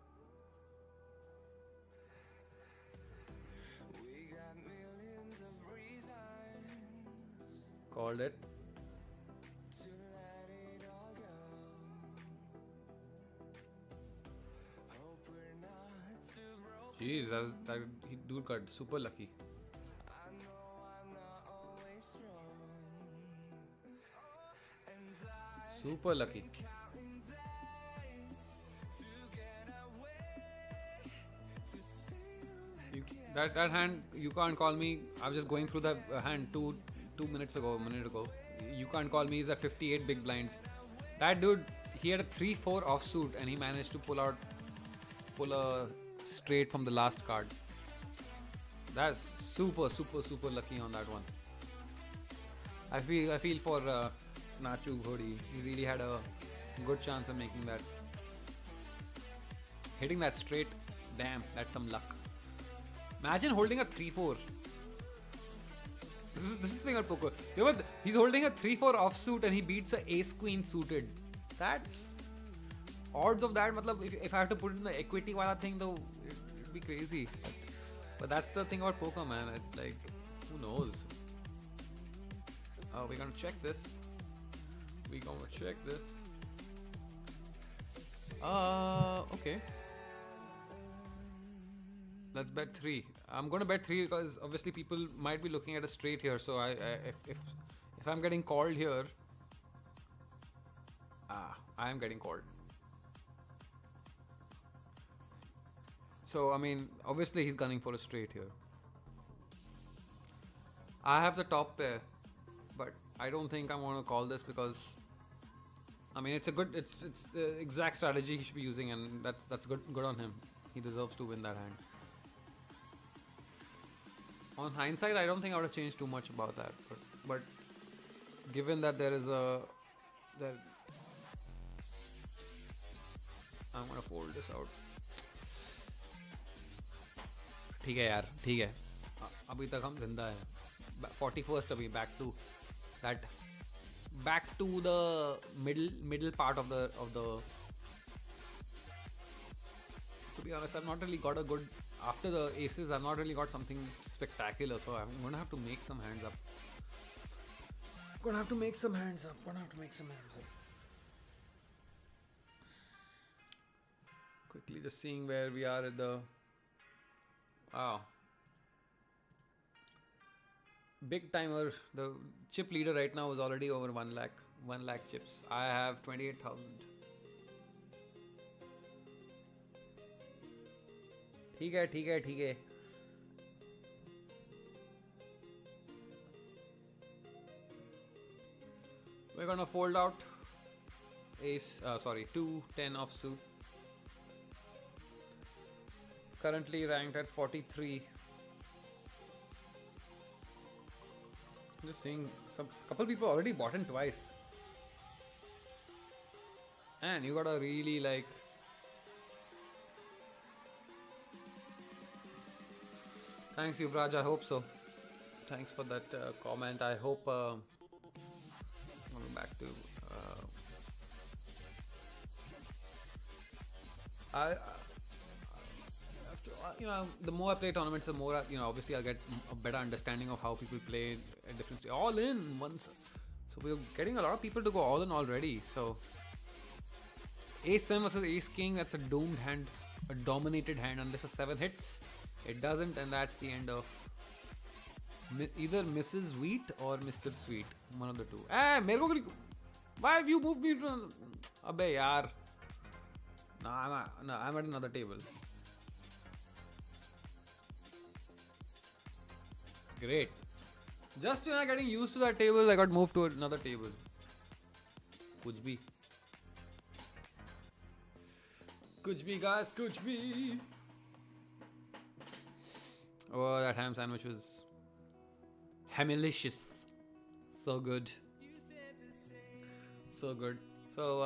[SPEAKER 1] Called it. Jeez, that dude got super lucky. Super lucky. That hand, you can't call me. I was just going through the hand a minute ago. You can't call me. He's at 58 big blinds. That dude, he had a 3-4 offsuit and he managed to pull a straight from the last card. That's super lucky on that one. I feel for Nachu Ghodi. He really had a good chance of making that. Hitting that straight, damn, that's some luck. Imagine holding a 3-4. This is the thing about poker. He's holding a 3-4 offsuit and he beats a ace-queen suited. That's odds of that. If I have to put in the equity wala thing, though, it'd be crazy. But that's the thing about poker, man. It's like, who knows? We're gonna check this. Okay. Let's bet 3. I'm gonna bet 3 because obviously people might be looking at a straight here. So if I'm getting called here, I am getting called. So I mean, obviously he's gunning for a straight here. I have the top pair, but I don't think I want to call this because I mean it's the exact strategy he should be using, and that's good on him. He deserves to win that hand. On hindsight, I don't think I would have changed too much about that, but given that I'm gonna fold this out. ठीक है यार, ठीक है. अभी तक हम जिंदा हैं. 41st away, back to the middle part of the. To be honest, I've not really got a good, after the aces, I've not really got something spectacular, so I'm gonna have to make some hands up. Quickly just seeing where we are at the, wow. Big timer, the chip leader right now is already over 1 lakh chips. I have 28,000. ठीक है. We're gonna fold out ace, 2-10 offsuit. Currently ranked at 43. Just seeing couple people already bought in twice. And you gotta really like. Thanks, Yuvraj. I hope so. Thanks for that comment. I hope. Coming back to. The more I play tournaments, the more obviously I'll get a better understanding of how people play at different stages. All in once, so we're getting a lot of people to go all in already. So Ace 7 versus Ace King, that's a doomed hand, a dominated hand unless a 7 hits. It doesn't, and that's the end of either Mrs. Wheat or Mr. Sweet. One of the two. Why have you moved me to? Abey yaar. No, I'm at another table. Great. Just when I'm getting used to that table, I got moved to another table. Kuch bhi. Kuch bhi, guys, kuch bhi. Oh, that ham sandwich was hamilicious. So good. So good. So,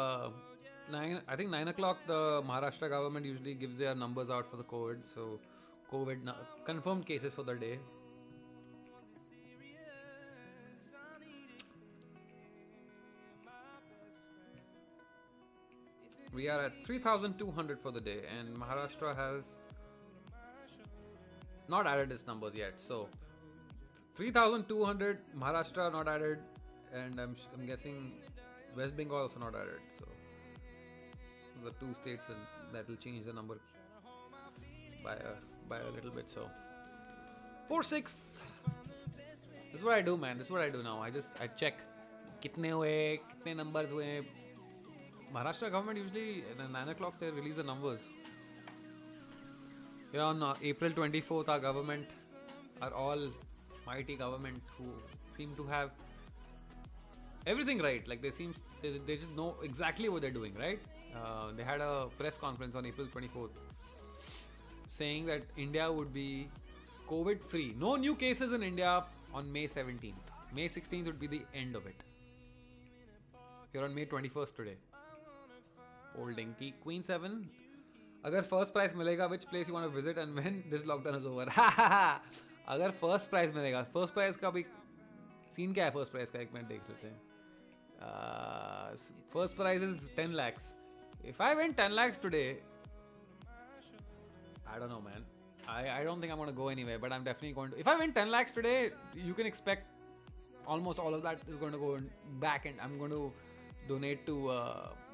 [SPEAKER 1] I think 9 o'clock, the Maharashtra government usually gives their numbers out for the COVID. So, confirmed cases for the day. We are at 3,200 for the day, and Maharashtra has not added its numbers yet. So 3,200, Maharashtra not added, and I'm guessing West Bengal also not added. So the two states that will change the number by a little bit. So 4-6. This is what I do, man. This is what I do now. I check kitne hue, kitne numbers hue. Maharashtra government usually at 9 o'clock they release the numbers. On April 24th, our government, our almighty government, who seem to have everything right. Like they just know exactly what they're doing, right? They had a press conference on April 24th saying that India would be COVID free. No new cases in India on May 17th. May 16th would be the end of it. You're on May 21st today. Holding key Queen 7. Agar first prize milega, which place you want to visit and when this lockdown is over? Agar first prize milega, first prize का भी scene क्या है first prize का एक minute देख लेते हैं. First prize is 10 lakhs. If I win 10 lakhs today, I don't know, man. I don't think I'm going to go anywhere, but I'm definitely going to. If I win 10 lakhs today, you can expect almost all of that is going to go back, and I'm going to donate to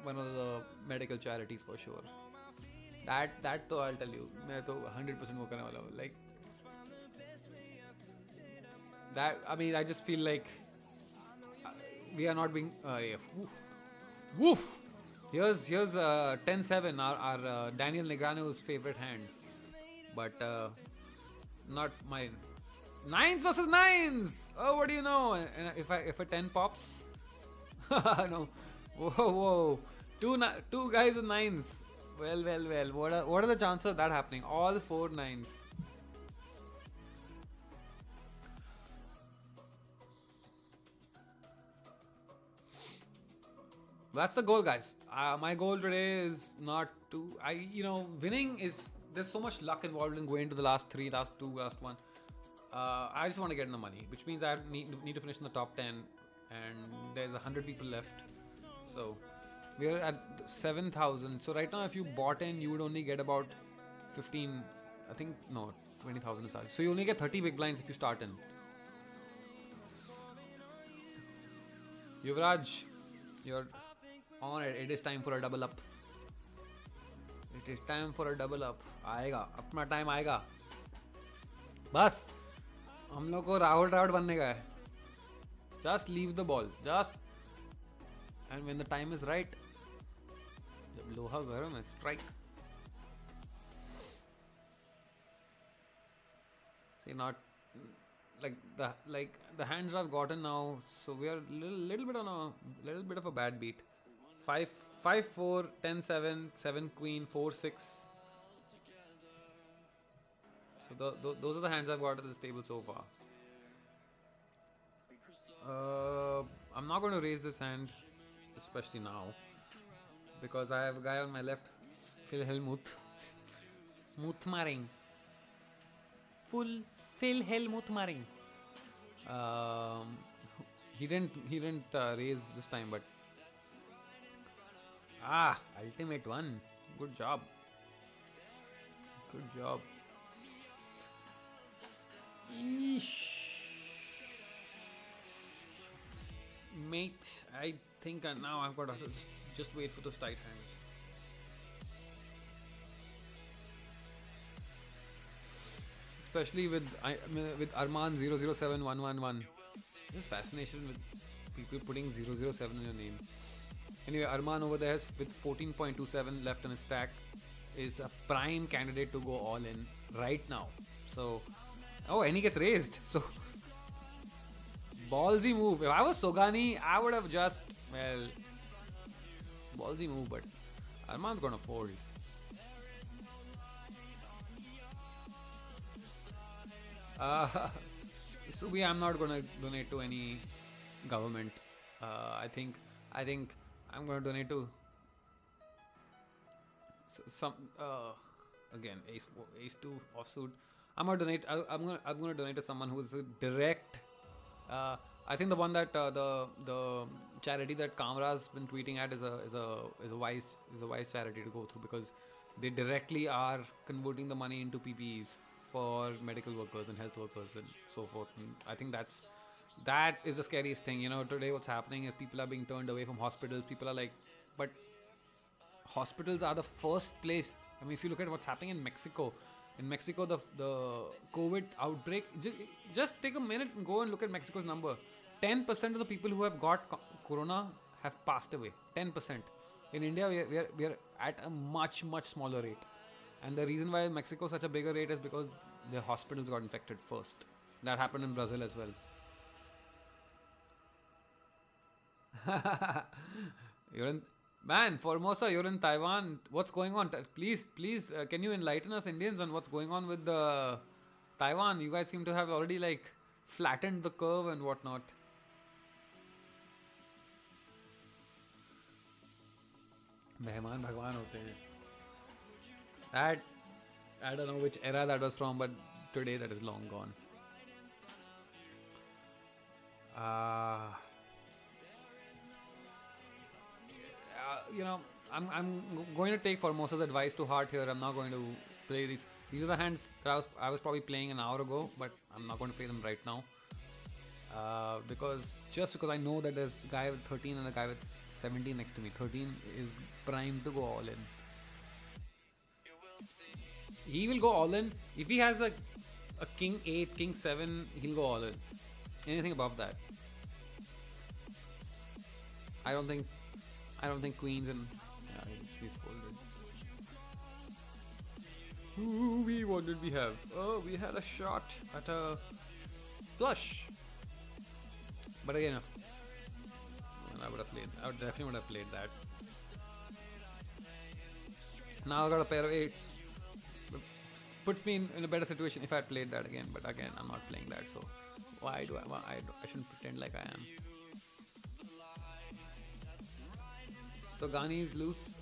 [SPEAKER 1] one of the medical charities for sure. That though I'll tell you, मैं तो 100% वो करने वाला हूँ. Like that, I mean, I just feel like we are not being. Woof. Here's 10-7, our Daniel Negreanu's favorite hand, but not mine. Nines versus nines. Oh, what do you know? And if a 10 pops, no. Whoa. Two guys with nines. Well. What are the chances of that happening? All 4 nines. That's the goal, guys. My goal today is not to. Winning is. There's so much luck involved in going to the last 3, last 2, last 1. I just want to get in the money, which means I need to finish in the top 10, and there's 100 people left. So we are at 7,000. So right now, if you bought in, you would only get about 15. I think no, 20,000 is hard. So you only get 30 big blinds if you start in. Yuvraj, you're on it. It is time for a double up. It is time for a double up. आएगा अपना time आएगा. बस हम लोग को राहुल द्रविड़ बनने का है. Just leave the ball. Just and when the time is right, जब लोहा गर्म है, strike. See, not like the hands I've gotten now. So we are little bit of a bad beat. 5-4, 10-7, 7 queen, 4-6. So those are the hands I've got at this table so far. I'm not going to raise this hand, especially now, because I have a guy on my left, Phil Helmuth. Mutmaring. Full Phil Helmuth Maring. He didn't raise this time, but ultimate one. Good job. Good job. Eesh. Mate, I think now I've got to just wait for those tight hands. Especially with Arman 007111. This fascination with people putting 007 in your name. Anyway, Arman over there with 14.27 left on his stack is a prime candidate to go all in right now. So, and he gets raised. So, ballsy move. If I was Sogani, I would have just, ballsy move, but Arman's gonna fold. I'm not gonna donate to any government. I think I'm gonna donate to some again ace 2 offsuit. I'm gonna donate to someone who's a direct. I think the one that the charity that Kamra's been tweeting at is a wise charity to go through, because they directly are converting the money into PPEs for medical workers and health workers and so forth. And I think that is the scariest thing. Today what's happening is people are being turned away from hospitals. People are like, but hospitals are the first place. I mean, if you look at what's happening in Mexico, the COVID outbreak, just take a minute and go and look at Mexico's number. 10% of the people who have got corona have passed away. 10%. In India, we are at a much smaller rate. And the reason why Mexico is such a bigger rate is because the hospitals got infected first. That happened in Brazil as well. Formosa, you're in Taiwan. What's going on? Please, can you enlighten us Indians on what's going on with Taiwan? You guys seem to have already flattened the curve and whatnot. Mehman Bhagwan hote hain. That, I don't know which era that was from, but today that is long gone. I'm going to take Formosa's advice to heart here. I'm not going to play these. These are the hands that I was probably playing an hour ago, but I'm not going to play them right now. Because I know that there's a guy with 13 and a guy with 17 next to me. 13 is primed to go all in. He will go all in. If he has a king 8, king 7, he'll go all in. Anything above that, I don't think queens and she's folded. What did we have? Oh, we had a shot at a flush. But again, I definitely would have played that. Now I got a pair of 8s. Puts me in a better situation if I had played that again. But again, I'm not playing that, so why do I shouldn't pretend like I am. Sogani is loose.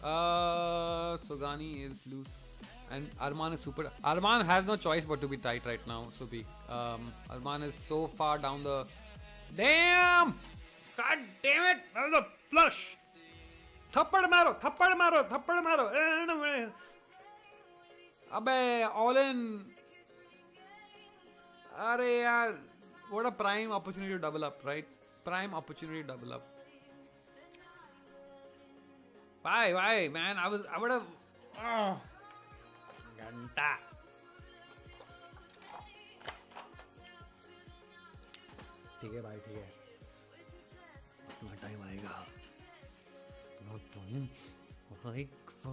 [SPEAKER 1] And Arman is super. Arman has no choice but to be tight right now, Subi. Arman is so far down the. Damn! God damn it! That was a flush! Thappad maro! Thappad maro! Thappad maro! Abbe, all in. Are yaar. What a prime opportunity to double up, right? Prime opportunity to double up. Why, man? I would have. Oh. Ganta. ठीक है भाई, ठीक है. अपना time आएगा. अपना time आएगा.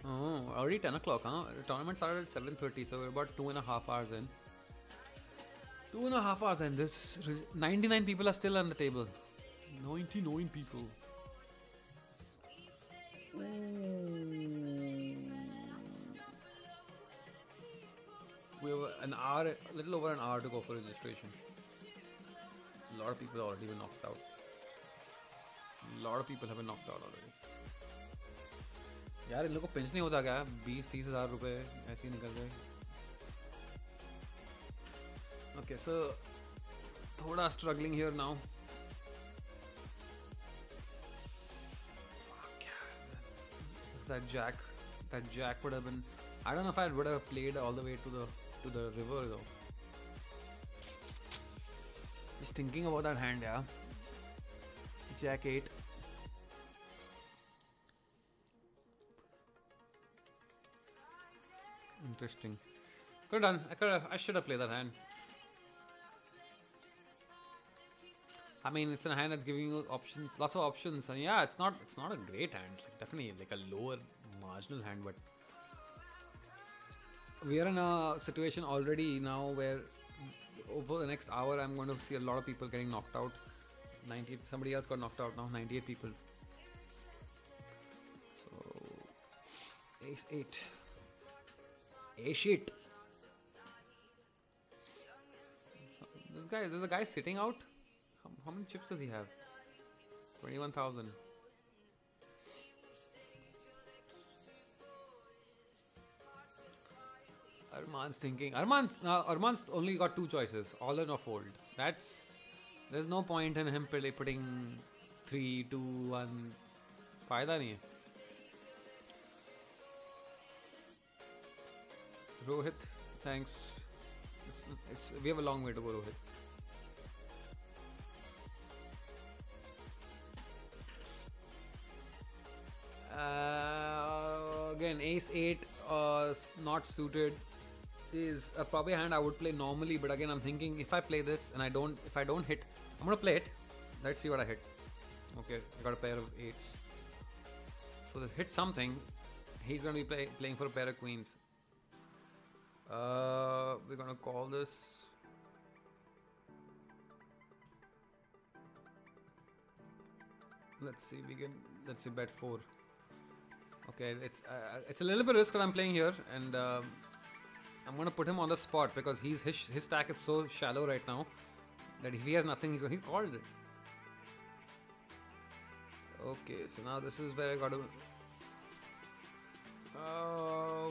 [SPEAKER 1] Oh, already 10 o'clock, huh? The tournament started at 7:30, so we're about 2.5 hours in. 2.5 hours in. This 99 people are still on the table. 99 people. We have an hour, a little over an hour to go for registration. A lot of people have already been knocked out. A lot of people have been knocked out already. यार इन लोगों को pinch नहीं होता क्या? 20-30 हज़ार रुपए ऐसे ही निकल गए. Okay, so थोड़ा struggling here now. That jack would have been. I don't know if I would have played all the way to the river though. Just thinking about that hand, yeah. Jack 8. Interesting. Could have done. I should have played that hand. I mean, it's a hand that's giving you options, lots of options. And yeah, it's not a great hand. It's like definitely like a lower marginal hand, but we are in a situation already now where over the next hour I'm going to see a lot of people getting knocked out. 98. Somebody else got knocked out now. 98 people. So ace 8. Ace 8. There's a guy sitting out. How many chips does he have? 21,000. Arman's thinking. Arman's only got two choices: all in or fold. There's no point in him putting 3, 2, 1. फायदा नहीं है. Rohit, thanks. We have a long way to go, Rohit. Again, ace 8 not suited is probably a hand I would play normally, but again I'm thinking if I play this and if I don't hit, I'm gonna play it. Let's see what I hit. Okay, I got a pair of 8s. So to hit something, he's gonna be playing for a pair of queens. We're gonna call this. Let's see bet 4. Okay, it's a little bit risk that I'm playing here, and I'm gonna put him on the spot because his stack is so shallow right now that if he has nothing, he called it. Okay, so now this is where I got to.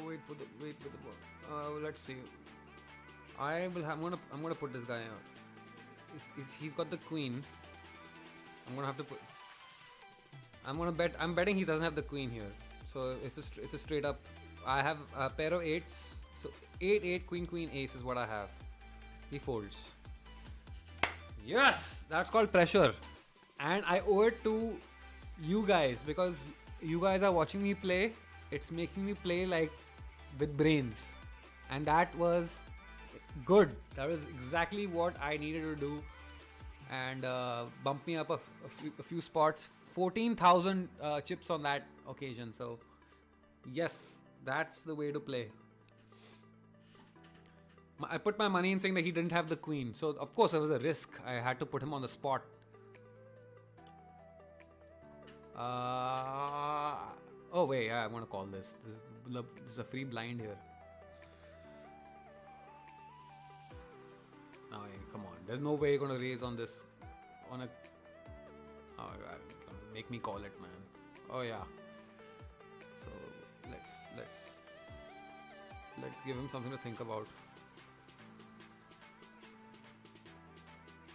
[SPEAKER 1] Wait for the ball. Let's see. I'm gonna put this guy out. If he's got the queen, I'm gonna have to put. I'm betting he doesn't have the queen here. So it's a straight up. I have a pair of 8s. So 8, 8, queen, queen, ace is what I have. He folds. Yes, that's called pressure, and I owe it to you guys because you guys are watching me play. It's making me play like with brains, and that was good. That was exactly what I needed to do, and bump me up a few spots. 14,000 chips on that occasion. So yes, that's the way to play. I put my money in saying that he didn't have the queen, so of course it was a risk. I had to put him on the spot. Oh wait, yeah, I'm gonna call this. This is a free blind here. Oh yeah, come on. There's no way you're gonna raise on this. Oh god, make me call it, man. Oh yeah. Let's give him something to think about.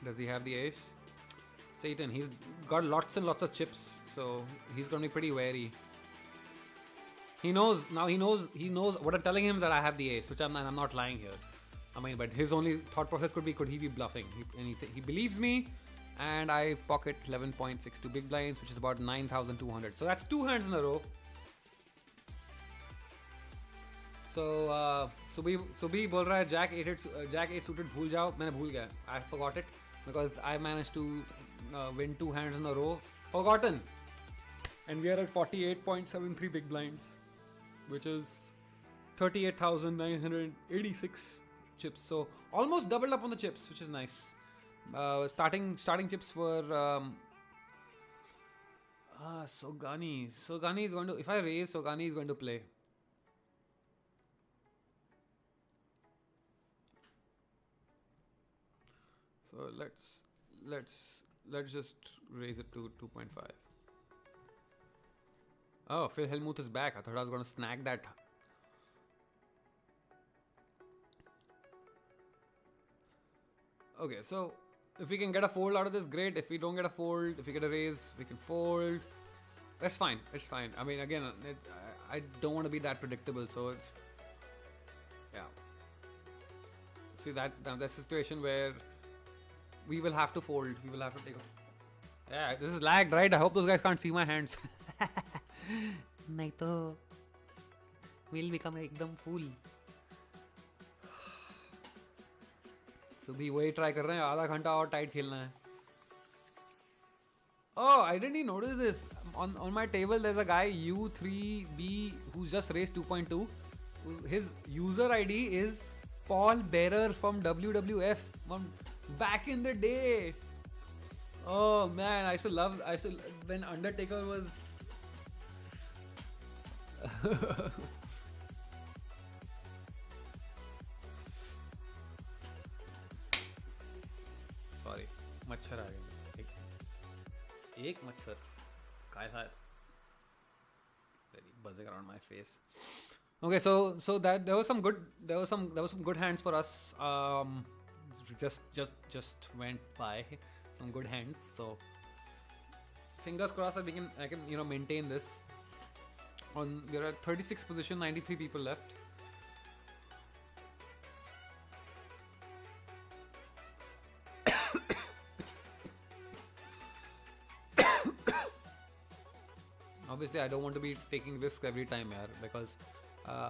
[SPEAKER 1] Does he have the ace? Satan, he's got lots and lots of chips, so he's gonna be pretty wary. He knows what I'm telling him is that I have the ace, which I'm not lying here. I mean, but his only thought process could he be bluffing? He believes me, and I pocket 11.62 big blinds, which is about 9,200. So that's 2 hands in a row. So Subhi बोल रहा है Jack 8 suited भूल जाओ. मैंने भूल गया. I forgot it because I managed to win 2 hands in a row. Forgotten. And we are at 48.73 big blinds, which is 38,986 chips. So almost doubled up on the chips, which is nice. Starting chips were Sogani. Sogani is going to, if I raise, Sogani is going to play. So let's just raise it to 2.5. Oh, Phil Hellmuth is back. I thought I was going to snag that. Okay, so if we can get a fold out of this, great. If we don't get a fold, if we get a raise, we can fold. That's fine. It's fine. I mean, again, I don't want to be that predictable, so it's, yeah. See that's a situation where we will have to fold. We will have to take. Yeah, this is lagged, right? I hope those guys can't see my hands. नहीं तो we'll become एकदम fool. सुबह वही try कर रहे हैं. आधा घंटा और tight खेलना है. Oh, I didn't even notice this. On my table, there's a guy U3B who's just raised 2.2. His user ID is Paul Bearer from WWF from back in the day. Oh man, I used to when Undertaker was. Sorry, मच्छर आ गया. एक मच्छर काय था? Very buzzing around my face. Okay, so that there was some good hands for us. Just went by some good hands. So fingers crossed that I can maintain this. We're at 36th position, 93 people left. Obviously, I don't want to be taking risks every time, because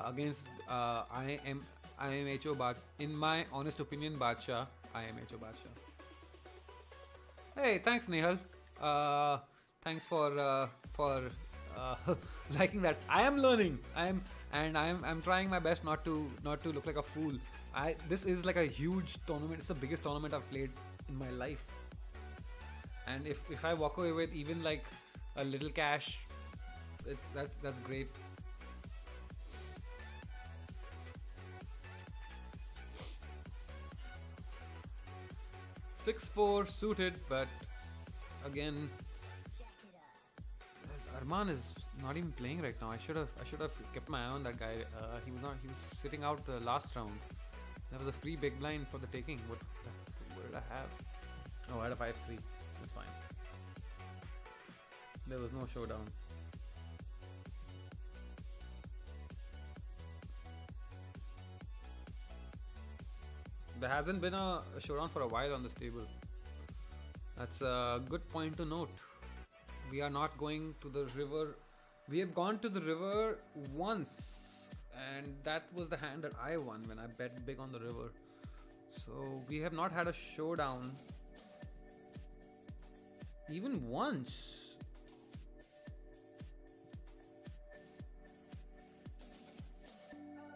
[SPEAKER 1] against I am HO Badshah. In my honest opinion, Badshah, I am HO Badshah. Hey, thanks Nehal. Thanks for liking that. I am learning. I'm trying my best not to look like a fool. This is like a huge tournament. It's the biggest tournament I've played in my life. And if I walk away with even like a little cash, that's great. (6-4) suited, but again, Arman is not even playing right now. I should have kept my eye on that guy. He was sitting out the last round. There was a free big blind for the taking. What did I have? Oh, I had a 5-3. That's fine. There was no showdown. There hasn't been a showdown for a while on this table. That's a good point to note. We are not going to the river. We have gone to the river once, and that was the hand that I won when I bet big on the river. So we have not had a showdown even once.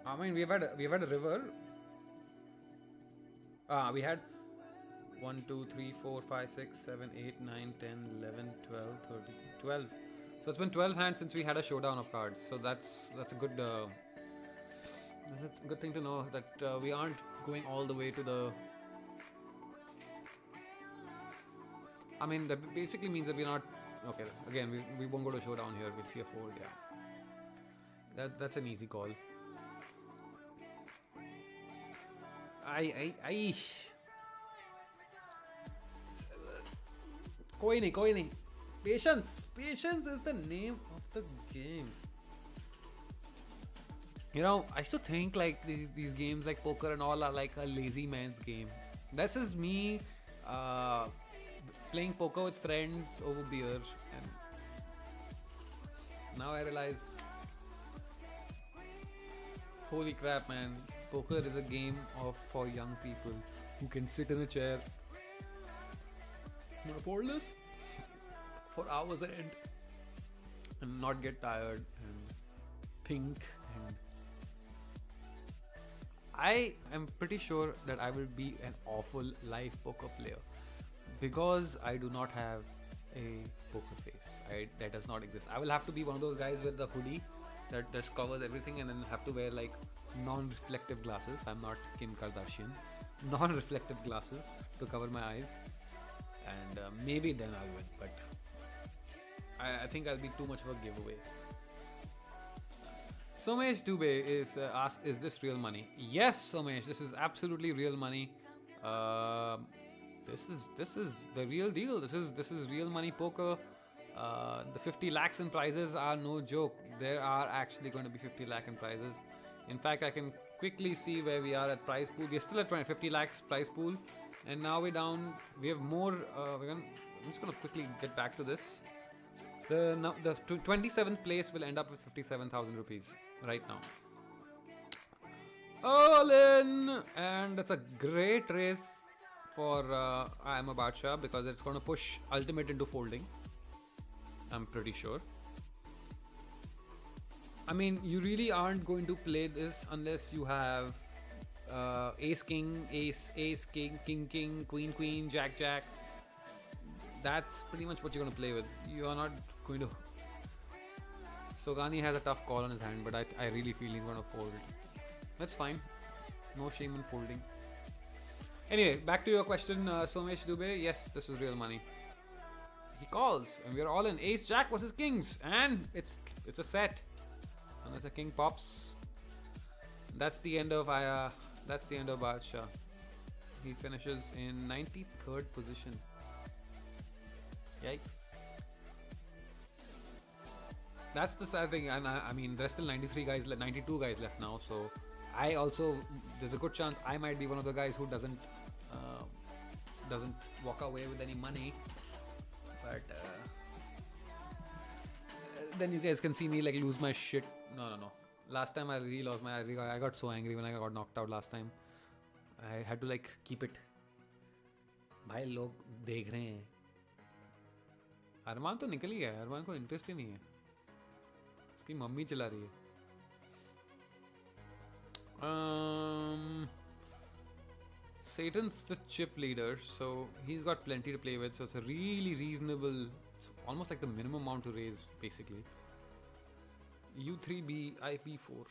[SPEAKER 1] I mean, we've had a river. We had 1, 2, 3, 4, 5, 6, 7, 8, 9, 10, 11, 12, 13, 12. So it's been 12 hands since we had a showdown of cards. So that's a good thing to know, that we aren't going all the way to the. I mean, that basically means that we're not. Okay, again, we won't go to showdown here. We'll see a fold. Yeah, that's an easy call. I कोई नहीं. Patience is the name of the game. You know, I used to think like these games like poker and all are like a lazy man's game. This is me playing poker with friends over beer, and now I realize, holy crap, man! Poker is a game for young people who can sit in a chair, monopolist, for hours on end and not get tired and think. And I am pretty sure that I will be an awful live poker player because I do not have a poker face. That does not exist. I will have to be one of those guys with the hoodie that just covers everything and then have to wear like non-reflective glasses. I'm not Kim Kardashian. Non-reflective glasses to cover my eyes, and maybe then I'll win, but I think I'll be too much of a giveaway. Somesh Dubey is asked, is this real money? Yes, Somesh, this is absolutely real money. This is the real deal. This is real money poker. The 50 lakhs in prizes are no joke. There are actually going to be 50 lakh in prizes. In fact, I can quickly see where we are at prize pool. We're still at 50 lakhs prize pool, and now we're down. We have more. I'm just going to quickly get back to this. The 27th place will end up with 57,000 rupees right now. All in, and that's a great race for I Am a Badshah because it's going to push Ultimate into folding. I'm pretty sure. I mean, you really aren't going to play this unless you have Ace King, Ace King, King King, Queen Queen, Jack Jack. That's pretty much what you're going to play with. You are not going to. Sogani has a tough call on his hand, but I really feel he's going to fold. That's fine. No shame in folding. Anyway, back to your question, Somesh Dubey. Yes, this is real money. He calls, and we are all in Ace Jack versus Kings, and it's a set. Unless a king pops, that's the end of Badshah. He finishes in 93rd position. Yikes. That's the sad thing, and I mean there's still 92 guys left now, so there's a good chance I might be one of the guys who doesn't walk away with any money, but then you guys can see me like lose my shit. No. Last time I really lost I got so angry when I got knocked out last time. I had to like keep it. भाई लोग देख रहे हैं. अरमान तो निकल ही गया. अरमान को interest ही नहीं है. उसकी मम्मी चला रही है. Satan's the chip leader, so he's got plenty to play with. So it's a really reasonable. It's almost like the minimum amount to raise, basically. U3B IP4.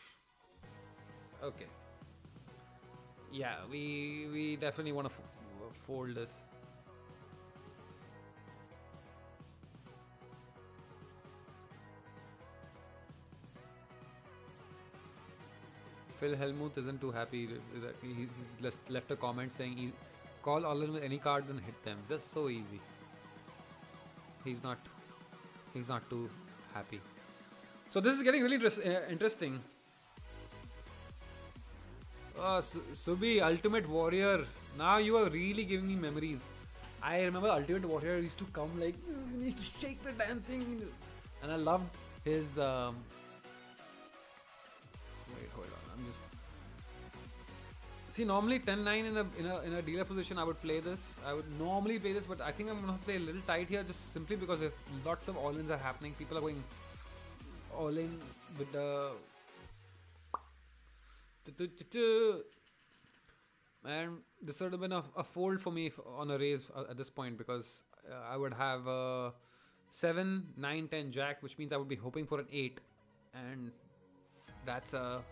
[SPEAKER 1] Okay. Yeah, we definitely want to fold this. Phil Helmuth isn't too happy. He's just left a comment saying, call all in with any cards and hit them. Just so easy. He's not too happy. So this is getting really interesting. Subi, Ultimate Warrior. Now you are really giving me memories. I remember Ultimate Warrior used to come like, you need to shake the damn thing. And I loved his... Wait, hold on. I'm just... See, normally 10-9 in a dealer position, I would play this. I would normally play this, but I think I'm going to play a little tight here just simply because if lots of all-ins are happening. People are going all-in with the... And this would have been a fold for me on a raise at this point because I would have 7, 9, 10 jack, which means I would be hoping for an 8, and that's a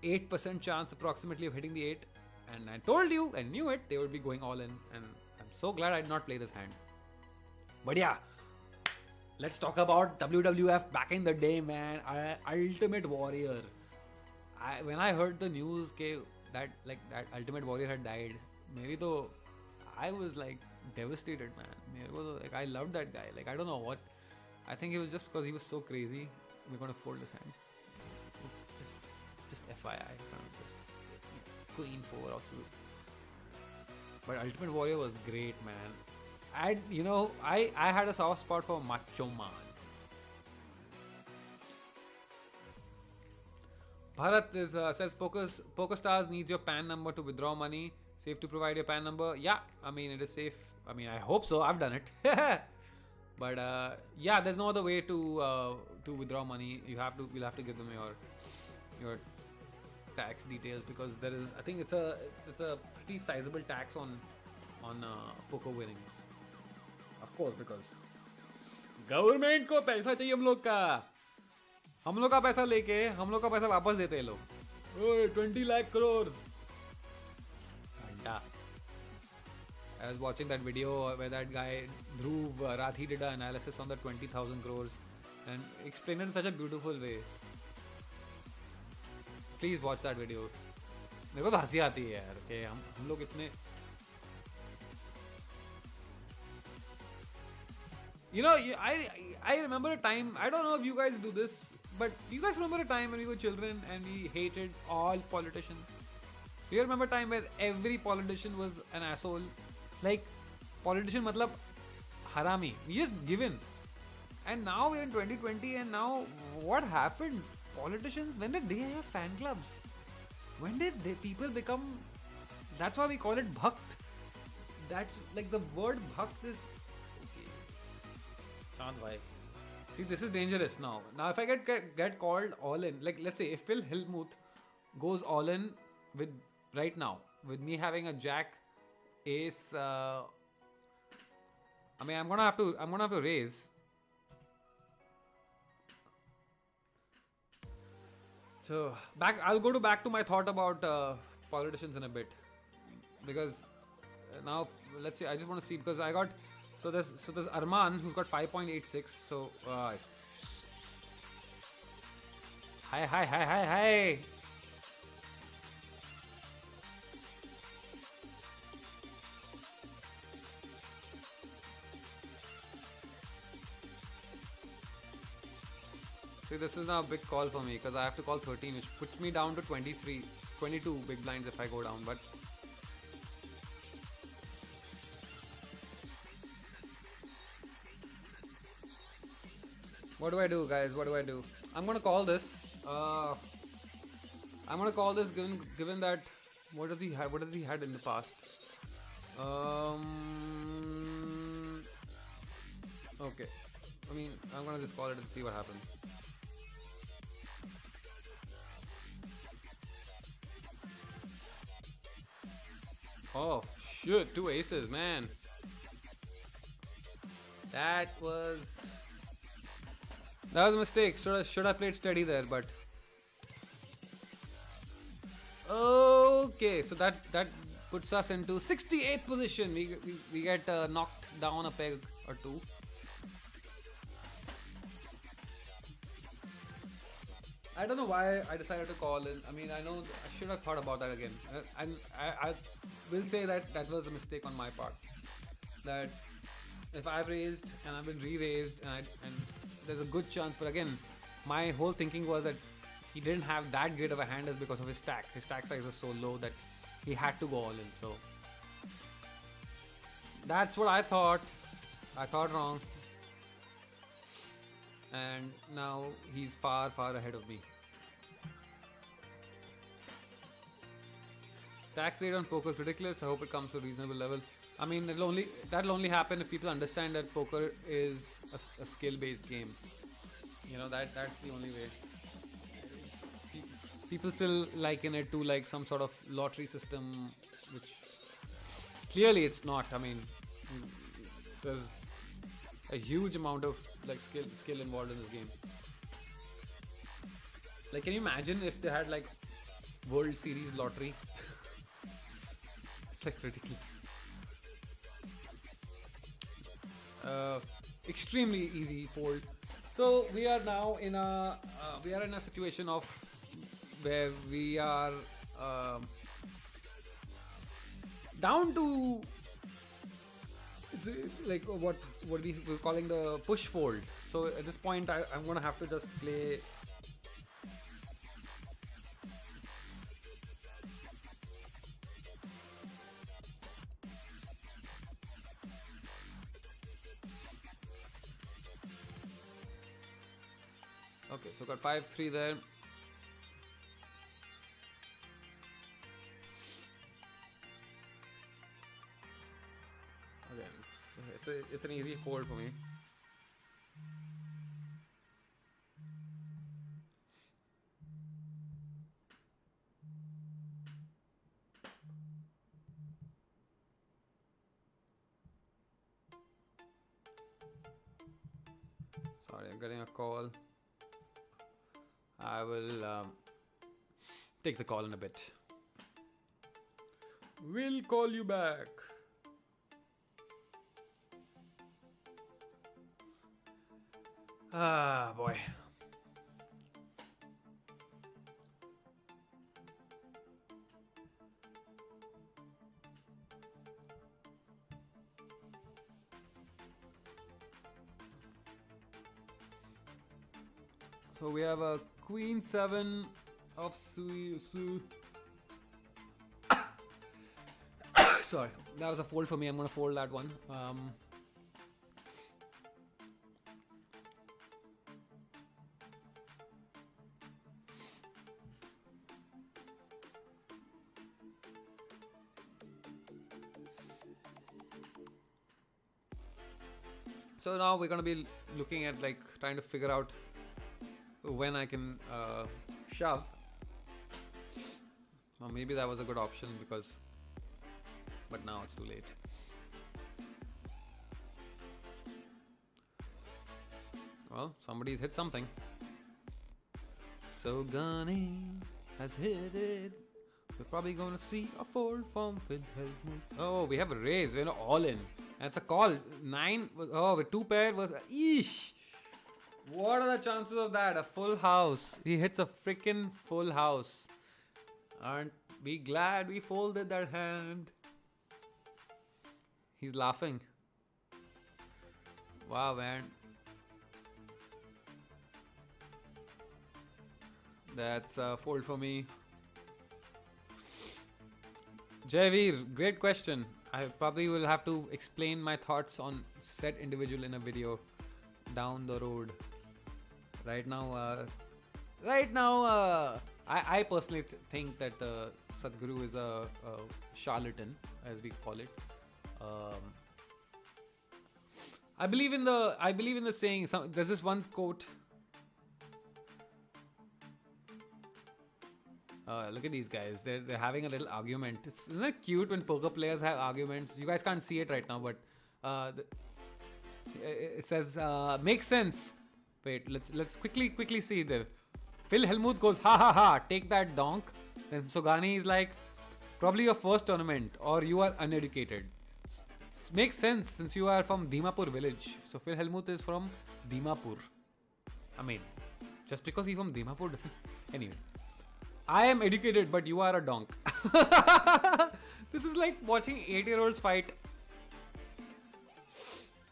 [SPEAKER 1] 8% chance approximately of hitting the 8. And I told you, I knew it, they would be going all in, and I'm so glad I did not play this hand. But yeah, let's talk about WWF back in the day, man. Ultimate Warrior. When I heard the news that Ultimate Warrior had died, मेरी तो I was like devastated, man. मेरे को तो, like, I loved that guy. Like, I don't know what. I think it was just because he was so crazy. We're gonna fold his hand. Just FYI, just Queen 4 or so. But Ultimate Warrior was great, man. And you know, I had a soft spot for Macho Man. Bharat says PokerStars needs your PAN number to withdraw money. Safe to provide your PAN number? Yeah, I mean it is safe. I mean I hope so. I've done it. But yeah, there's no other way to withdraw money. You'll have to give them your tax details, because there is, I think it's a pretty sizable tax on poker winnings. Of course, because government को पैसा चाहिए हम लोग का पैसा लेके हम लोग का पैसा वापस देते हैं लोग. 20 lakh crores. I was watching that video where that guy Dhruv Rathi did an analysis on the 20,000 crores and explained it in such a beautiful way. Please watch that video. मेरे को तो हंसी आती है यार कि हम लोग इतने. You know, I remember a time, I don't know if you guys do this, but do you guys remember a time when we were children and we hated all politicians? Do you remember a time where every politician was an asshole? Like, politician matlab harami. We just give in. And now we're in 2020, and now what happened? Politicians, when did they have fan clubs? When did people become... That's why we call it bhakt. That's like the word bhakt is... Okay. Can't why. See, this is dangerous now. Now, if I get called all in, like let's say if Phil Hellmuth goes all in with right now, with me having a jack, ace, I mean, I'm gonna have to raise. So I'll go back to my thought about politicians in a bit, because now let's say I just want to see, because I got there's Arman who's got 5.86. So hi. See, this is now a big call for me, because I have to call 13, which puts me down to 22 big blinds if I go down. But what do I do, guys? What do I do? I'm gonna call this. Given that what does he had in the past? Okay. I mean, I'm gonna just call it and see what happens. Oh shit, 2 aces, man. That was a mistake. Should have played steady there, but okay. So that puts us into 68th position. We get knocked down a peg or two. I don't know why I decided to call in. I mean, I know I should have thought about that again. And I will say that was a mistake on my part. That if I've raised and I've been re-raised and there's a good chance, but again, my whole thinking was that he didn't have that great of a hand is because of his stack. His stack size was so low that he had to go all in. So that's what I thought. I thought wrong. And now he's far ahead of me. Tax rate on poker is ridiculous. I hope it comes to a reasonable level. I mean, that'll only happen if people understand that poker is a skill-based game. You know, that's the only way. People still liken it to like some sort of lottery system, which clearly it's not. I mean, there's a huge amount of like skill involved in this game. Like, can you imagine if they had like World Series lottery? It's like ridiculous. Extremely easy fold. So we are now in a situation of where we are down to it's like what we're calling the push fold. So at this point, I'm gonna have to just play. Okay, so got 5-3 there. Okay, it's an easy fold for me. Sorry, I'm getting a call. I will take the call in a bit. We'll call you back. Ah, boy. So we have a Queen 7 of Sorry, that was a fold for me. I'm gonna fold that one. So now we're gonna be looking at like trying to figure out when I can shove. Or maybe that was a good option but now it's too late. Well, somebody's hit something. So Gunny has hit it. We're probably gonna see a fold from Phil Hellmuth. Oh, we have a raise. We're all in. That's a call. 9. Oh, with 2 pair was. Eesh. What are the chances of that? A full house. He hits a freaking full house. Aren't we glad we folded that hand? He's laughing. Wow, man. That's a fold for me. Javeer, great question. I probably will have to explain my thoughts on said individual in a video down the road. Right now, I personally think that Sadhguru is a charlatan, as we call it. I believe in the saying. There's this one quote. Look at these guys. They're having a little argument. Isn't it cute when poker players have arguments? You guys can't see it right now, but it says makes sense. Wait, let's quickly see there. Phil Hellmuth goes, ha ha ha, take that donk. Then Sogani is like, probably your first tournament, or you are uneducated. Makes sense since you are from Dimapur village. So Phil Hellmuth is from Dimapur. I mean, just because he's from Dimapur doesn't. Anyway, I am educated, but you are a donk. This is like watching 8-year-olds fight.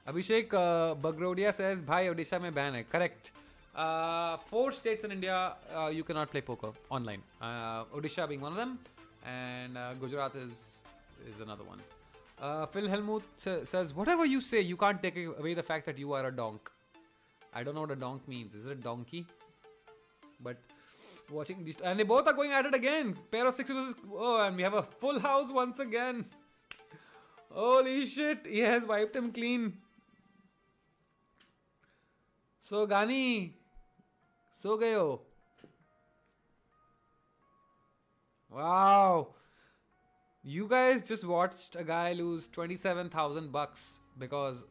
[SPEAKER 1] Abhishek Bagrodia says, Bhai, Odisha mein ban hai. Correct. 4 states in India, you cannot play poker online. Odisha being one of them, and Gujarat is another one. Phil Hellmuth says, whatever you say, you can't take away the fact that you are a donk. I don't know what a donk means. Is it a donkey? But watching these, and they both are going at it again. Pair of sixes. Oh, and we have a full house once again. Holy shit! He has wiped him clean. So Gani, so gayo. Wow. You guys just watched a guy lose $27,000 because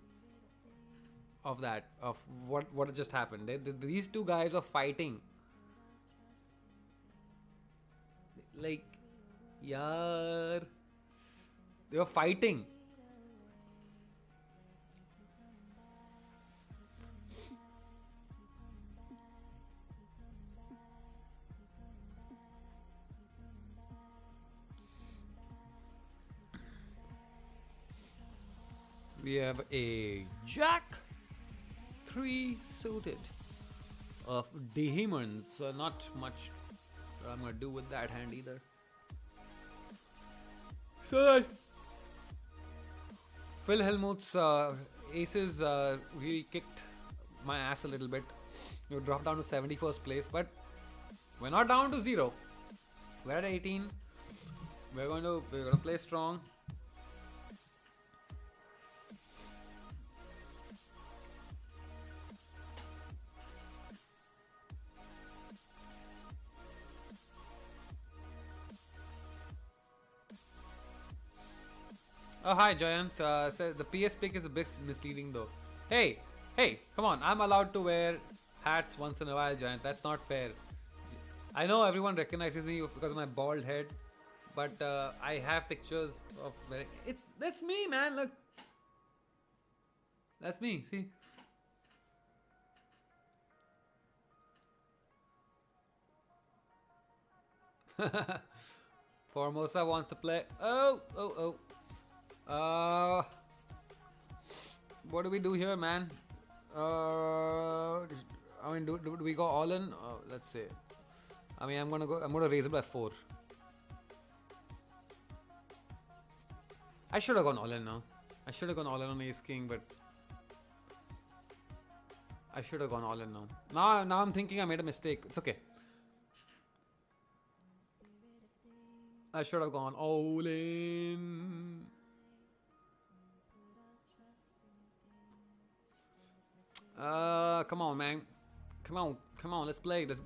[SPEAKER 1] of that, of what just happened. These two guys are fighting. Like, yaar. They were fighting. We have a Jack 3 suited of Demons. So not much I'm gonna do with that hand either. So Phil Hellmuth's aces really kicked my ass a little bit. You dropped down to 71st place, but we're not down to 0. We're at 18. We're gonna play strong. Oh, hi, Giant. So the PS pick is a bit misleading, though. Hey, come on. I'm allowed to wear hats once in a while, Giant. That's not fair. I know everyone recognizes me because of my bald head, but I have pictures of wearing. That's me, man. Look, that's me. See. Formosa wants to play. Oh. What do we do here, man? I mean, do we go all in? Let's see. I mean, I'm gonna raise it by 4. I should have gone all in now. I should have gone all in on Ace King, but I should have gone all in now. Now I'm thinking I made a mistake. It's okay. I should have gone all in. Come on, man. Come on. Let's play. Let's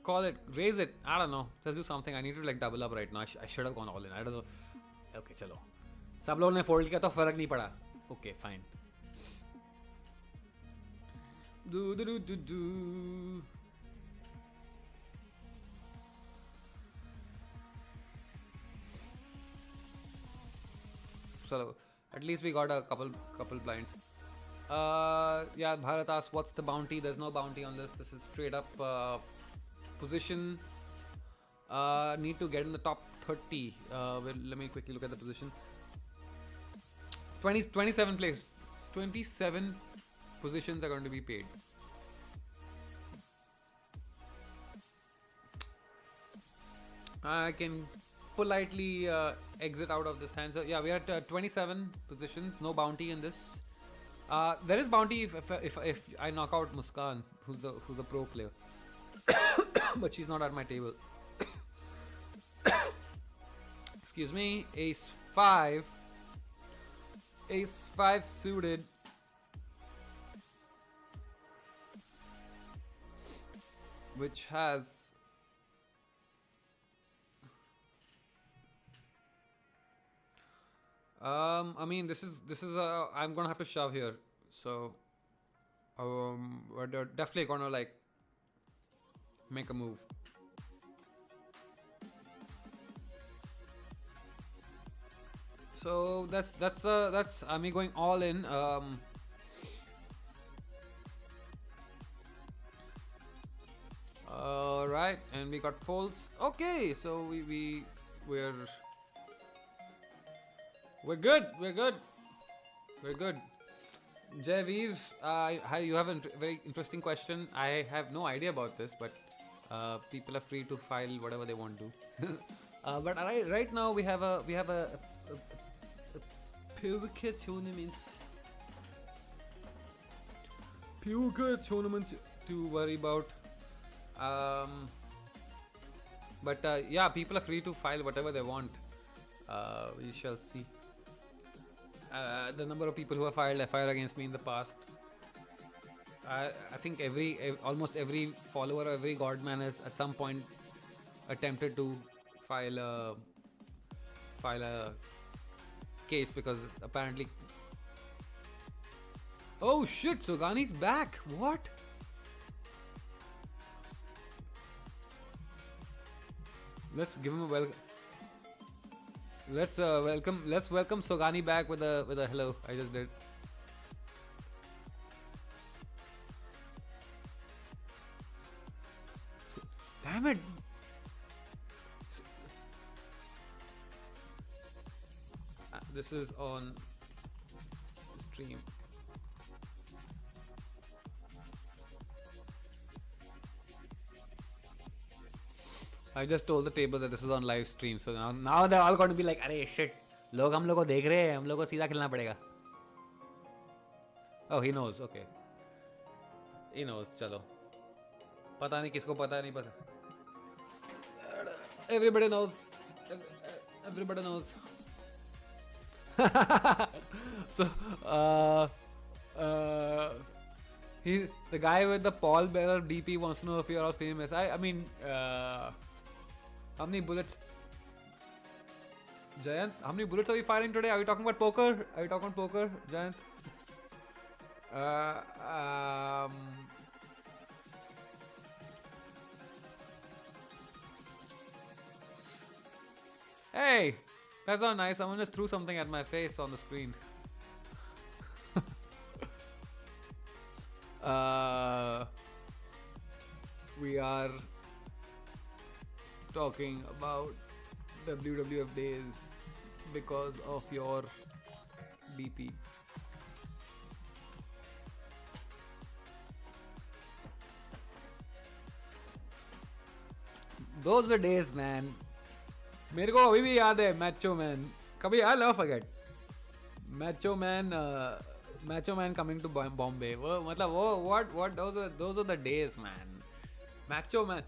[SPEAKER 1] call it. Raise it. I don't know. Let's do something. I need to like double up right now. I should have gone all in. I don't know. Okay, chalo. सब लोगों ने fold किया तो फर्क नहीं पड़ा. Okay, fine. Do. So at least we got a couple blinds. Yeah, Bharat asks, what's the bounty? There's no bounty on this. This is straight up position. Need to get in the top 30. Let me quickly look at the position. 27 place. 27 positions are going to be paid. I can politely exit out of this hand. So yeah, we are at 27 positions. No bounty in this. There is bounty if I knock out Muskan, who's a pro player, but she's not at my table. Excuse me. Ace 5 suited. Which has I mean, this is I'm gonna have to shove here, so we're definitely gonna like make a move. So that's me going all in. Right, and we got folds. Okay, so we're good. Javeer, you have a very interesting question. I have no idea about this, but people are free to file whatever they want to. But right now we have a poker tournament. Poker tournament to worry about. But yeah, people are free to file whatever they want. We shall see. The number of people who have filed FIR against me in the past. I think almost every follower or every godman has at some point attempted to file a case because apparently. Oh shit! Sogani's back. What? Let's give him a welcome. Let's welcome Sogani back with a hello. I just did. Damn it. This is on stream. I just told the table that this is on live stream, so now they're all going to be like, "Arey shit, लोग हम लोग को देख रहे हैं, हम लोग को सीधा खेलना पड़ेगा." Oh, he knows. Okay, he knows. चलो, पता नहीं किसको पता नहीं पता. Everybody knows. Everybody knows. So, he's the guy with the pallbearer DP wants to know if you're all famous. I mean, how many bullets? Jayant, how many bullets are we firing today? Are we talking about poker? Are we talking about poker, Jayant? Hey, that's not nice. Someone just threw something at my face on the screen. We are talking about WWF days because of your DP. Those are the days, man. मेरे को अभी भी याद है मैचो man कभी आई never forget Macho man coming to Bombay वो मतलब वो what those are the days man Macho man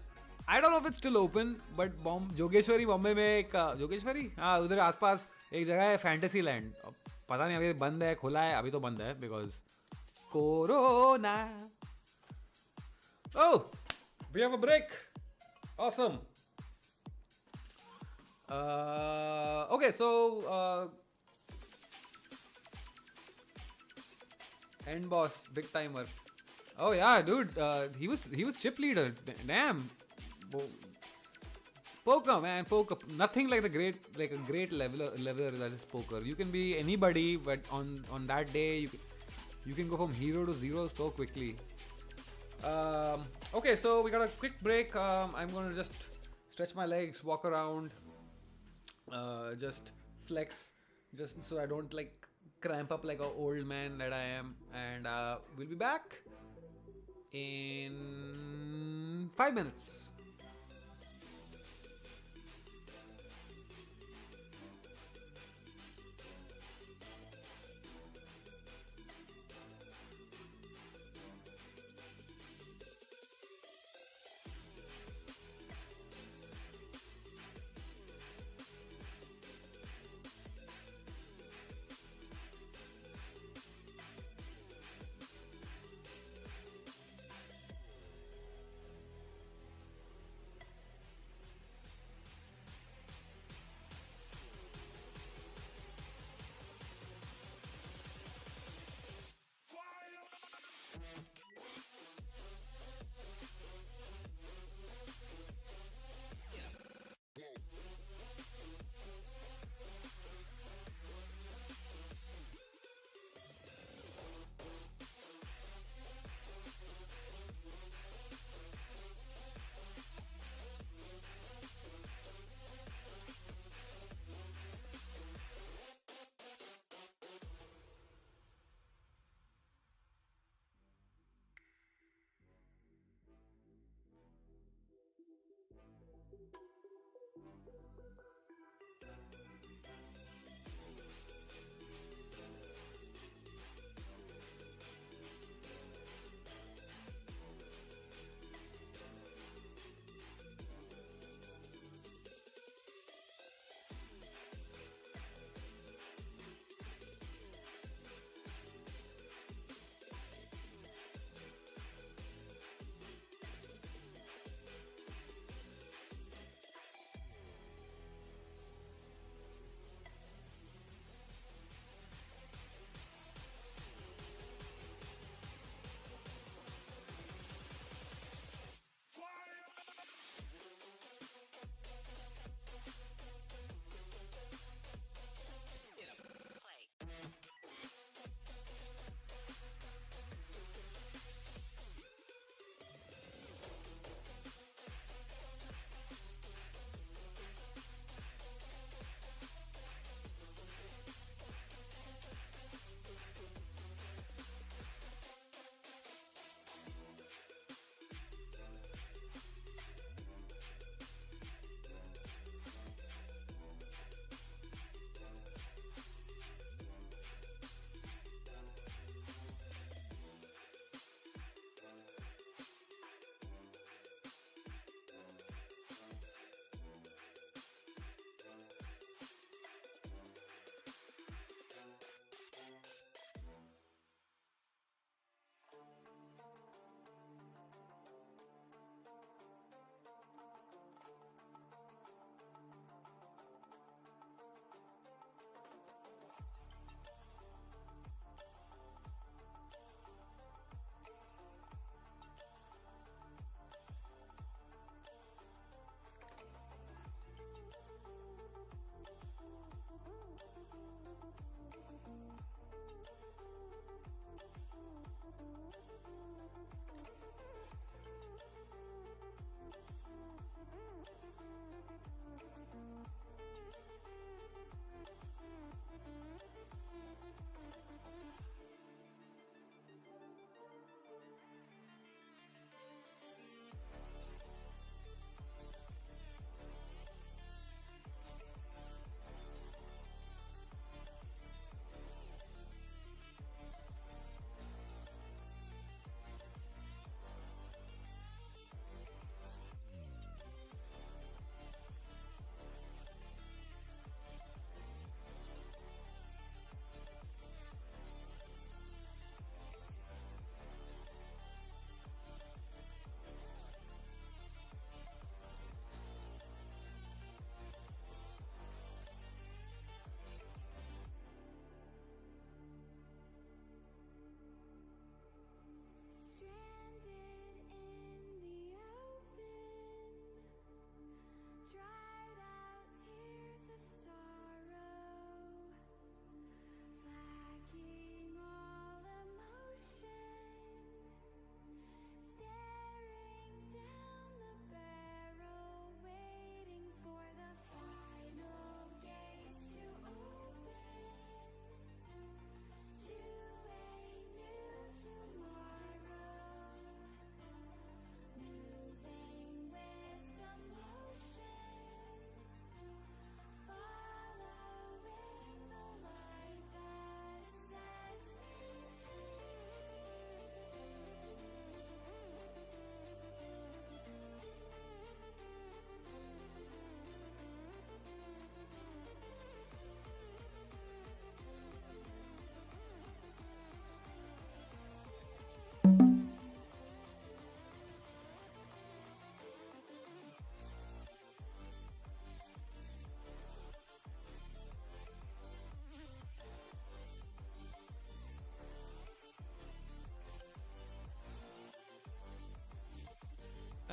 [SPEAKER 1] I don't know if it's still open but Jogeshwari Bombay में एक जोगेश्वरी हाँ उधर आसपास एक जगह है फैंटेसी लैंड पता नहीं अभी बंद है खुला है अभी तो बंद है because corona oh we have a break awesome okay, so end boss, big timer. Oh yeah, dude, he was chip leader. Damn, poker man, poker. Nothing like a great leveler that is poker. You can be anybody, but on that day you can go from hero to zero so quickly. Okay, so we got a quick break. I'm gonna just stretch my legs, walk around. Just flex just so I don't like cramp up like an old man that I am and we'll be back in 5 minutes.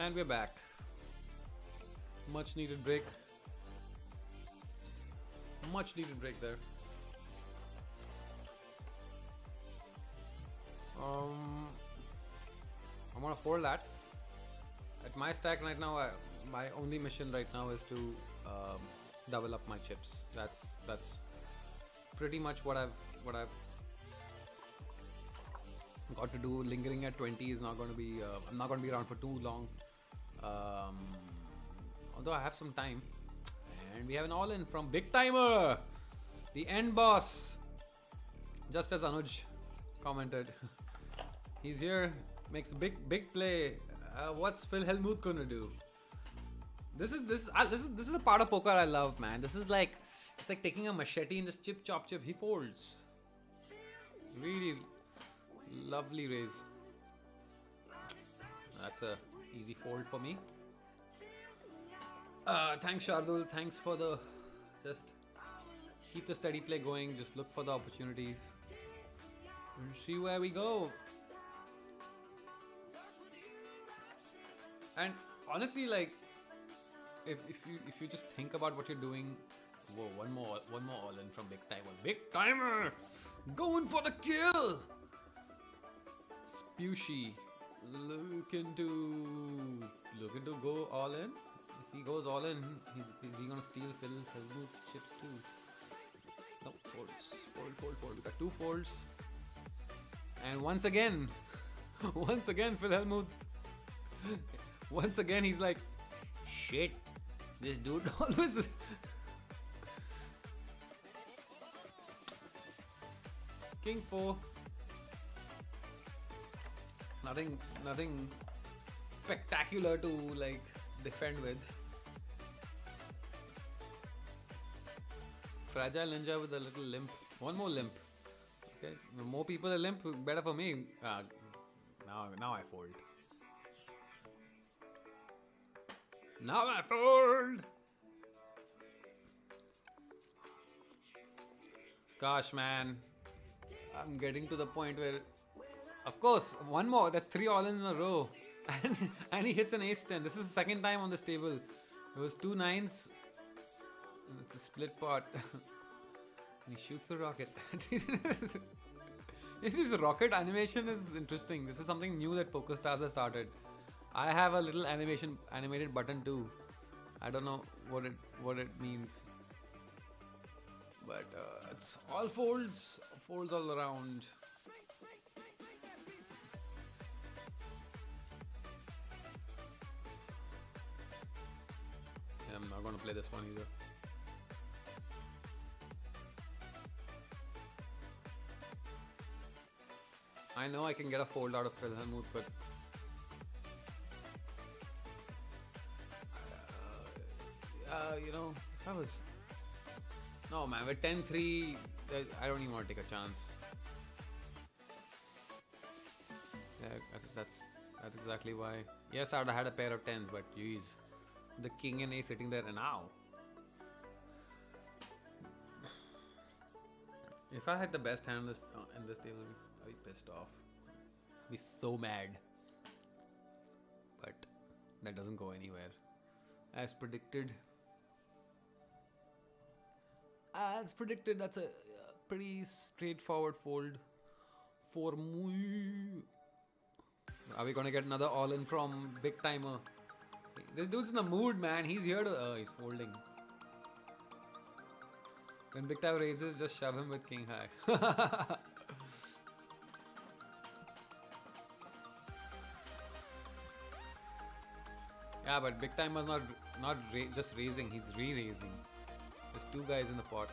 [SPEAKER 1] And we're back. Much needed break. Much needed break there. I'm gonna fold that. At my stack right now, my only mission right now is to double up my chips. That's pretty much what I've got to do. Lingering at 20 is not going to be. I'm not going to be around for too long. Although I have some time, and we have an all-in from Big Timer, the end boss. Just as Anuj commented, he's here, makes a big play. What's Phil Hellmuth gonna do? This is the part of poker I love, man. This is like, it's like taking a machete and just chip chop chip. He folds. Really lovely raise. That's a easy fold for me. Thanks Shardul. Thanks for the just keep the steady play going. Just look for the opportunities and see where we go. And honestly, like, if you just think about what you're doing, whoa, one more all in from Big Timer. Big Timer, going for the kill. Spushy, looking to go all in. If he goes all in, he's gonna steal Phil Hellmuth's chips too. No, folds, fold. We got two folds, and once again, Phil Hellmuth. Once again, he's like, shit, this dude always. King 4. Nothing spectacular to like defend with. Fragile Ninja with a little limp. One more limp. Okay, more people are limp, better for me. Now I fold. Now I fold. Gosh, man, I'm getting to the point where, of course, one more. That's 3 all-ins in a row, and he hits an ace-10. This is the second time on this table. It was 2 9s. It's a split pot. And he shoots a rocket. This rocket animation is interesting. This is something new that PokerStars has started. I have a little animated button too. I don't know what it means, but it's all folds all around. Yeah, I'm not gonna play this one either. I know I can get a fold out of Phil Hellmuth, but you know, that was no, man. With 10-3, I don't even want to take a chance. Yeah, that's exactly why. Yes, I would have had a pair of 10s, but geez, the king and ace sitting there, and now if I had the best hand in this table, I'd be pissed off. I'd be so mad. But that doesn't go anywhere. As predicted, that's a pretty straightforward fold for me. Are we gonna get another all-in from Big Timer? This dude's in the mood, man. He's here to... he's folding. When Big Timer raises, just shove him with King High. Yeah, but Big Timer's not just raising, he's re-raising. There's 2 guys in the pot.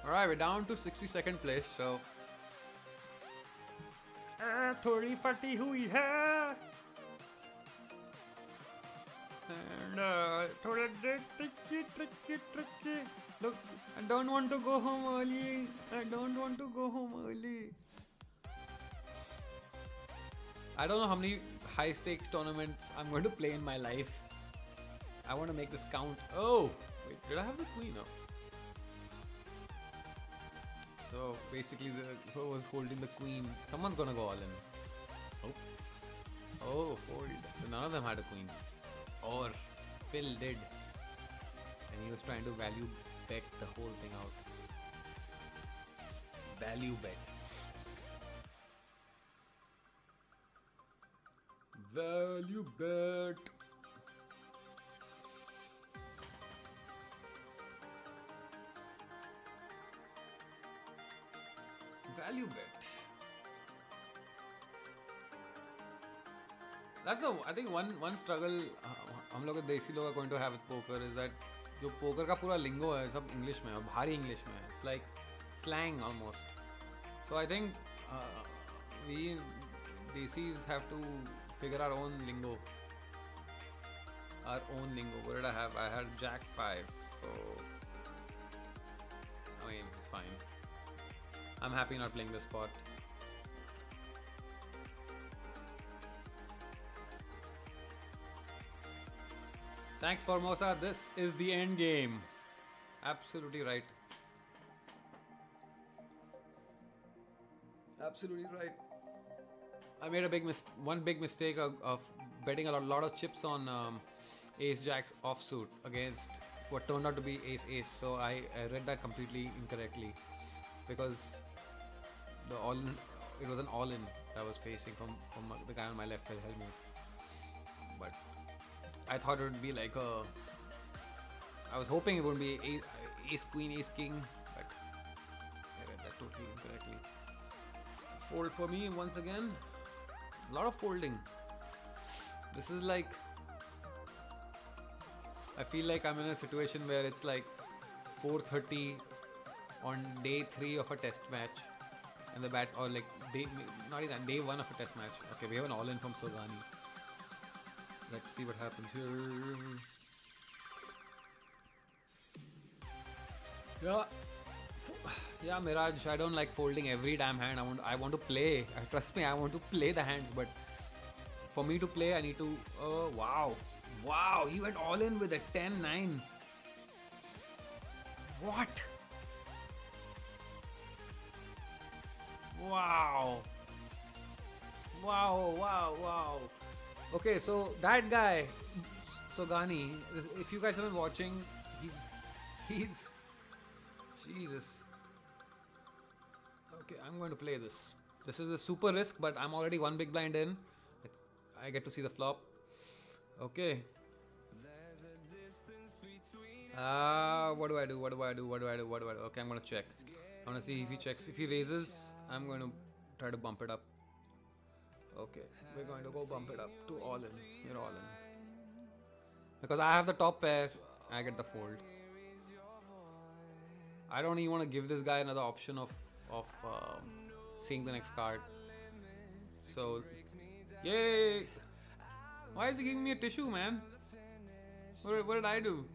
[SPEAKER 1] Alright, we're down to 62nd place, so... Thodi fati hui hai. And thoda tricky. Look, I don't want to go home early. I don't know how many high stakes tournaments I'm going to play in my life. I want to make this count. Oh, wait, did I have the queen? No. So basically, who was holding the queen? Someone's gonna go all in. Oh, oh, fold. So none of them had a queen, or Phil did, and he was trying to value bet the whole thing out. Value bet. Value bet. Value bet. That's I think one struggle हम लोग देसी लोग are going to have with poker is that जो poker का पूरा lingo है सब English में है, भारी English में है. It's like slang almost. So I think we desis have to figure our own lingo. Our own lingo. What did I have? I had Jack 5. So I mean, it's fine. I'm happy not playing this spot. Thanks, Formosa. This is the end game. Absolutely right. Absolutely right. I made one big mistake of betting a lot of chips on Ace Jack's offsuit against what turned out to be Ace Ace. So I read that completely incorrectly because it was an all-in that I was facing from the guy on my left, Helmut. But I thought it would be like I was hoping it wouldn't be Ace Queen, Ace King, but I read that totally incorrectly. It's a fold for me once again. A lot of folding. This is like, I feel like I'm in a situation where it's like 4:30 on day 3 of a test match, and the bat, or like not even day 1 of a test match. Okay, we have an all-in from Sogani. Let's see what happens here. Yeah, Miraj, I don't like folding every damn hand. I want to play. Trust me, I want to play the hands, but for me to play, I need to. Oh, wow, he went all in with a 10-9. What? Wow. Okay, so that guy, Sogani, if you guys have been watching, he's Jesus. Okay, I'm going to play this. This is a super risk, but I'm already one big blind in. I get to see the flop. Okay. What do I do? Okay, I'm going to check. I want to see if he checks. If he raises, I'm going to try to bump it up. Okay, we're going to go bump it up to all in. We're all in. Because I have the top pair, I get the fold. I don't even want to give this guy another option of seeing the next card. So, yay! Why is he giving me a tissue, man? What did I do?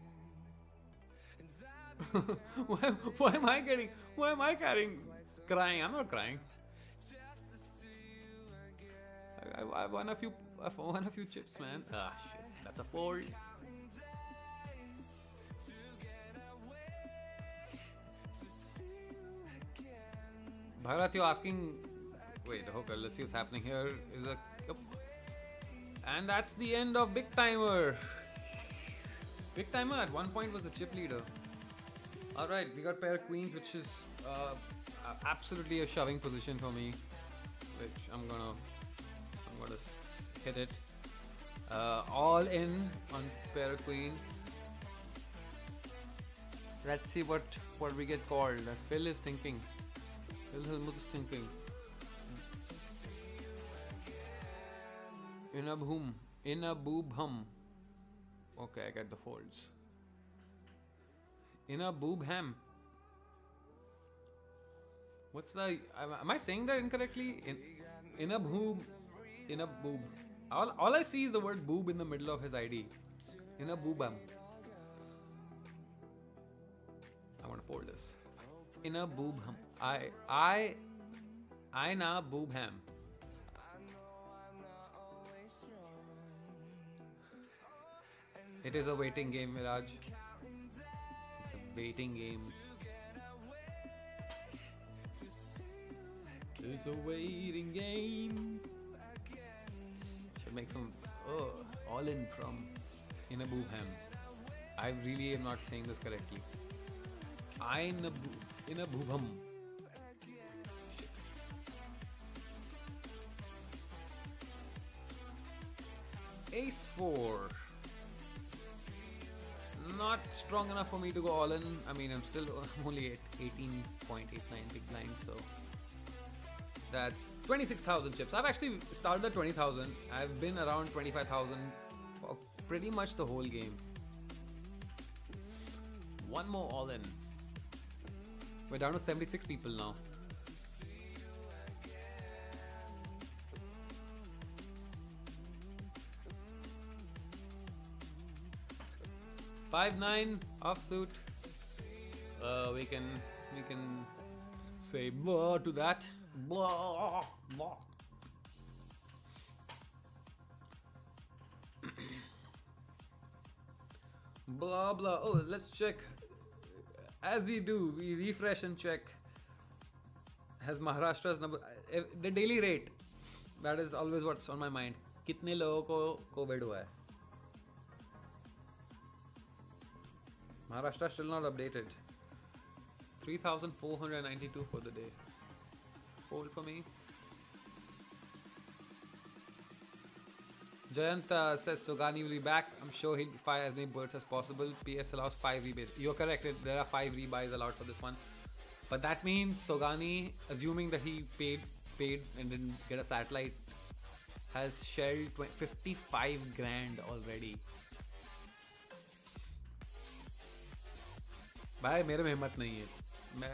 [SPEAKER 1] Why am I crying? I'm not crying. I won a few chips, man. Ah, shit. That's a fold. Bharat, you're asking. Wait, okay, let's see what's happening here. And that's the end of Big Timer. Big Timer at one point was a chip leader. Alright, we got pair queens, which is absolutely a shoving position for me. Which I'm gonna hit it. All in on pair of queens. Let's see what we get called. Phil is thinking. Phil Helmut is thinking. In a boob hum. Okay, I get the folds. In a boob ham. What's the? Am I saying that incorrectly? In a boob. All I see is the word boob in the middle of his ID. In a boob ham. I want to fold this. In a boob ham. I na boob ham. It is a waiting game, Miraj. It's a waiting game. is a waiting game. Should make some all in from Inabuham. I really am not saying this correctly. Inabuham. Ace 4. Not strong enough for me to go all in. I mean, I'm only at 18.89 big blinds, so that's 26,000 chips. I've actually started at 20,000. I've been around 25,000 for pretty much the whole game. One more all in. We're down to 76 people now. $5-9 offsuit. We can say blah to that. Blah blah. Blah blah. Oh, let's check. As we do, we refresh and check. Has Maharashtra's number the daily rate? That is always what's on my mind. कितने लोगों को COVID हुआ है? Maharashtra still not updated. 3,492 for the day. It's fold for me. Jayant says Sogani will be back. I'm sure he'll fire as many birds as possible. PS allows 5 rebuys. You're correct. There are 5 rebuys allowed for this one. But that means Sogani, assuming that he paid and didn't get a satellite, has shelled 55 grand already. भाई मेरे में हिम्मत नहीं है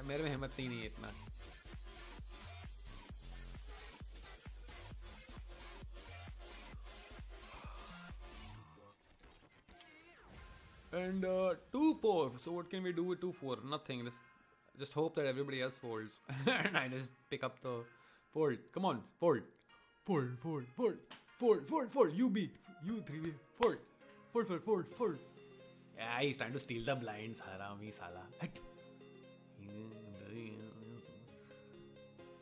[SPEAKER 1] मेरे में हिम्मत नहीं है इतना and 2-4 so what can we do with 2-4 nothing just hope that everybody else folds and I just pick up the fold come on fold you beat you 3 fold yeah, he's trying to steal the blinds, harami sala.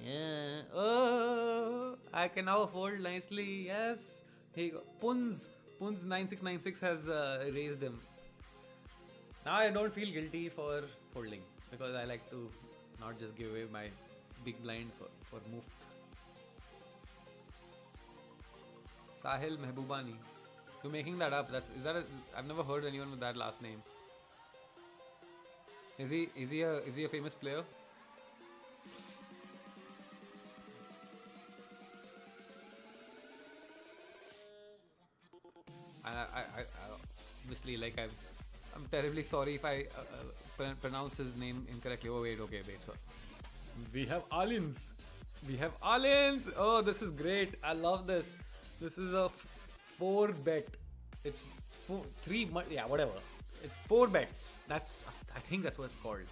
[SPEAKER 1] Yeah. Oh, I can now fold nicely. Yes. Here you go. Punz 9696 has raised him. Now I don't feel guilty for folding because I like to not just give away my big blinds for muft. Sahil Mehbubani. You're making that up. I've never heard anyone with that last name. Is he a famous player? And I obviously I'm terribly sorry if I pronounce his name incorrectly. Oh wait. So we have Alins. Oh, this is great. I love this. This is a 4 bet. It's 3 yeah, whatever. It's 4 bets. I think that's what it's called.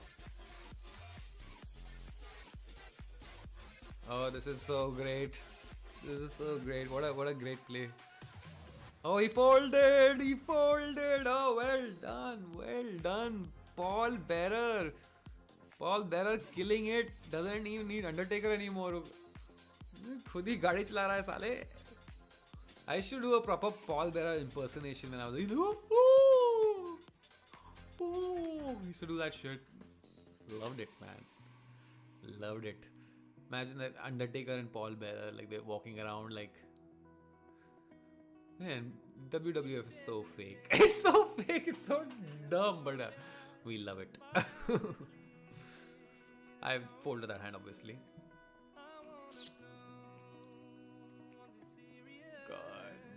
[SPEAKER 1] Oh, this is so great. What a great play. Oh, he folded. Oh, well done. Paul Bearer killing it. Doesn't even need Undertaker anymore. खुद ही गाड़ी चला रहा है साले. I should do a proper Paul Bearer impersonation when I was like, oh! I used to do that shit. Loved it, man. Loved it. Imagine that Undertaker and Paul Bearer, they're walking around man, WWF is so fake. It's so fake. It's so dumb, but we love it. I folded that hand, obviously.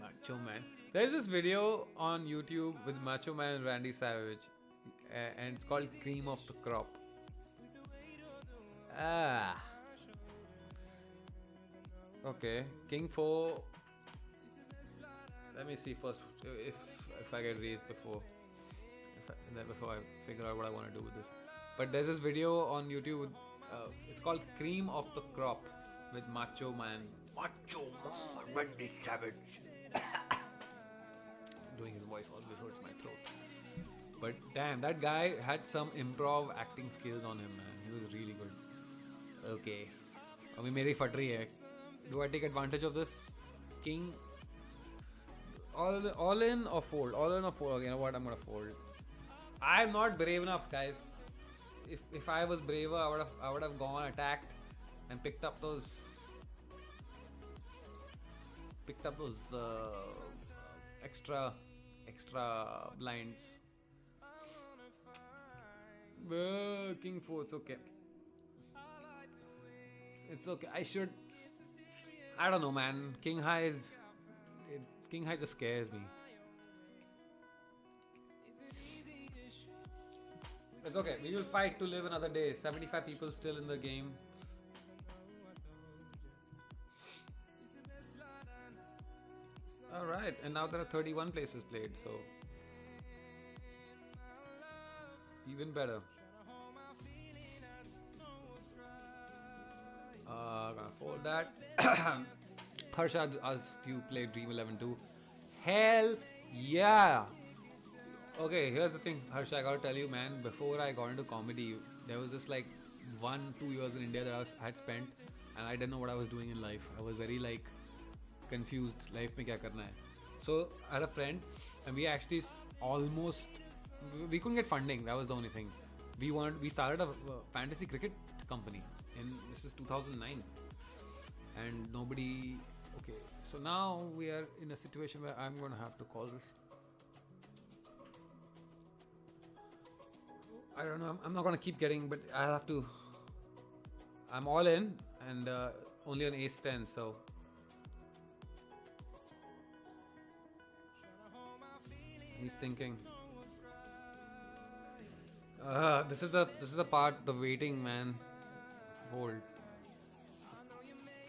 [SPEAKER 1] Macho Man. There's this video on YouTube with Macho Man and Randy Savage, and it's called Cream of the Crop. Okay, King 4. Let me see first if I get raised before I figure out what I want to do with this. But there's this video on YouTube. It's called Cream of the Crop with Macho Man. Randy Savage. Doing his voice always hurts my throat. But damn, that guy had some improv acting skills on him, man. He was really good. Okay. अभी मेरी फट रही है. Do I take advantage of this? King. All in or fold? All in or fold? Okay, you know what? I'm gonna fold. I'm not brave enough, guys. If I was braver, I would have gone attacked and picked up those extra blinds. King 4, it's okay. It's okay. I don't know, man. King High just scares me. It's okay. We will fight to live another day. 75 people still in the game. Alright, and now there are 31 places played, so even better. Gonna fold that. Harsha asked you play Dream 11 too. Hell yeah! Okay, here's the thing, Harsha, I gotta tell you, man, before I got into comedy, there was this like 1-2 years in India that I had spent, and I didn't know what I was doing in life. I was very like confused. Life mein kya karna hai? So I had a friend, and we actually we couldn't get funding. That was the only thing. We started a fantasy cricket company, and this is 2009, and nobody. Okay, so now we are in a situation where I'm gonna have to call this. I don't know. I'm not gonna keep getting, but I have to. I'm all in, and only on ace 10, so. He's thinking. This is the part, the waiting, man. Hold.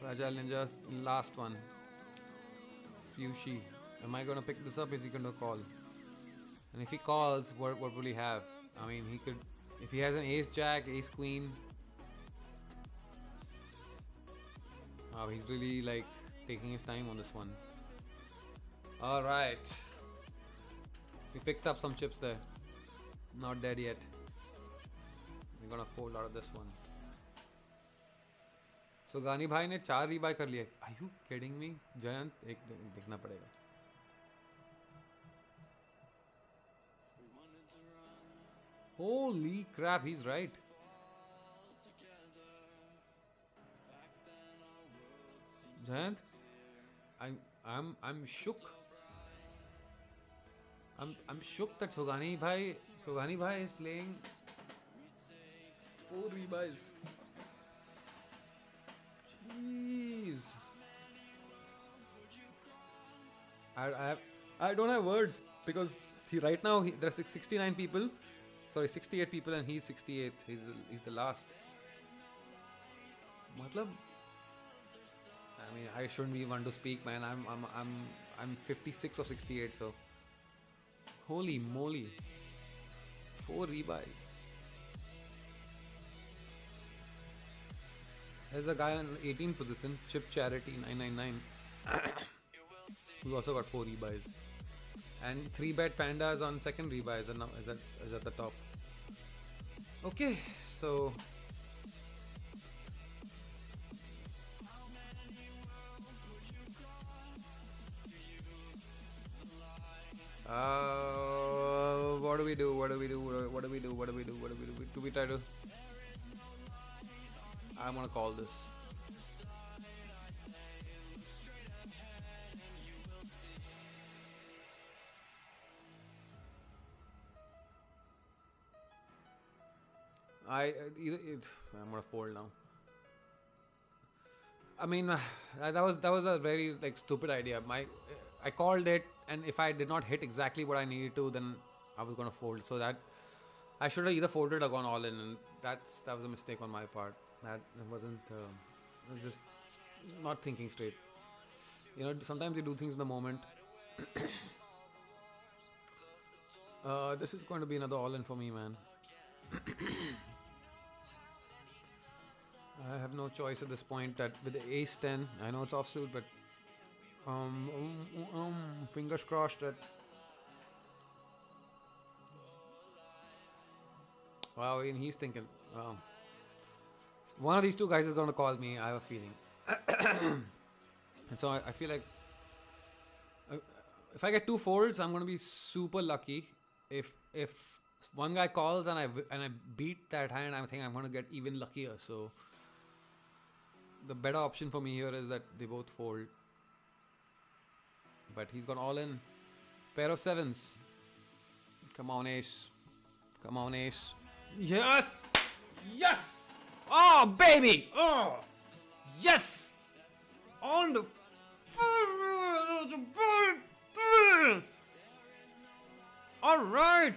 [SPEAKER 1] Fragile Ninja, last one. Spushy. Am I gonna pick this up? Is he gonna call? And if he calls, what will he have? I mean, he could, if he has an ace jack, ace queen. Oh, he's really like taking his time on this one. All right. We picked up some chips there. Not dead yet. We're gonna fold out of this one. So गानी भाई ने 4 रीबाय कर लिए. Are you kidding me? Jayant एक देखना पड़ेगा. Holy crap, he's right. Jayant, I'm shook. I'm shook that Sogani bhai is playing 4 rebuys. Jeez. I don't have words because right now there are 69 people. Sorry, 68 people, and he's 68th. He's the last. Matlab, I mean, I shouldn't be one to speak, man. I'm 56 or 68, so holy moly, 4 rebuys. There's a guy in 18th position, Chip Charity 999, who also got 4 rebuys. And 3-bet pandas on second rebuy is at the top. Okay, so what do we do? Do we try to? I'm gonna call this. I'm gonna fold now. I mean, that was a very like stupid idea. I called it, and if I did not hit exactly what I needed to, then I was gonna fold. So that I should have either folded or gone all in, and that was a mistake on my part. That wasn't. I was just not thinking straight. You know, sometimes you do things in the moment. This is going to be another all in for me, man. I have no choice at this point. That with the ace 10, I know it's offsuit, but fingers crossed that. Wow, and he's thinking, wow, One of these two guys is going to call me. I have a feeling. And so I feel like if I get 2 folds, I'm going to be super lucky. If one guy calls and I beat that hand, I think I'm going to get even luckier. So the better option for me here is that they both fold. But he's gone all in. Pair of 7s. Come on, ace. Come on, ace. Yes! Yes! Oh, baby! Oh! Yes! On the... Alright!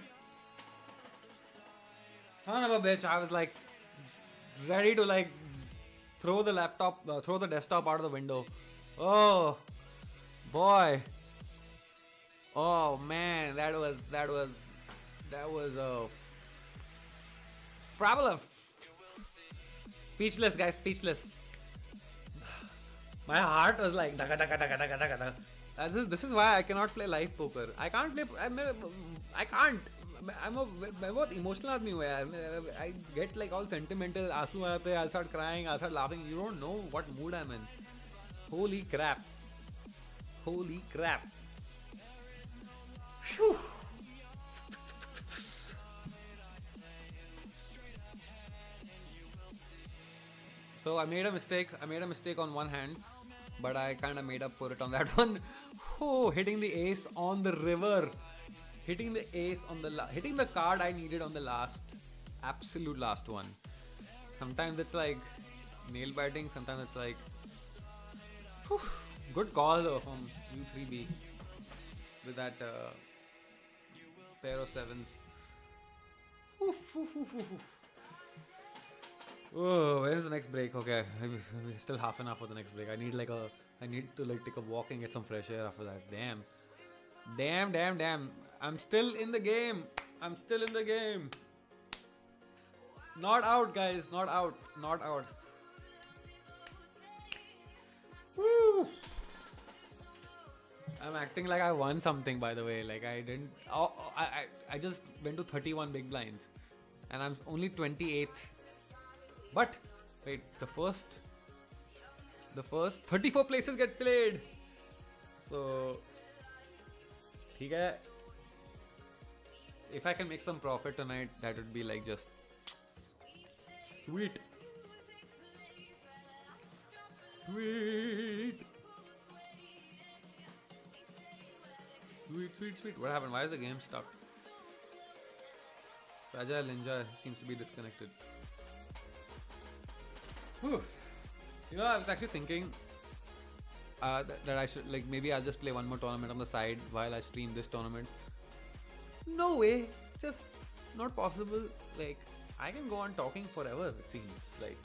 [SPEAKER 1] Son of a bitch, I was like ready to like throw the desktop out of the window. Oh boy. Oh man, that was a fabulous. Speechless, guys, speechless. My heart was like daga daga daga daga daga daga. This is why I cannot play live poker. I can't play. I can't. I'm a बहुत emotional आदमी हूँ यार. I get like all sentimental. आंसू आते हैं. I'll start crying. I'll start laughing. You don't know what mood I'm in. Holy crap. Holy crap. Phew. So I made a mistake. I made a mistake on one hand, but I kind of made up for it on that one. Oh, hitting the ace on the river. Hitting the ace on the hitting the card I needed on the absolute last one. Sometimes it's like nail biting. Sometimes it's like whew, good call though from U3B with that pair of 7s. Oof, oof, oof, oof, oof. Oh, when is the next break? Okay, still half an hour for the next break. I need to like take a walk and get some fresh air after that. Damn. I'm still in the game. Not out, guys. Not out. Woo! I'm acting like I won something, by the way. Like I didn't. I just went to 31 big blinds, and I'm only 28th. But wait, the first 34 places get played. So, okay. If I can make some profit tonight, that would be like just sweet. Sweet. What happened? Why is the game stuck? Fragile Ninja seems to be disconnected. Whew. You know, I was actually thinking that I should, like, maybe I'll just play one more tournament on the side while I stream this tournament. No way, just not possible. Like, I can go on talking forever, it seems like.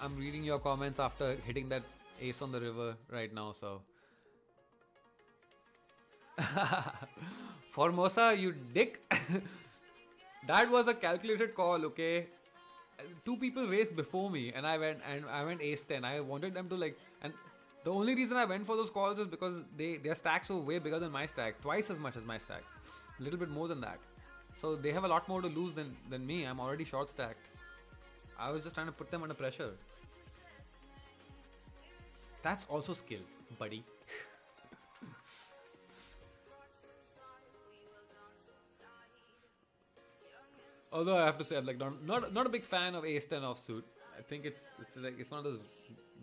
[SPEAKER 1] I'm reading your comments after hitting that ace on the river right now, so. Formosa, you dick. That was a calculated call, okay? 2 people raced before me and I went ace 10. I wanted them to like, and the only reason I went for those calls is because their stacks were way bigger than my stack, twice as much as my stack, a little bit more than that. So they have a lot more to lose than me. I'm already short stacked. I was just trying to put them under pressure. That's also skill, buddy. Although I have to say, I'm like not a big fan of ace 10 offsuit. I think it's one of those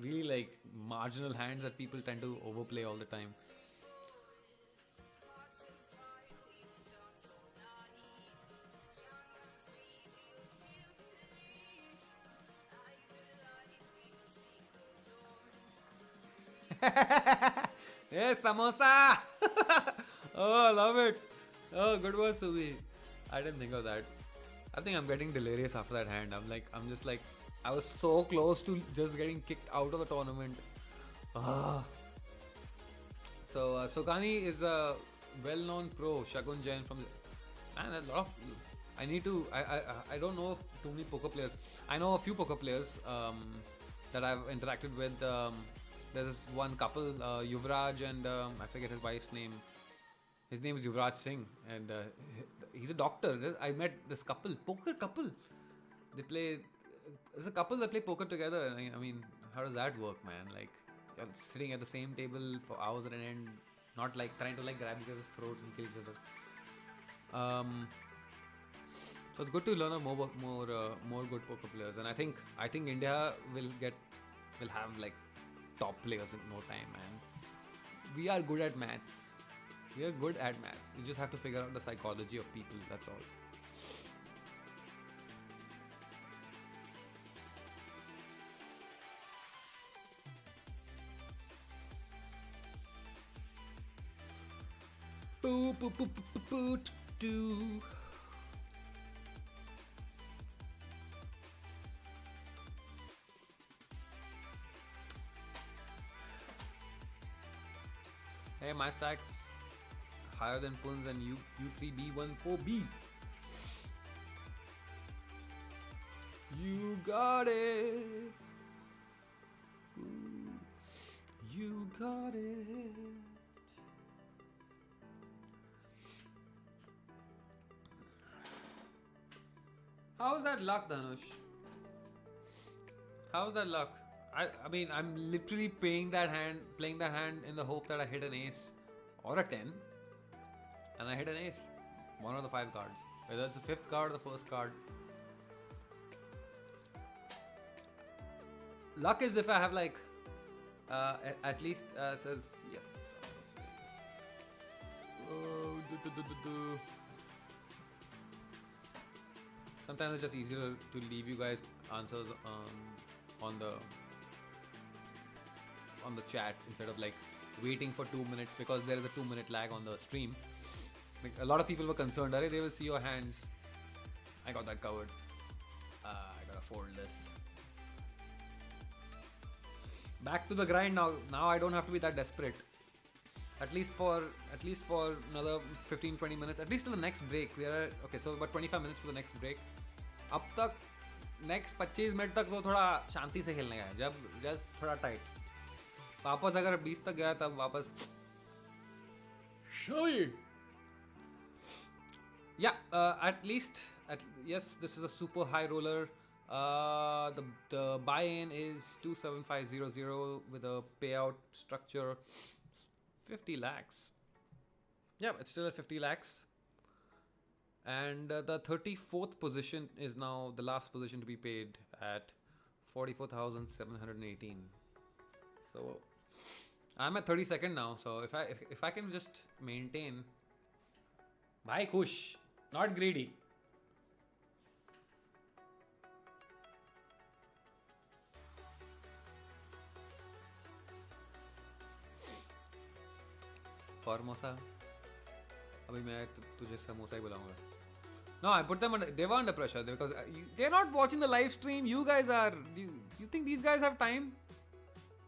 [SPEAKER 1] really like marginal hands that people tend to overplay all the time. Yes, samosa. Oh, I love it. Oh, good one, Subi. I didn't think of that. I think I'm getting delirious after that hand. I'm just like, I was so close to just getting kicked out of the tournament. So Sogani is a well-known pro, Shagun Jain from. Man, a lot of. I don't know too many poker players. I know a few poker players that I've interacted with. there's this one couple, Yuvraj and I forget his wife's name. His name is Yuvraj Singh, and he's a doctor. I met this couple, poker couple. They play. There's a couple that play poker together. I mean, how does that work, man? Like, you're sitting at the same table for hours at an end, not like trying to like grab each other's throats and kill each other. So it's good to learn of more good poker players, and I think India will have like top players in no time, man. We are good at maths. We are good at maths. You just have to figure out the psychology of people. That's all. Boo boo boo boo boo boo do. Hey, my stacks higher than Pun's and U3B14B. You got it. Ooh, you got it. How's that luck, Dhanush? How's that luck? I mean, I'm literally playing that hand in the hope that I hit an ace or a 10, and I hit an ace. One of the 5 cards, whether it's the 5th card or the 1st card. Luck is if I have like at least says yes. Oh, Sometimes it's just easier to leave you guys answers on the chat instead of like waiting for 2 minutes, because there is a 2-minute lag on the stream. Like, a lot of people were concerned, they will see your hands. I got that covered. I gotta fold this. Back to the grind now. Now I don't have to be that desperate. At least for another 15-20 minutes. At least till the next break. We are okay. So about 25 minutes for the next break. अब तक next 25 minute तक तो थोड़ा शांति से खेलने का है. जब just थोड़ा tight. वापस अगर 20 तक गया तब वापस. Show you. Yeah. At least. Yes. This is a super high roller. The buy-in is 27500 with a payout structure 50 lakhs. Yeah, it's still at 50 lakhs. And the 34th position is now the last position to be paid at 44,718. So I'm at 32nd now. So if I can just maintain, bhai khush, not greedy. Formosa. अभी मैं तुझे समोसा ही बुलाऊंगा. No, I put them under. They were under pressure because they're not watching the live stream. You guys are. You think these guys have time?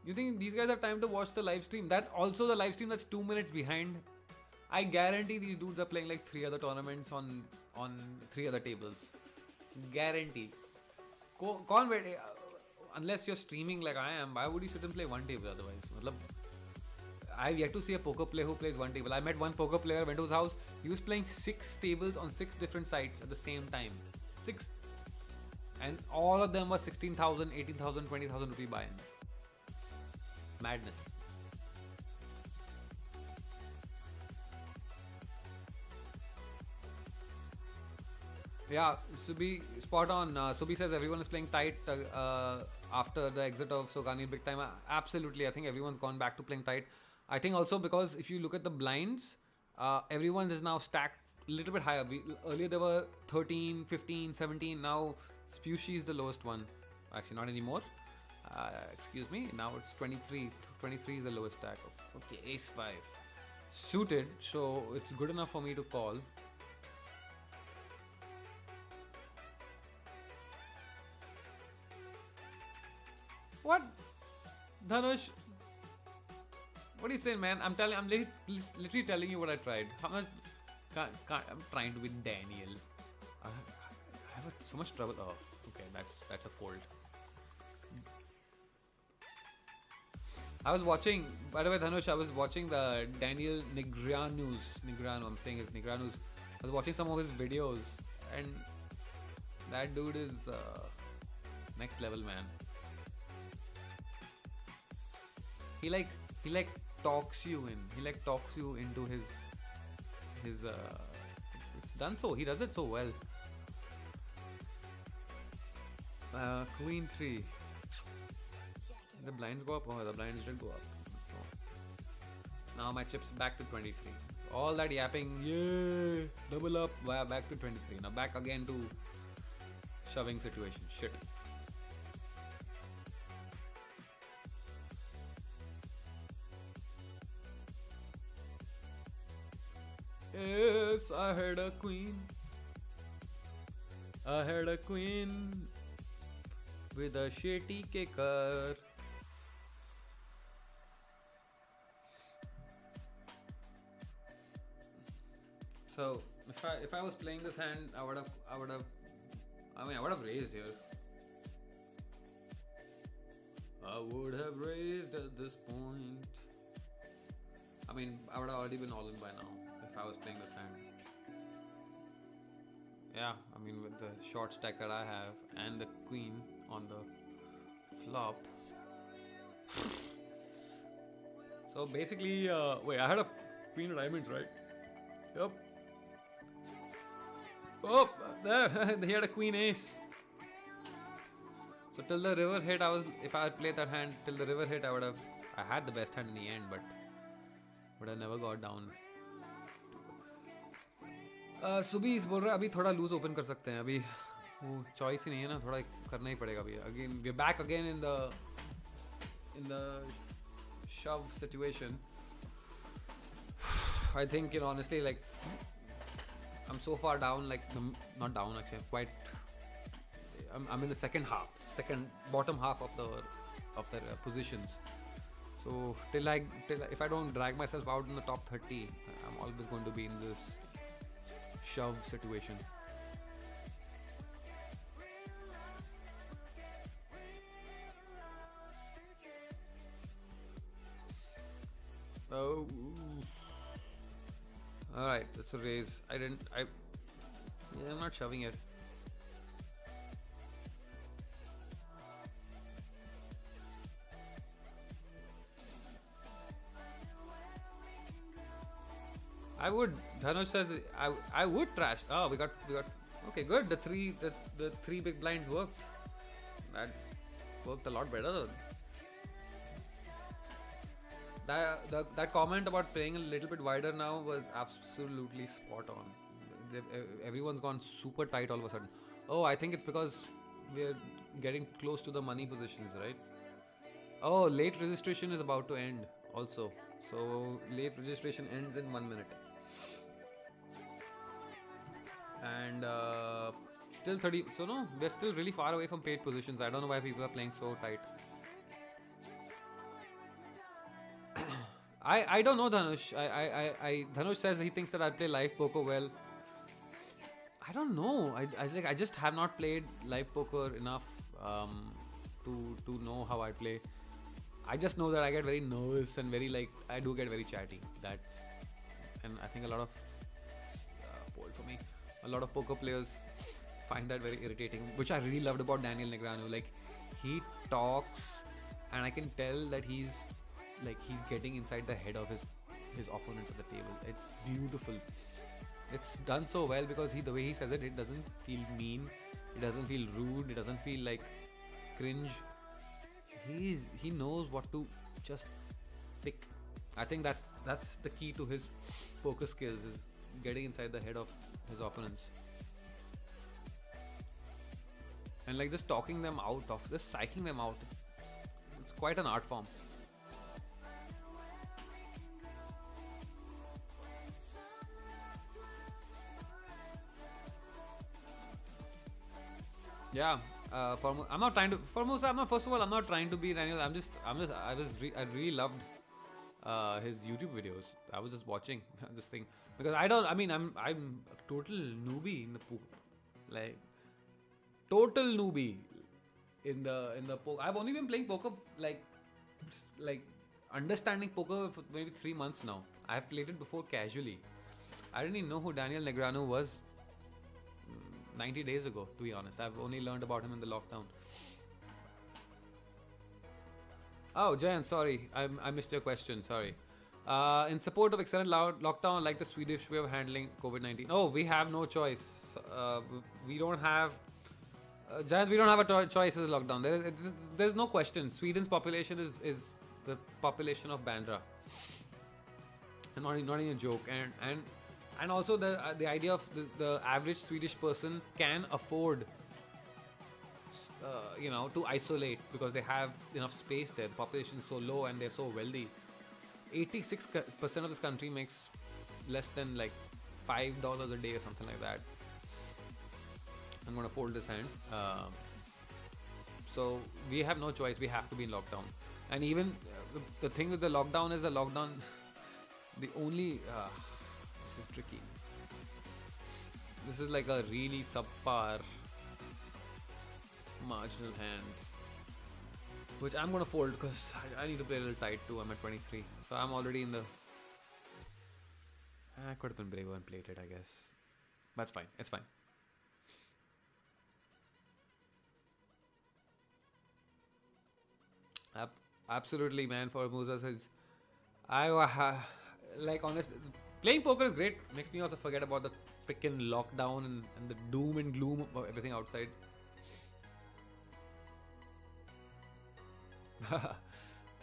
[SPEAKER 1] You think these guys have time to watch the live stream? That also the live stream that's 2 minutes behind. I guarantee these dudes are playing like 3 other tournaments on 3 other tables. Guarantee. Unless you're streaming like I am, why would you sit and play one table otherwise? I've yet to see a poker player who plays one table. I met one poker player, went to his house. He was playing 6 tables on 6 different sites at the same time. 6. And all of them were 16,000, 18,000, 20,000 rupee buy-ins. Madness. Yeah, Subi, spot on. Subi says everyone is playing tight after the exit of Sogani big time. Absolutely, I think everyone's gone back to playing tight. I think also because if you look at the blinds, everyone is now stacked a little bit higher. Earlier there were 13, 15, 17. Now Spushy is the lowest one. Actually, not anymore. Excuse me. Now it's 23. 23 is the lowest stack. Okay, ace 5. Suited, so it's good enough for me to call. What? Dhanush? What are you saying, man? I'm literally telling you what I tried. How much? I'm trying to be Daniel. I have so much trouble. Oh, okay, that's a fold. I was watching, by the way, Dhanush, I was watching the Daniel Negreanu, I'm saying his Negreanu's. I was watching some of his videos, and that dude is next level, man. He like talks you in. He like talks you into his. It's done so. He does it so well. Queen 3. The blinds go up. Oh, the blinds did go up. So now my chips back to 23. So all that yapping, yeah, double up, back to 23. Now back again to shoving situation. Shit. Yes, I had a queen. I had a queen with a shitty kicker. So if I was playing this hand, I would have raised here. I would have raised at this point. I mean, I would have already been all in by now if I was playing this hand. Yeah, I mean, with the short stack that I have and the queen on the flop. So basically, wait, I had a queen of diamonds, right? Yep. Oh, there, he had a queen ace. So till the river hit, if I had played that hand till the river hit, I had the best hand in the end, but I never got down. सुबी इस बोल रहा है अभी थोड़ा loose open कर सकते हैं, अभी वो चॉइस ही नहीं है ना, थोड़ा करना ही पड़ेगा अभी. Again, we're back again in the shove situation. I think, honestly, like, I'm so far down, like, not down actually, I'm in the second bottom half of the positions. So if I don't drag myself out in the top 30, I'm always going to be in this shove situation. Oh. Alright, that's a raise. I'm not shoving it. I would. Dhanush says I would trash. Oh, we got. Okay, good. The three big blinds worked. That worked a lot better. That comment about playing a little bit wider now was absolutely spot on. Everyone's gone super tight all of a sudden. Oh, I think it's because we're getting close to the money positions, right? Oh, late registration is about to end also. So late registration ends in 1 minute. And still 30. So no, we're still really far away from paid positions. I don't know why people are playing so tight. I don't know, Dhanush. Dhanush says he thinks that I play live poker well. I don't know. I just have not played live poker enough to know how I play. I just know that I get very nervous and I do get very chatty. And I think a lot of for me, a lot of poker players find that very irritating, which I really loved about Daniel Negreanu. Like, he talks, and I can tell that he's getting inside the head of his opponents at the table. It's beautiful. It's done so well because the way he says it doesn't feel mean, it doesn't feel rude, it doesn't feel like cringe. He knows what to just pick. I think that's the key to his poker skills, is getting inside the head of his opponents and just talking them out of, just psyching them out. It's quite an art form. Yeah, I'm not trying to. I'm not. First of all, I'm not trying to be Daniel. I really loved his YouTube videos. I was just watching this thing because I'm a total newbie in the poker, total newbie in the poker. I've only been playing poker like understanding poker for maybe 3 months now. I've played it before casually. I didn't even know who Daniel Negreanu was 90 days ago, to be honest. I've only learned about him in the lockdown. Oh, Jayan, sorry. I missed your question. Sorry. In support of extended lockdown, like the Swedish way of handling COVID-19. Oh, we have no choice. We don't have. Giants, we don't have a choice in the lockdown. There's no question. Sweden's population is the population of Bandra, and not even a joke. And also the idea of the average Swedish person can afford, to isolate because they have enough space there. The population is so low and they're so wealthy. 86% of this country makes less than like $5 a day or something like that. I'm gonna fold this hand. So we have no choice. We have to be in lockdown. And even the thing with the lockdown is the lockdown. The only this is tricky. This is like a really subpar marginal hand, which I'm gonna fold because I need to play a little tight too. I'm at 23, so I'm already in the. I could have been braver and played it, I guess. That's fine. It's fine. Absolutely, man. For Musa says, like honest. Playing poker is great. Makes me also forget about the freaking lockdown and the doom and gloom of everything outside.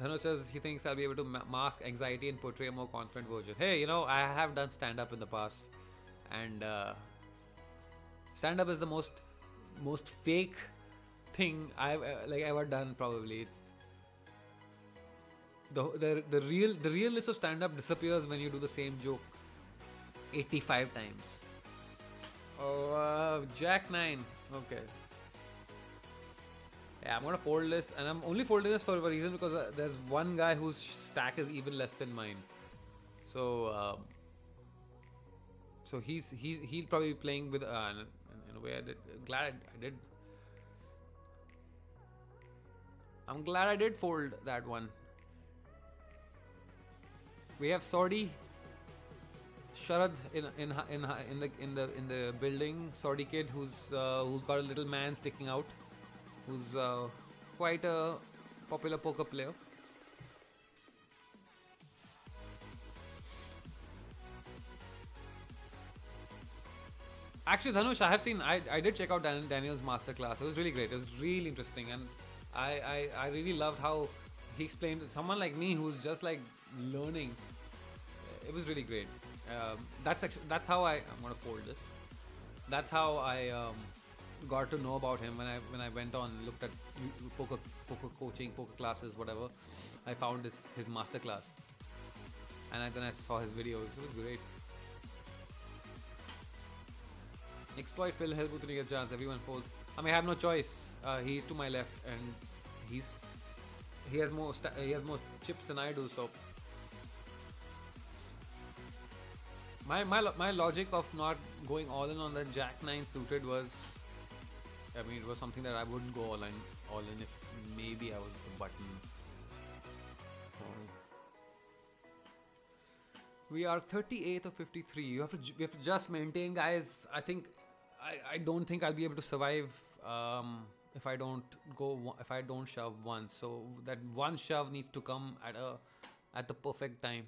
[SPEAKER 1] Dhanu says he thinks I'll be able to mask anxiety and portray a more confident version. Hey, I have done stand-up in the past, and stand-up is the most fake thing I've ever done. Probably it's the realness of stand-up disappears when you do the same joke 85 times. Oh, Jack 9. Okay. Yeah, I'm gonna fold this, and I'm only folding this for a reason because there's one guy whose stack is even less than mine. So, he'll probably be playing with in a way. I'm glad I did fold that one. We have Saudi Sharad in the building. Saudi kid who's got a little man sticking out, who's quite a popular poker player. Actually, Dhanush, I did check out Daniel's masterclass. It was really great. It was really interesting, and I really loved how he explained someone like me who's just like learning. It was really great. That's how I'm gonna fold this. That's how I got to know about him when I went on and looked at poker coaching, poker classes, whatever. I found his masterclass, and then I saw his videos. It was great. Exploit Phil Hellbooth to get a chance. Everyone folds. I mean, I have no choice. He's to my left, and he has more chips than I do. So my logic of not going all in on that Jack 9 suited was, I mean, it was something that I wouldn't go all in if maybe I was the button. We are 38 or 53. We have to just maintain, guys. I don't think I'll be able to survive if I don't shove once. So that one shove needs to come at the perfect time,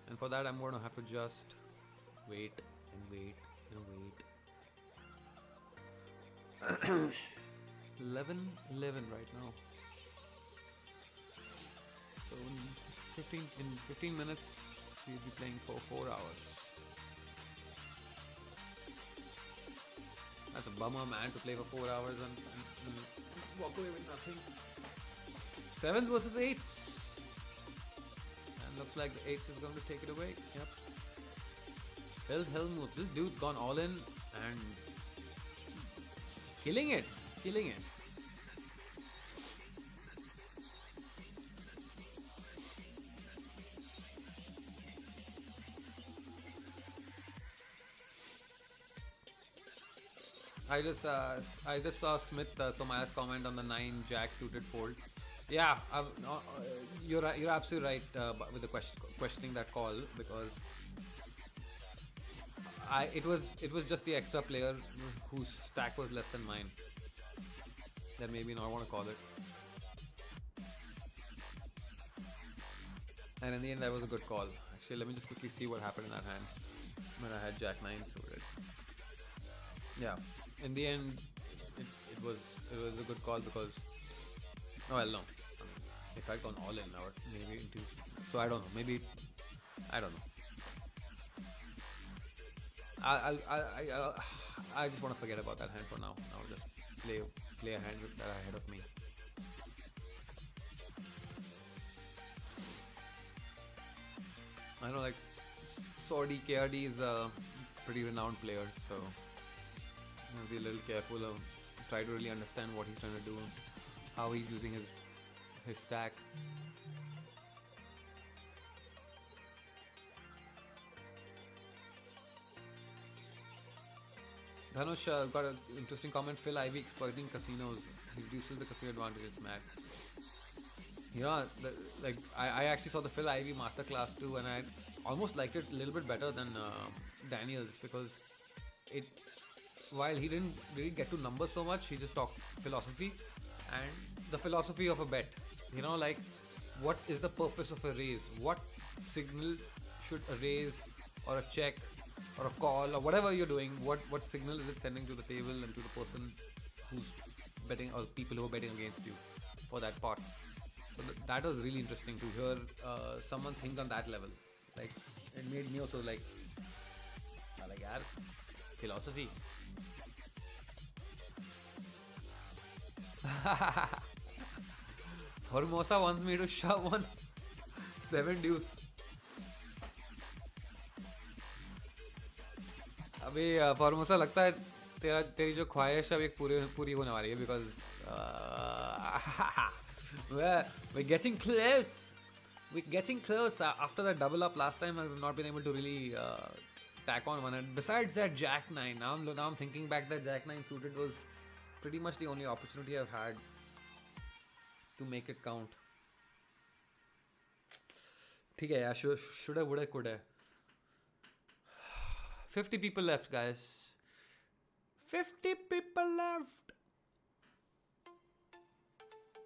[SPEAKER 1] and for that I'm going to have to just wait and wait and wait. 11 right now. So in 15 minutes we'll be playing for 4 hours. That's a bummer, man, to play for 4 hours and walk away with nothing. 7s versus 8s. And looks like the 8s is going to take it away. Yep. Helmuth. This dude's gone all in and killing it. I just saw Smith Somaya's comment on the 9 Jack suited fold. Yeah, you're absolutely right with the questioning that call, because it was just the extra player whose stack was less than mine that made me not want to call it. And in the end, that was a good call. Actually, let me just quickly see what happened in that hand when I had Jack 9 suited. Yeah, in the end, it was a good call because, oh well, no. I mean, if I'd gone all in, I would maybe into. So I don't know. Maybe I don't know. I just want to forget about that hand for now. I'll just play a hand that are ahead of me. I know, like, Saudi KRD is a pretty renowned player, so I'll be a little careful of try to really understand what he's trying to do, how he's using his stack. Dhanush got an interesting comment. Phil Ivey exploiting casinos. He reduces the casino advantage. It's mad. I actually saw the Phil Ivey masterclass too, and I almost liked it a little bit better than Daniel's, because it, while he didn't really get to numbers so much, he just talked philosophy and the philosophy of a bet. Like, what is the purpose of a raise? What signal should a raise or a check or a call or whatever you're doing, what signal is it sending to the table and to the person who's betting, or people who are betting against you for that pot? So that was really interesting to hear someone think on that level. Like, it made me also like yaar, philosophy. Formosa wants me to shove on 7 deuce. अभी Formosa लगता है तेरी जो ख्वाहिश अब एक पूरी होने वाली है, because we're getting close. We're getting close. After the double up last time, I've not been able to really tack on one. And besides that, Jack 9. Now I'm thinking back, that Jack 9 suited was pretty much the only opportunity I've had to make it count. ठीक है यार, shoulda, woulda, coulda. 50 people left, guys. 50 people left.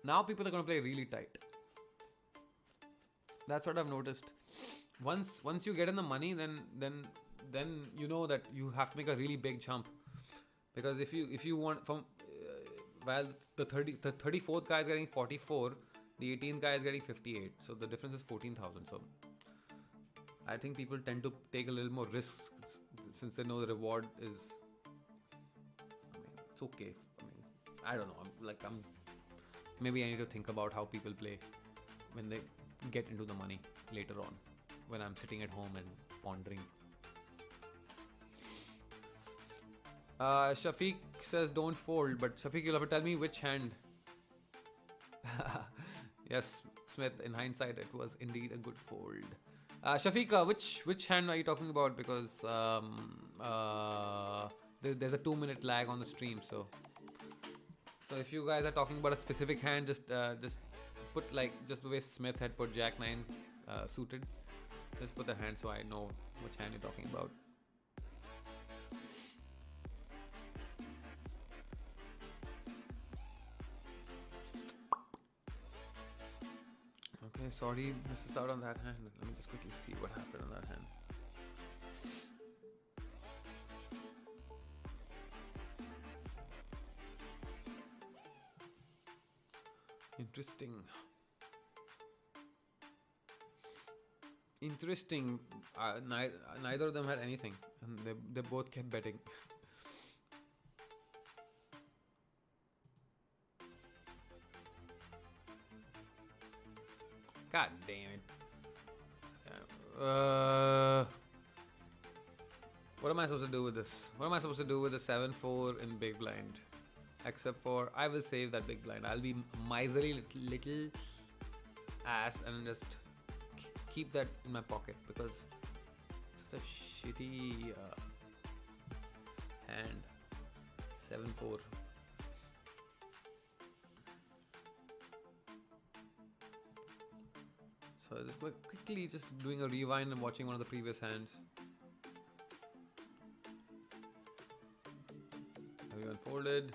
[SPEAKER 1] Now people are going to play really tight. That's what I've noticed. Once you get in the money, then you know that you have to make a really big jump. Because if you want from while the 34th guy is getting 44, the 18th guy is getting 58. So the difference is 14,000. So I think people tend to take a little more risks since they know the reward is. I mean, it's okay. I mean, I don't know. Maybe I need to think about how people play when they get into the money later on, when I'm sitting at home and pondering. Shafiq says don't fold, but Shafiq, you'll have to tell me which hand. Yes, Smith, in hindsight, it was indeed a good fold. Shafiq, which hand are you talking about? Because there's a 2-minute lag on the stream, so if you guys are talking about a specific hand, just put, like, just the way Smith had put Jack 9 suited, just put the hand so I know which hand you're talking about. Okay, sorry, misses out on that hand. Let me just quickly see what happened on that hand. Interesting. Neither of them had anything, and they both kept betting. God damn it. What am I supposed to do with this? What am I supposed to do with the 7-4 in big blind? Except for, I will save that big blind. I'll be miserly little ass and just keep that in my pocket, because it's such a shitty hand. 7-4. So just quickly just doing a rewind and watching one of the previous hands. Have you unfolded?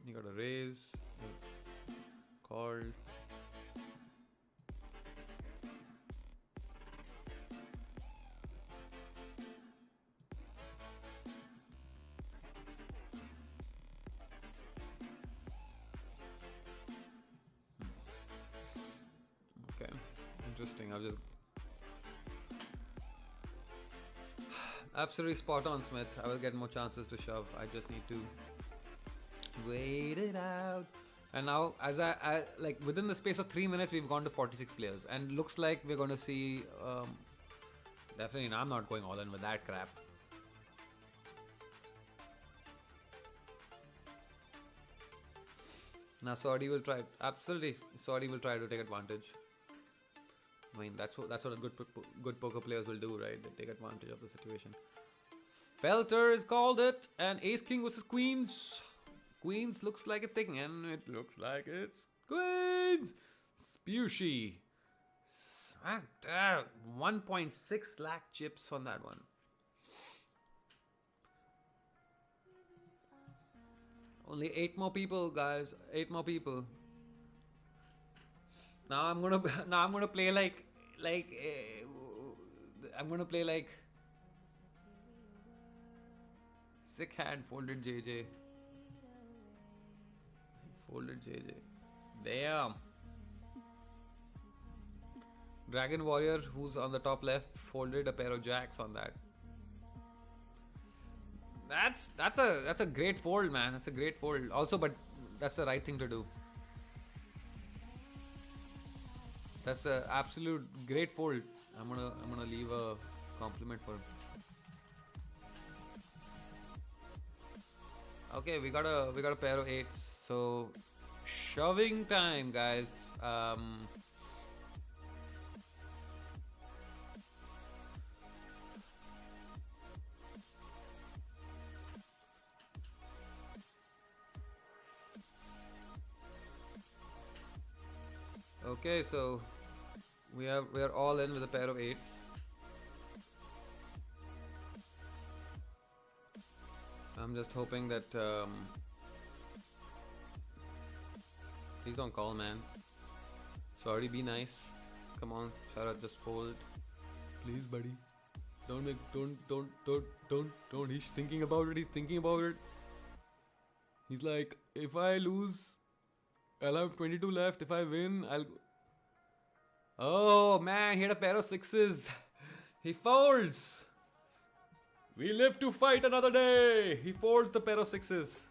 [SPEAKER 1] You got a raise. Called. Okay, interesting. I've just absolutely spot on, Smith. I will get more chances to shove. I just need to wait it out. And now, as I like within the space of 3 minutes, we've gone to 46 players, and looks like we're going to see. Definitely, I'm not going all in with that crap. Now Saudi will try. Absolutely, Saudi will try to take advantage. I mean, that's what good poker players will do, right? They take advantage of the situation. Felter is called it, and Ace King versus Queens. Queens looks like it's taking, and it looks like it's Queens. Spushy. 1.6 lakh chips on that one. Only 8 more people, guys. 8 more people. Now I'm gonna play like I'm gonna play like sick hand. Folded JJ. Folded JJ. Damn. Dragon Warrior, who's on the top left, folded a pair of jacks on that. That's a great fold, man. That's a great fold. Also, but that's the right thing to do. That's an absolute great fold. I'm gonna leave a compliment for him. Okay, we got a pair of 8s. So shoving time, guys. Okay, so we are all in with a pair of 8s. I'm just hoping that please don't call, man. Sorry, be nice. Come on, Sharat, just fold. Please, buddy. Don't. He's thinking about it. He's thinking about it. He's like, if I lose, I'll have 22 left. If I win, I'll. Oh man, he had a pair of 6s. He folds. We live to fight another day. He folds the pair of 6s.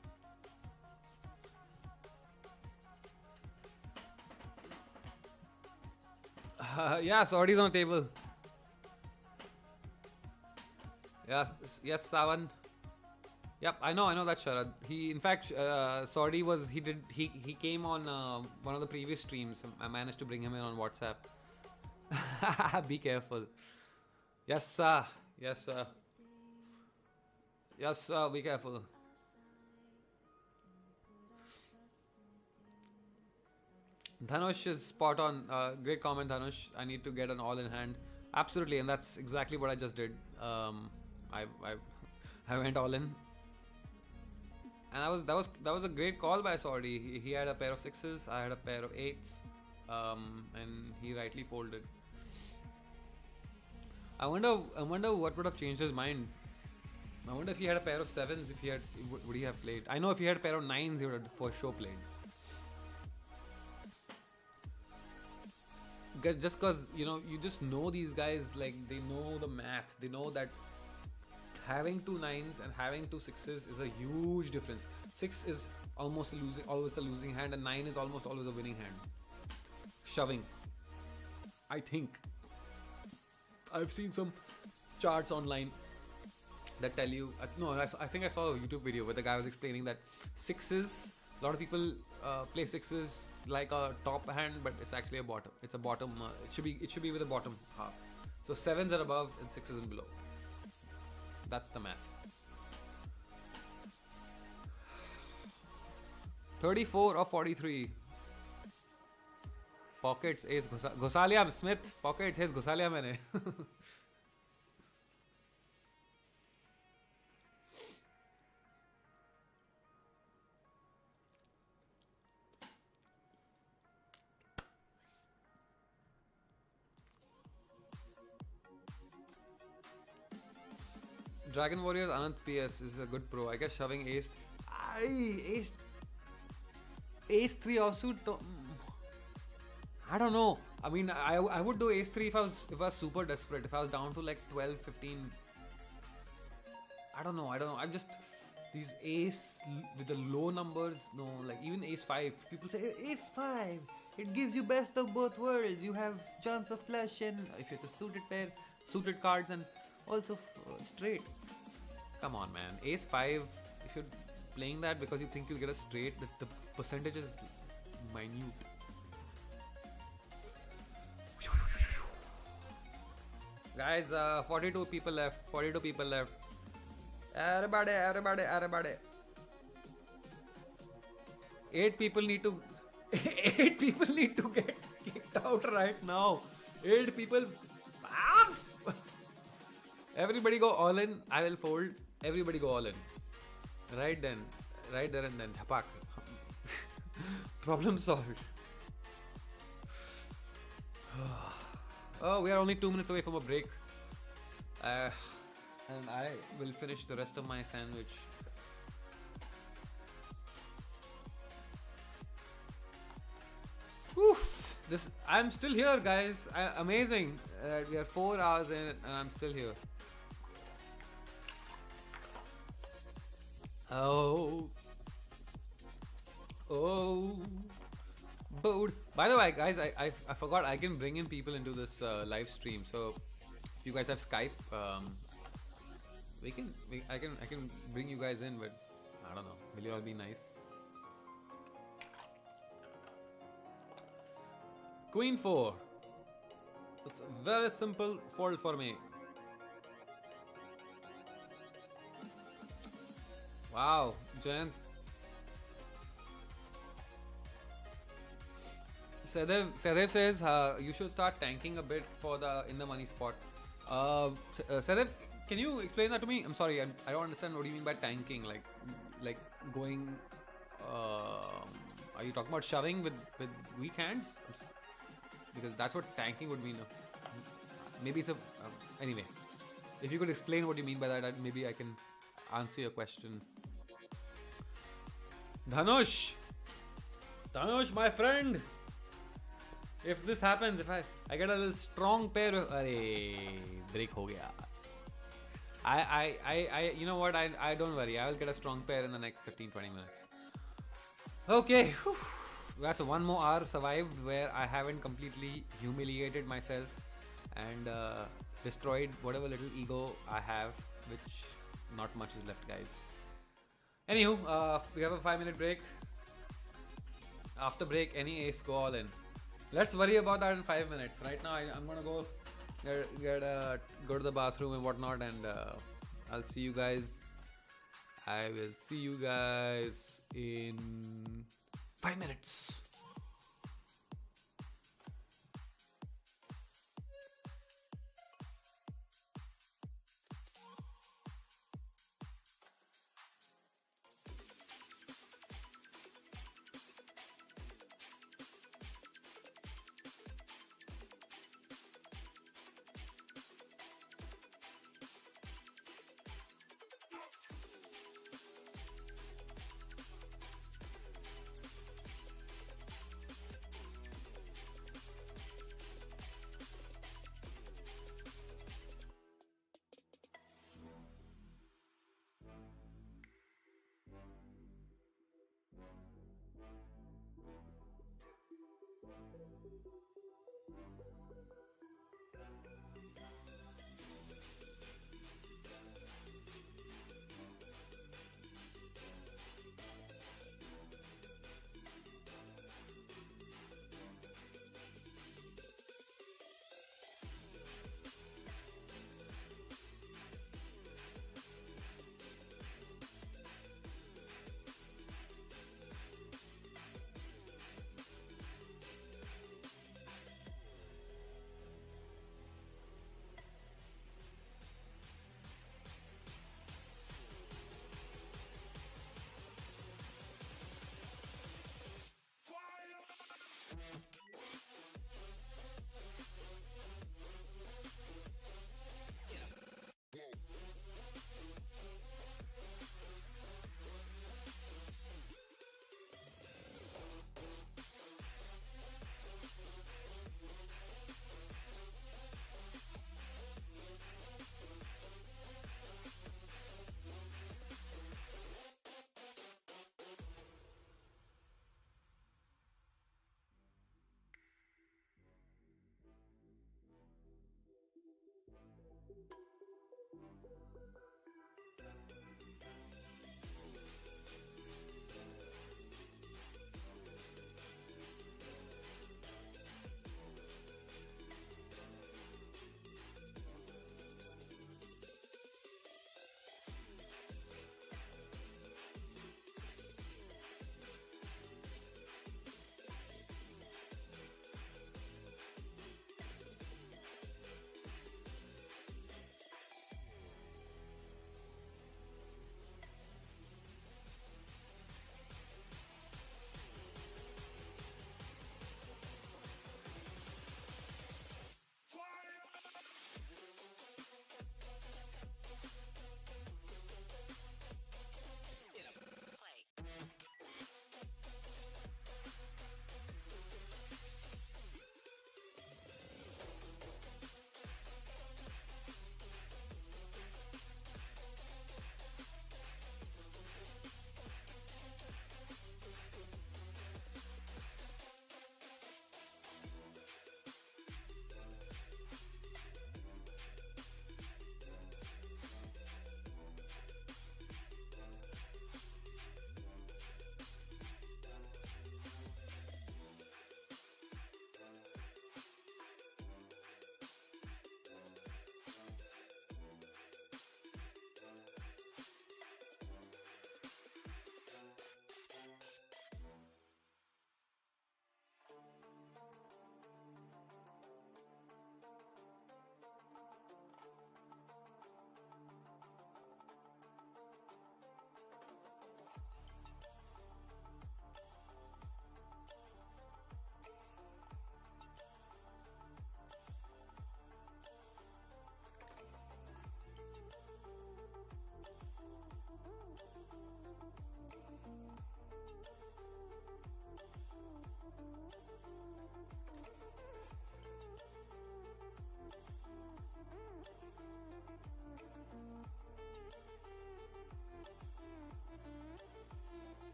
[SPEAKER 1] Yeah, Saudi's on the table. Yes, Sawan. Yep, I know that, Sharad. He, in fact, Saudi was he came on one of the previous streams. I managed to bring him in on WhatsApp. Be careful. Yes, sir. Yes, sir. Yes, sir. Be careful. Dhanush is spot on. Great comment, Dhanush. I need to get an all in hand. Absolutely, and that's exactly what I just did. I went all in, and that was a great call by Saudi. He had a pair of 6s. I had a pair of 8s, and he rightly folded. I wonder what would have changed his mind. I wonder if he had a pair of 7s. If he had, would he have played? I know if he had a pair of 9s, he would have for sure played. Just because you just know these guys, like they know the math. They know that having 2 9s and having 2 6s is a huge difference. 6 is always the losing hand, and 9 is almost always a winning hand. Shoving, I think. I've seen some charts online that tell you. I think I saw a YouTube video where the guy was explaining that 6s. A lot of people play 6s like a top hand, but it's actually a bottom. It's a bottom. It should be with a bottom half. So 7s are above and 6s are below. That's the math. 34 or 43. Pockets ace घुसा लिया Smith. Pockets ace घुसा लिया मैंने. Dragon Warriors Anant PS is a good pro. I guess shoving ace. Ace 3 offsuit. I don't know. I mean, I would do ace 3 if I was super desperate. If I was down to like 12, 15. I don't know. I'm just these ace with the low numbers. No, like even ace 5. People say ace 5. It gives you best of both worlds. You have chance of flush and if it's a suited pair, suited cards and also straight. Come on, man. Ace 5. If you're playing that because you think you'll get a straight, the percentage is minute. Guys, 42 people left. 42 people left. Everybody. 8 people need to. 8 people need to get kicked out right now. 8 people. Everybody go all in. I will fold. Everybody go all in. Right there and then. Hapak. Problem solved. Oh, we are only 2 minutes away from a break. And I will finish the rest of my sandwich. I'm still here, guys. Amazing. We are 4 hours in and I'm still here. Oh. Bored. By the way, guys, I forgot I can bring in people into this live stream. So if you guys have Skype, I can bring you guys in, but I don't know. Will you all be nice? Queen 4. It's a very simple fold for me. Wow, Jayant. Sadev says you should start tanking a bit for in the money spot. Sadev, can you explain that to me? I'm sorry, I don't understand what you mean by tanking. Like going. Are you talking about shoving with weak hands? Because that's what tanking would mean. Maybe it's a anyway. If you could explain what you mean by that, maybe I can answer your question. Dhanush, my friend. If this happens, if I get a little strong pair of break ho gaya. I you know what, I don't worry, I will get a strong pair in the next 15-20 minutes. Okay, whew. That's one more hour survived where I haven't completely humiliated myself and destroyed whatever little ego I have, which not much is left, guys. Anywho, we have a 5-minute break. After break, any ace, go all in. Let's worry about that in 5 minutes. Right now, I'm gonna go go to the bathroom and whatnot, and I'll see you guys. I will see you guys in 5 minutes.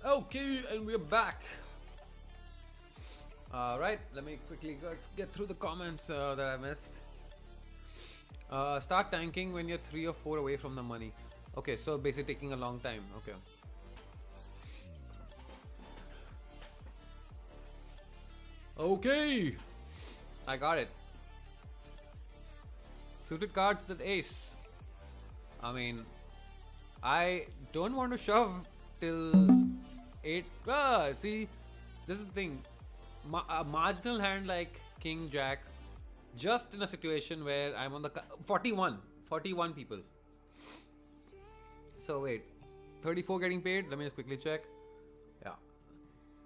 [SPEAKER 1] Okay, and we're back. Right, let me quickly get through the comments that I missed. Start tanking when you're 3 or 4 away from the money. Okay, so basically taking a long time. Okay. Okay, I got it. Suited cards that ace. I mean, I don't want to shove till 8. See, this is the thing. A marginal hand like King Jack, just in a situation where I'm on the 41 people. So wait, 34 getting paid. Let me just quickly check. Yeah.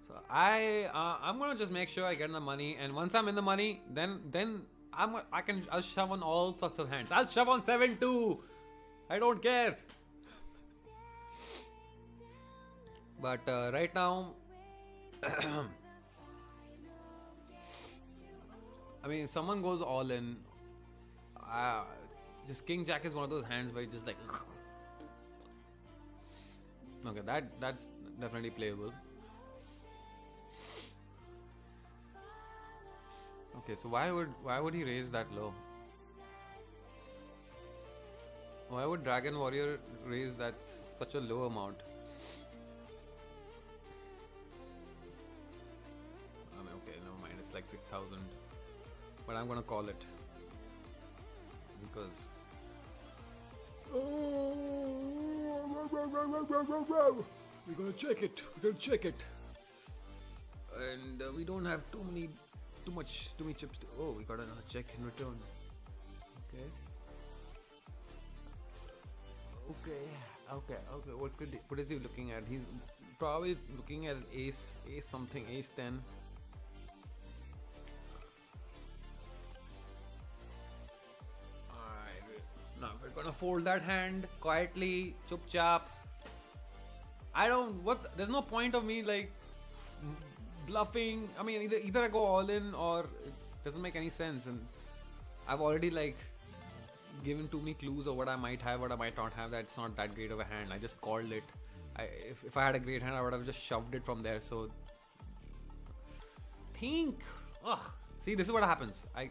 [SPEAKER 1] So I'm gonna just make sure I get in the money, and once I'm in the money, then I'll shove on all sorts of hands. I'll shove on 7-2. I don't care. But right now, I mean, if someone goes all in, just King Jack is one of those hands where you just like. Okay, that's definitely playable. Okay, so why would he raise that low? Why would Dragon Warrior raise that such a low amount? I mean, okay, never mind. It's like 6,000, but I'm gonna call it because. We're gonna check it. And we don't have too many chips. Oh, we got another check in return. Okay. What is he looking at? He's probably looking at ace something, ace 10. Alright, now we're gonna fold that hand quietly, chup chap. There's no point of me like bluffing. I mean, either I go all in or it doesn't make any sense, and I've already like given too many clues of what I might have, what I might not have. That's not that great of a hand. I just called it. If I had a great hand, I would have just shoved it from there. So think. Ugh. See, this is what happens. I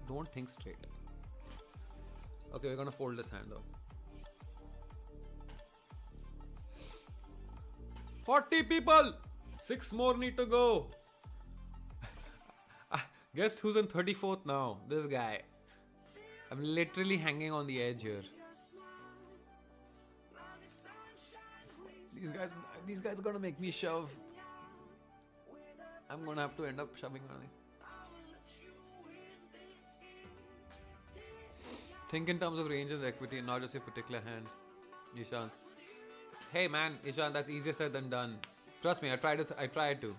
[SPEAKER 1] don't think straight. Okay, we're gonna fold this hand though. 40 people! 6 more need to go. Guess who's in 34th now? This guy. I'm literally hanging on the edge here. These guys are gonna make me shove. I'm gonna have to end up shoving on it. Think in terms of ranges and equity, not just a particular hand. Ishan. Hey man, Ishan, that's easier said than done. Trust me, I tried to.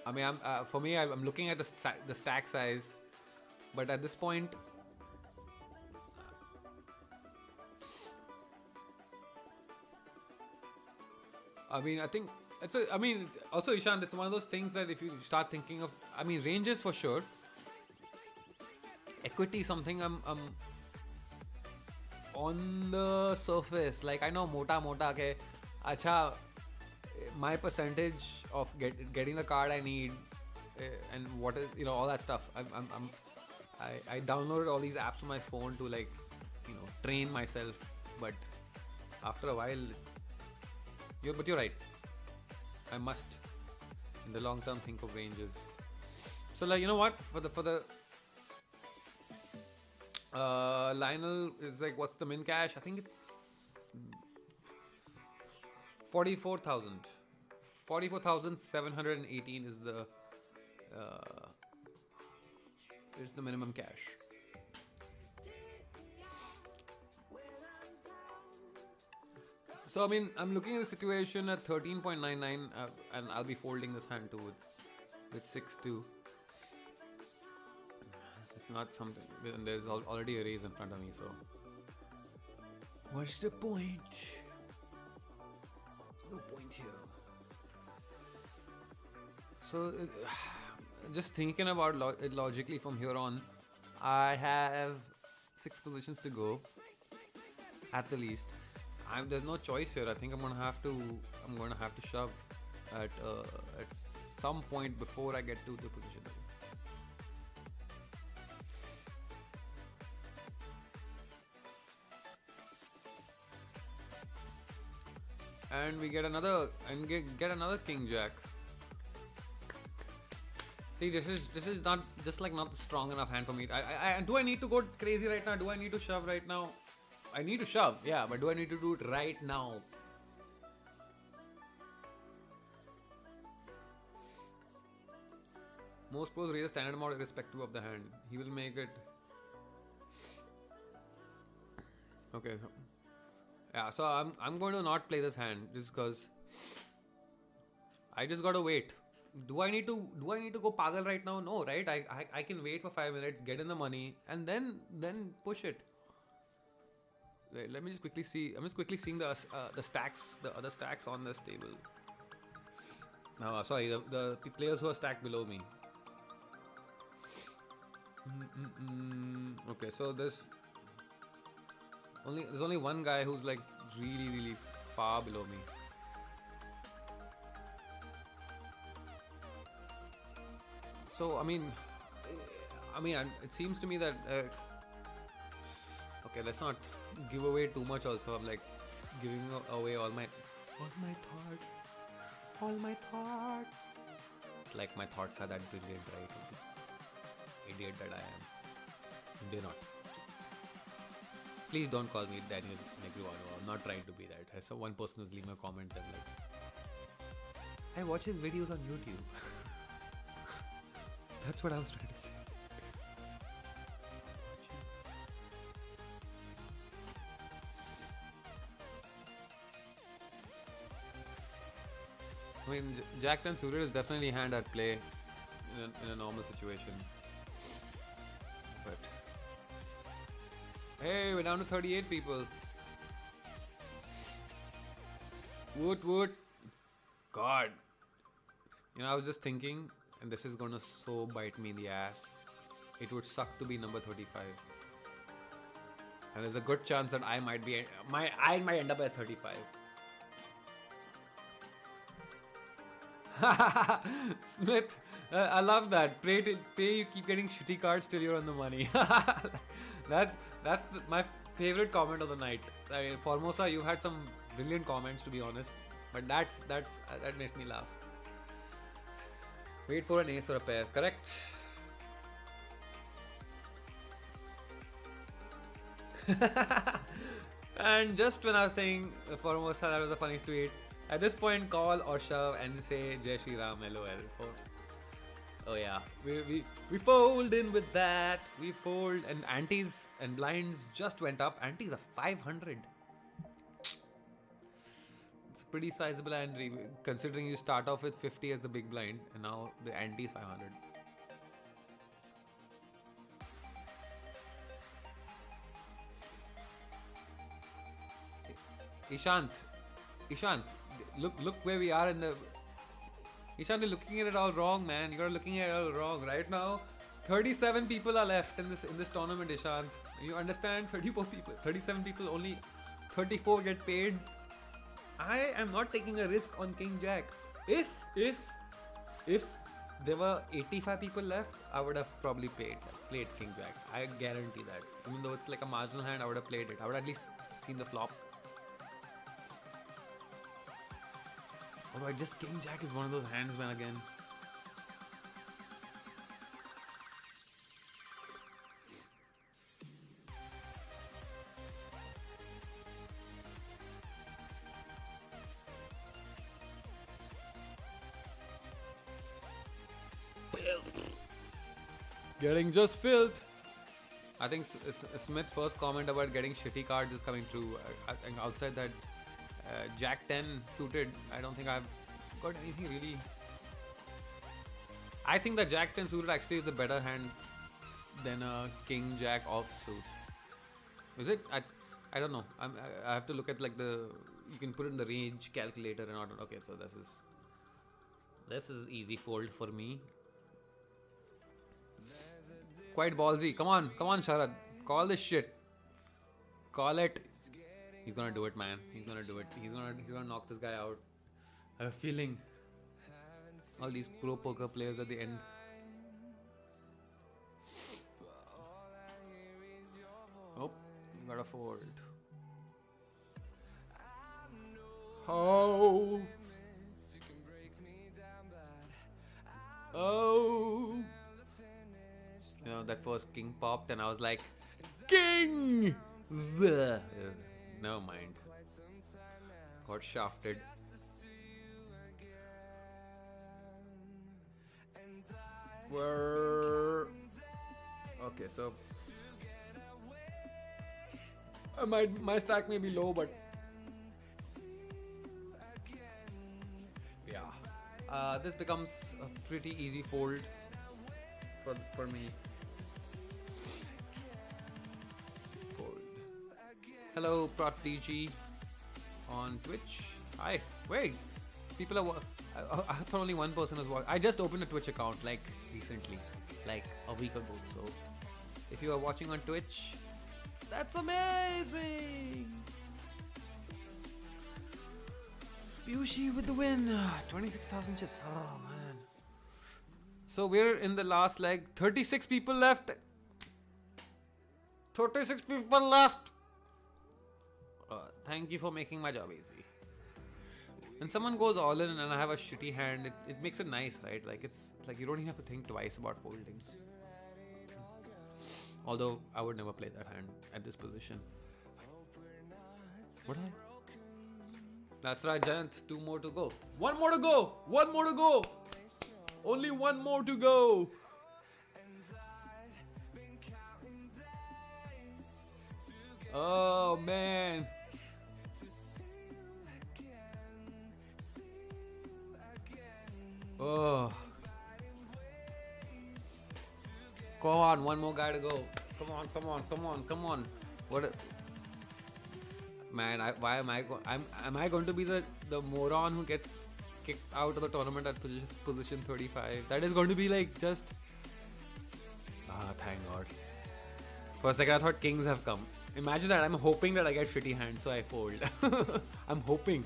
[SPEAKER 1] I mean, I'm looking at the stack size, but at this point, I mean, I think also Ishan, it's one of those things that if you start thinking of, I mean, ranges for sure. Equity, something I'm on the surface, like I know mota okay, acha, my percentage of getting the card I need, and what is, all that stuff. I downloaded all these apps on my phone to like, train myself, but after a while, but you're right. I must, in the long term, think of ranges. So like, you know what, for the Lionel is like, what's the min cash? I think it's 44,000. 44,718 is the minimum cash. So I mean, I'm looking at the situation at 13.99, and I'll be folding this hand too with 6-2. It's not something, and there's already a raise in front of me, so what's the point? No point here. So just thinking about it logically from here on, I have 6 positions to go at the least. There's no choice here. I think I'm gonna have to shove. at some point before I get to the position. And we get another another king jack. See, this is not just like not strong enough hand for me. Do I need to go crazy right now? Do I need to shove right now? I need to shove, yeah, but do I need to do it right now? Most pros raise a standard amount irrespective of the hand. He will make it. Okay. Yeah, so I'm going to not play this hand just because I just gotta wait. Do I need to go pagal right now? No, right? I can wait for 5 minutes, get in the money, and then push it. Wait, let me just quickly see. I'm just quickly seeing the stacks, the other stacks on this table. No, sorry, the players who are stacked below me. Okay, so there's only one guy who's like really far below me. So I mean, it seems to me that okay, let's not give away too much. Also, I'm like giving away all my thoughts. Like my thoughts are that brilliant, right? Idiot that I am. They're not. Please don't call me Daniel Negruano. I'm not trying to be that. As one person was leaving a comment and like, I watch his videos on YouTube. That's what I was trying to say. I mean, Jack 10 suited is definitely a hand I'd play in a normal situation. But hey, we're down to 38 people. Woot. God. You know, I was just thinking, and this is gonna so bite me in the ass. It would suck to be number 35. And there's a good chance that I might end up as 35. Smith, I love that. Pray you keep getting shitty cards till you're on the money. That's my favorite comment of the night. I mean, Formosa, you had some brilliant comments, to be honest, but that makes me laugh. Wait for an ace or a pair, correct? And just when I was saying Formosa, that was the funniest tweet. At this point, call or shove and say Jai Shri Ram, LOL. Oh yeah, we fold in with that. We fold, and antes and blinds just went up. Antes are 500. It's a pretty sizable ante, considering you start off with 50 as the big blind, and now the ante is 500. Ishant, look where we are in the. Ishan, you're looking at it all wrong, man. You're looking at it all wrong. Right now, 37 people are left in this tournament, Ishan. You understand? 34 people, 37 people, only 34 get paid. I am not taking a risk on King Jack. If there were 85 people left, I would have probably played King Jack. I guarantee that. Even though it's like a marginal hand, I would have played it. I would have at least seen the flop. Although just King Jack is one of those hands, man, again. Getting just filled. I think Smith's first comment about getting shitty cards is coming true. I think outside that Jack 10 suited, I don't think I've got anything really. I think that Jack 10 suited actually is a better hand than a King Jack offsuit. Is it? I don't know. I have to look at like you can put it in the range calculator and all. Okay, so this is easy fold for me. Quite ballsy. Come on, Sharad. Call this shit. Call it. He's gonna do it, man. He's gonna do it. He's gonna knock this guy out. I have a feeling. All these pro poker players at the end. Oh, you got a fold. Oh. Oh. You know, that first king popped and I was like, king! Never mind. Got shafted. Okay, so my stack may be low, but yeah, this becomes a pretty easy fold for me. Fold. Hello, ProtDG on Twitch. Hi. Wait, people are. I thought only one person was watching. I just opened a Twitch account like recently, like a week ago. So if you are watching on Twitch, that's amazing. Spewshy with the win. 26,000 chips. Oh man. So we're in the last leg. 36 people left. 36 people left. Thank you for making my job easy. When someone goes all in and I have a shitty hand, it makes it nice, right? Like it's like you don't even have to think twice about folding. Although I would never play that hand at this position. Would I? That's right, Giant. 2 more to go. 1 more to go. 1 more to go. Only 1 more to go. Oh man. Oh. Come on, 1 more guy to go. Come on, come on, come on, come on. What? Man, why am I? Am I going to be the moron who gets kicked out of the tournament at position 35? That is going to be like just. Thank God. For a second, I thought kings have come. Imagine that. I'm hoping that I get shitty hands, so I fold. I'm hoping.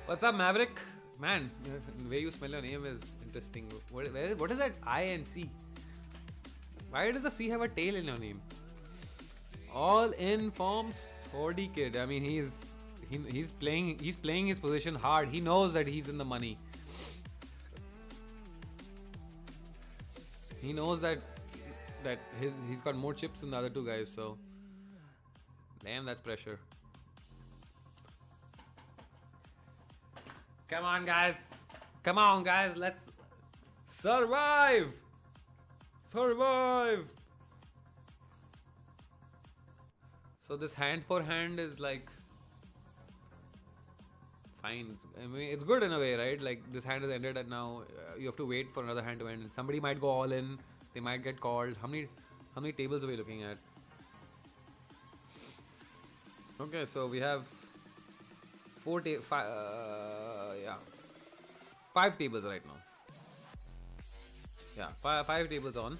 [SPEAKER 1] What's up, Maverick? Man, the way you spell your name is interesting. What is that I and C? Why does the C have a tail in your name? All in forms, 40 kid. I mean, he's playing his position hard. He knows that he's in the money. He knows that he's got more chips than the other 2 guys. So, damn, that's pressure. Come on, guys. Come on, guys. Let's survive. Survive. So this hand for hand is like fine. I mean, it's good in a way, right? Like this hand has ended and now you have to wait for another hand to end. Somebody might go all in. They might get called. How many tables are we looking at? Okay, so we have 5 tables right now. Yeah, 5 tables on.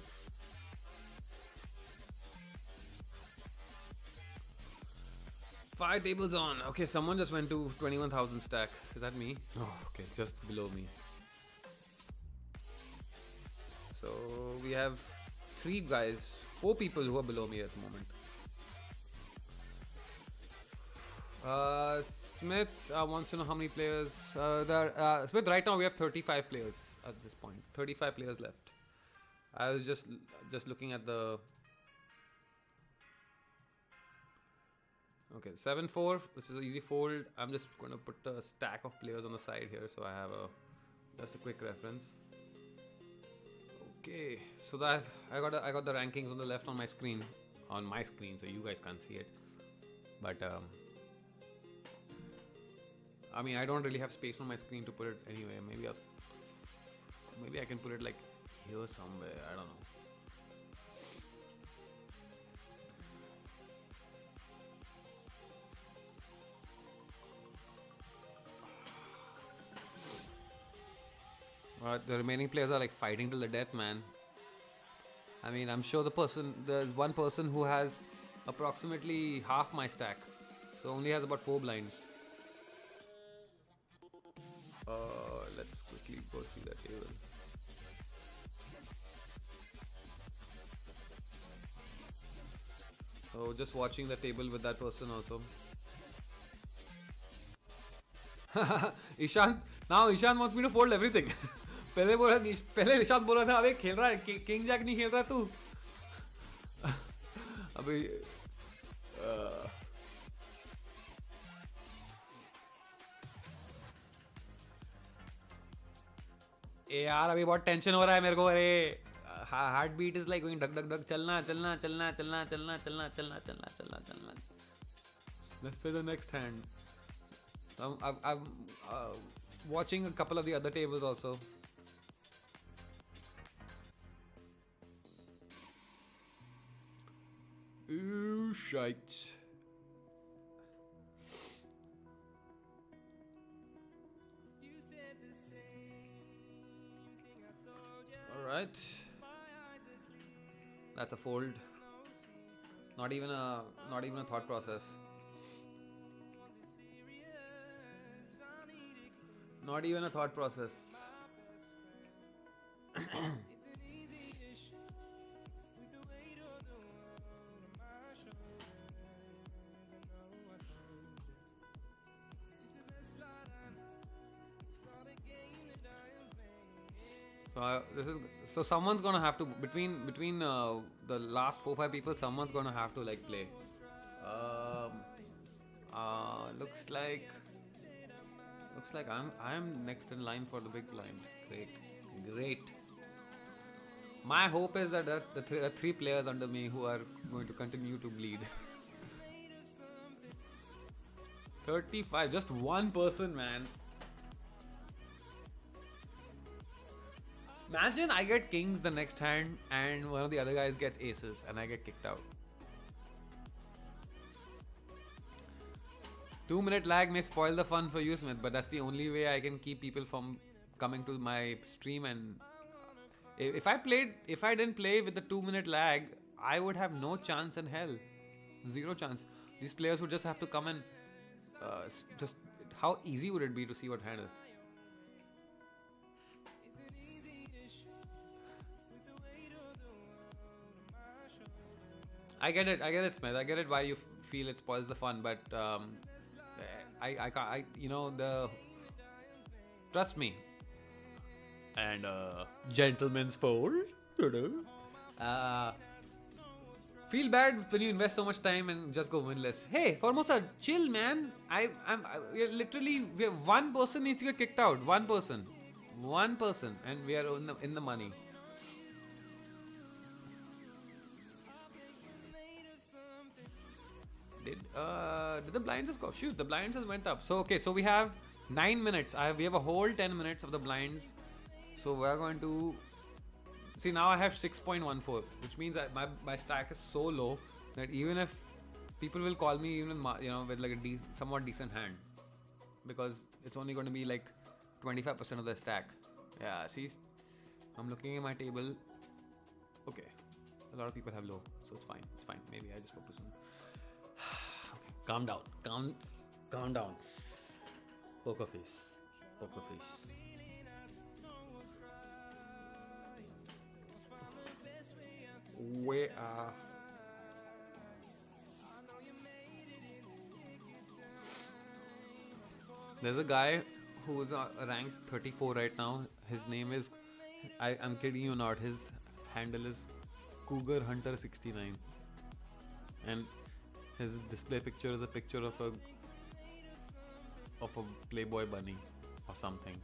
[SPEAKER 1] Five tables on. Okay, someone just went to 21,000 stack. Is that me? Oh, okay, just below me. So we have 4 people who are below me at the moment. Smith wants to know how many players Smith, right now we have 35 players at this point. 35 players left. I was just looking at the. Okay, 7-4, which is an easy fold. I'm just going to put a stack of players on the side here, so I have just a quick reference. Okay, so that I got the rankings on the left on my screen, so you guys can't see it. But I mean, I don't really have space on my screen to put it anyway. Maybe I can put it like here somewhere. I don't know. The remaining players are like fighting till the death, man. I mean, I'm sure there's one person who has approximately half my stack, so only has about 4 blinds. Let's quickly go see that table. So just watching the table with that person also. Ishan, now Ishan wants me to fold everything. पहले ईशान बोल रहा था अबे खेल रहा है king Jack नहीं खेल रहा तू अबे यार अभी बहुत टेंशन हो रहा है मेरे को अरे heart beat is like going डग डग डग चलना चलना चलना चलना चलना चलना चलना चलना चलना चलना let's play the next hand I'm watching a couple of the other tables also. Ooh, shite. All right. That's a fold. Not even a thought process. Not even a thought process. So someone's gonna have to between the last 4-5 people, someone's gonna have to like play. Looks like I'm next in line for the big blind. Great. My hope is that the three players under me who are going to continue to bleed. 35, just one person, man. Imagine I get kings the next hand and one of the other guys gets aces and I get kicked out. 2-minute lag may spoil the fun for you, Smith, but that's the only way I can keep people from coming to my stream. And if I didn't play with the 2-minute lag, I would have no chance in hell. Zero chance. These players would just have to come and just how easy would it be to see what hand is? I get it, Smith. I get it why you feel it spoils the fun, but trust me. And gentlemen's fold. Feel bad when you invest so much time and just go winless. Hey, Formosa, chill, man. We have one person needs to get kicked out. One person, and we are in the money. Did the blinds just go? Shoot, the blinds just went up. So okay, so we have 9 minutes. We have a whole 10 minutes of the blinds. So we're going to see now. I have 6.14, which means that my stack is so low that even if people will call me even with like a somewhat decent hand, because it's only going to be like 25% of the stack. Yeah, see, I'm looking at my table. Okay, a lot of people have low, so it's fine. It's fine. Maybe I just spoke too soon. Okay, calm down. Calm down. Poker face. Where there's a guy who is ranked 34 right now. His name is, I'm kidding you not, his handle is Cougar Hunter 69, and his display picture is a picture of a Playboy bunny or something.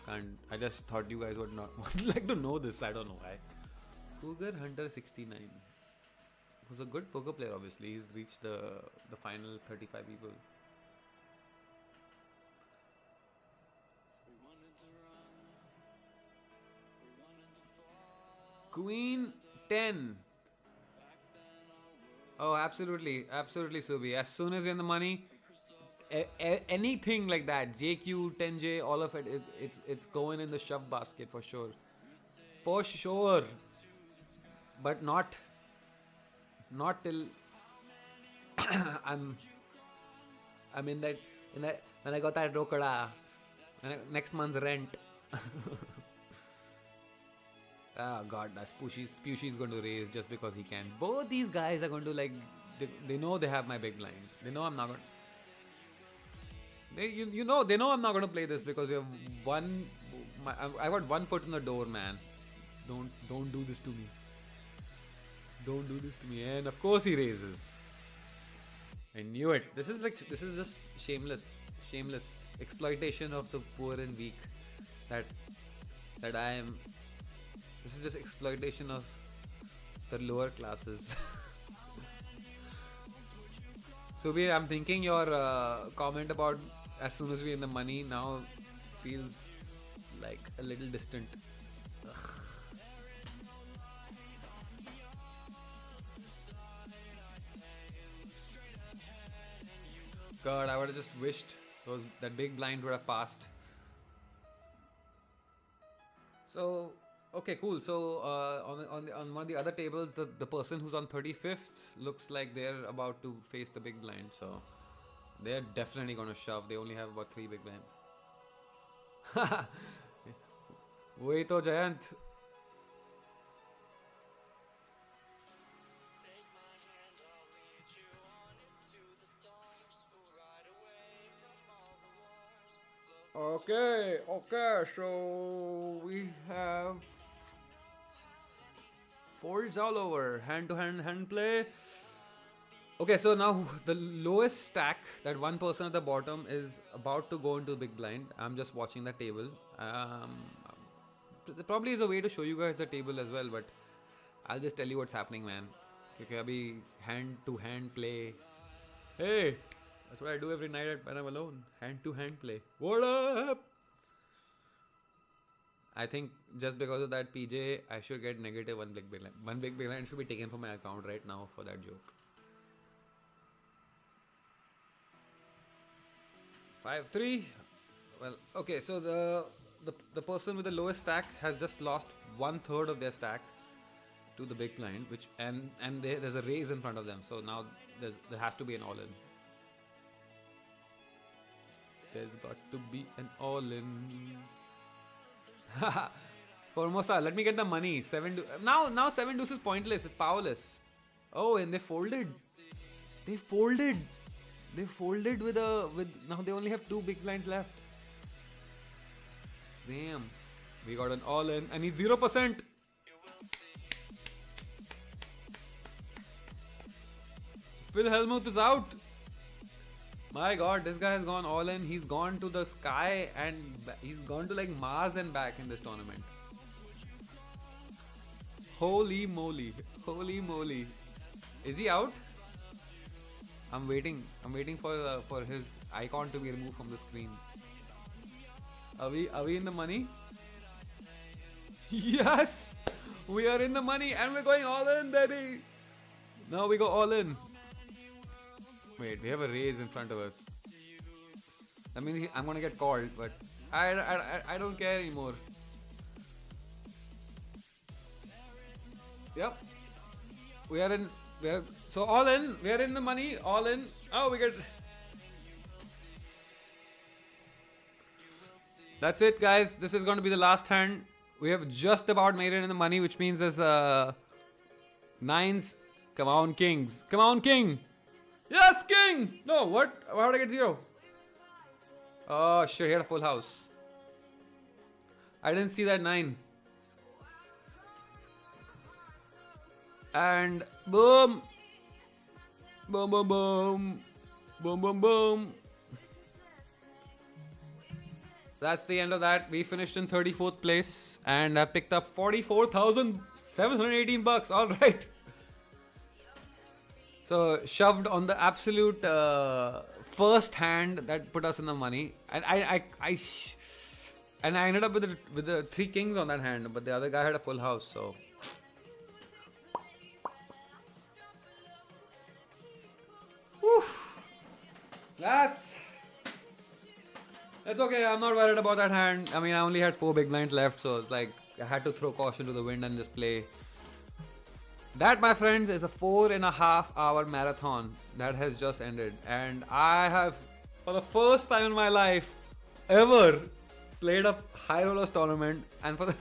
[SPEAKER 1] And I just thought you guys would like to know this. I don't know why. Cougar Hunter 69 was a good poker player. Obviously, he's reached the final 35 people. Queen 10. Oh, absolutely, Subi. As soon as you're in the money, anything like that, JQ, 10J, all of it, it's going in the shove basket for sure. But not till I'm in that Then I got that rokada. Next month's rent. Oh god, that's Pushy is going to raise just because he can. Both these guys are going to like, they know they have my big blind. They know I'm not going. They know I'm not going to play this because you have one. I got 1 foot in the door, man. Don't do this to me. Don't do this to me. And of course he raises. I knew it. This is just shameless exploitation of the poor and weak. That I am. This is just exploitation of the lower classes. Subir, I'm thinking your comment about as soon as we're in the money now feels like a little distant. Ugh. God, I would have just wished that big blind would have passed. So, okay, cool. So, on one of the other tables, the person who's on 35th looks like they're about to face the big blind. So, they're definitely going to shove. They only have about 3 big blinds. Wait, oh, Jayant. Okay, so we have folds all over, hand to hand play. Okay, so now the lowest stack, that one person at the bottom, is about to go into the big blind. I'm just watching the table. There probably is a way to show you guys the table as well, but I'll just tell you what's happening, man. Okay, abhi hand to hand play. Hey, that's what I do every night when I'm alone. Hand to hand play. What up? I think just because of that PJ, I should get negative one big line. One big line should be taken from my account right now for that joke. 5-3. Well, okay, so the person with the lowest stack has just lost 1/3 of their stack to the big blind, which and there's a raise in front of them. So now there has to be an all-in. There's got to be an all-in. Formosa, let me get the money. Now 7 deuce is pointless. It's powerless. Oh, and they folded. They folded with now they only have 2 big blinds left. Damn. We got an all-in. I need 0%. Phil Hellmuth is out. My god, this guy has gone all in. He's gone to the sky and he's gone to like Mars and back in this tournament. Holy moly. Holy moly. Is he out? I'm waiting for his icon to be removed from the screen. Are we in the money? Yes! We are in the money and we're going all in, baby! Now we go all in. Wait, we have a raise in front of us. That means I'm gonna get called, but I don't care anymore. Yep. So all in. We are in the money. All in. Oh, we get. That's it, guys. This is going to be the last hand. We have just about made it in the money, which means there's nines. Come on, kings. Come on, king. Yes, king! No, what? How did I get 0? Oh, shit, he had a full house. I didn't see that 9. And boom! Boom, boom, boom. Boom, boom, boom. That's the end of that. We finished in 34th place and I picked up 44,718 bucks. All right. So shoved on the absolute first hand that put us in the money, and I ended up with the 3 kings on that hand, but the other guy had a full house. So woof. That's okay. I'm not worried about that hand. I mean, I only had 4 big blinds left, so it's like I had to throw caution to the wind and just play. That, my friends, is a 4.5 hour marathon that has just ended, and I have for the first time in my life ever played a high rollers tournament, and for the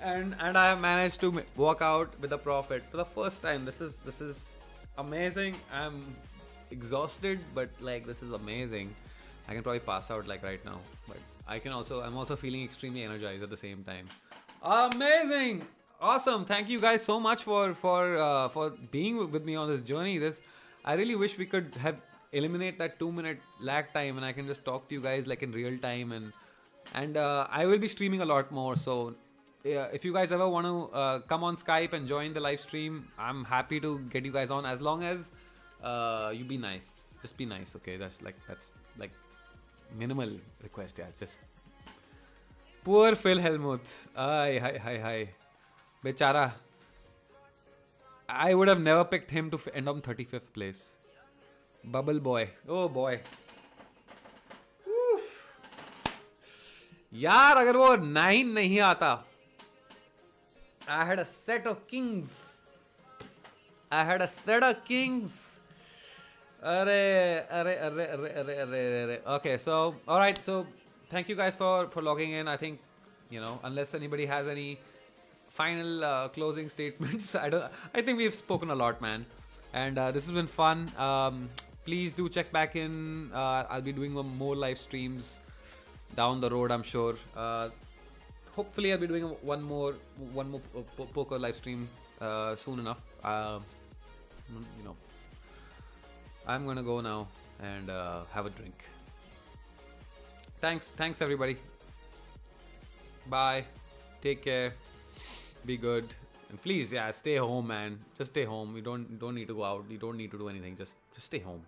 [SPEAKER 1] and I have managed to walk out with a profit for the first time. This is amazing. I'm exhausted, but like this is amazing. I can probably pass out like right now, but I'm also feeling extremely energized at the same time. Amazing, awesome. Thank you guys so much for being with me on this journey. I really wish we could have eliminate that 2 minute lag time, and I can just talk to you guys like in real time, and I will be streaming a lot more. So if you guys ever want to come on Skype and join the live stream, I'm happy to get you guys on, as long as you be nice. Just be nice, okay? That's like minimal request, yeah. Just poor Phil Helmuth. Hi. Bechara. I would have never picked him to end on 35th place. Bubble boy. Oh boy. Oof. यार अगर वो 9 नहीं आता, I had a set of kings. Okay, so alright, so thank you guys for logging in. I think, unless anybody has any final closing statements, I think we've spoken a lot, man. And this has been fun. Please do check back in. I'll be doing more live streams down the road, I'm sure. Hopefully I'll be doing one more poker live stream soon enough. I'm gonna go now and have a drink. Thanks everybody. Bye. Take care. Be good. And please, stay home, man. Just stay home. You don't need to go out. You don't need to do anything. Just stay home.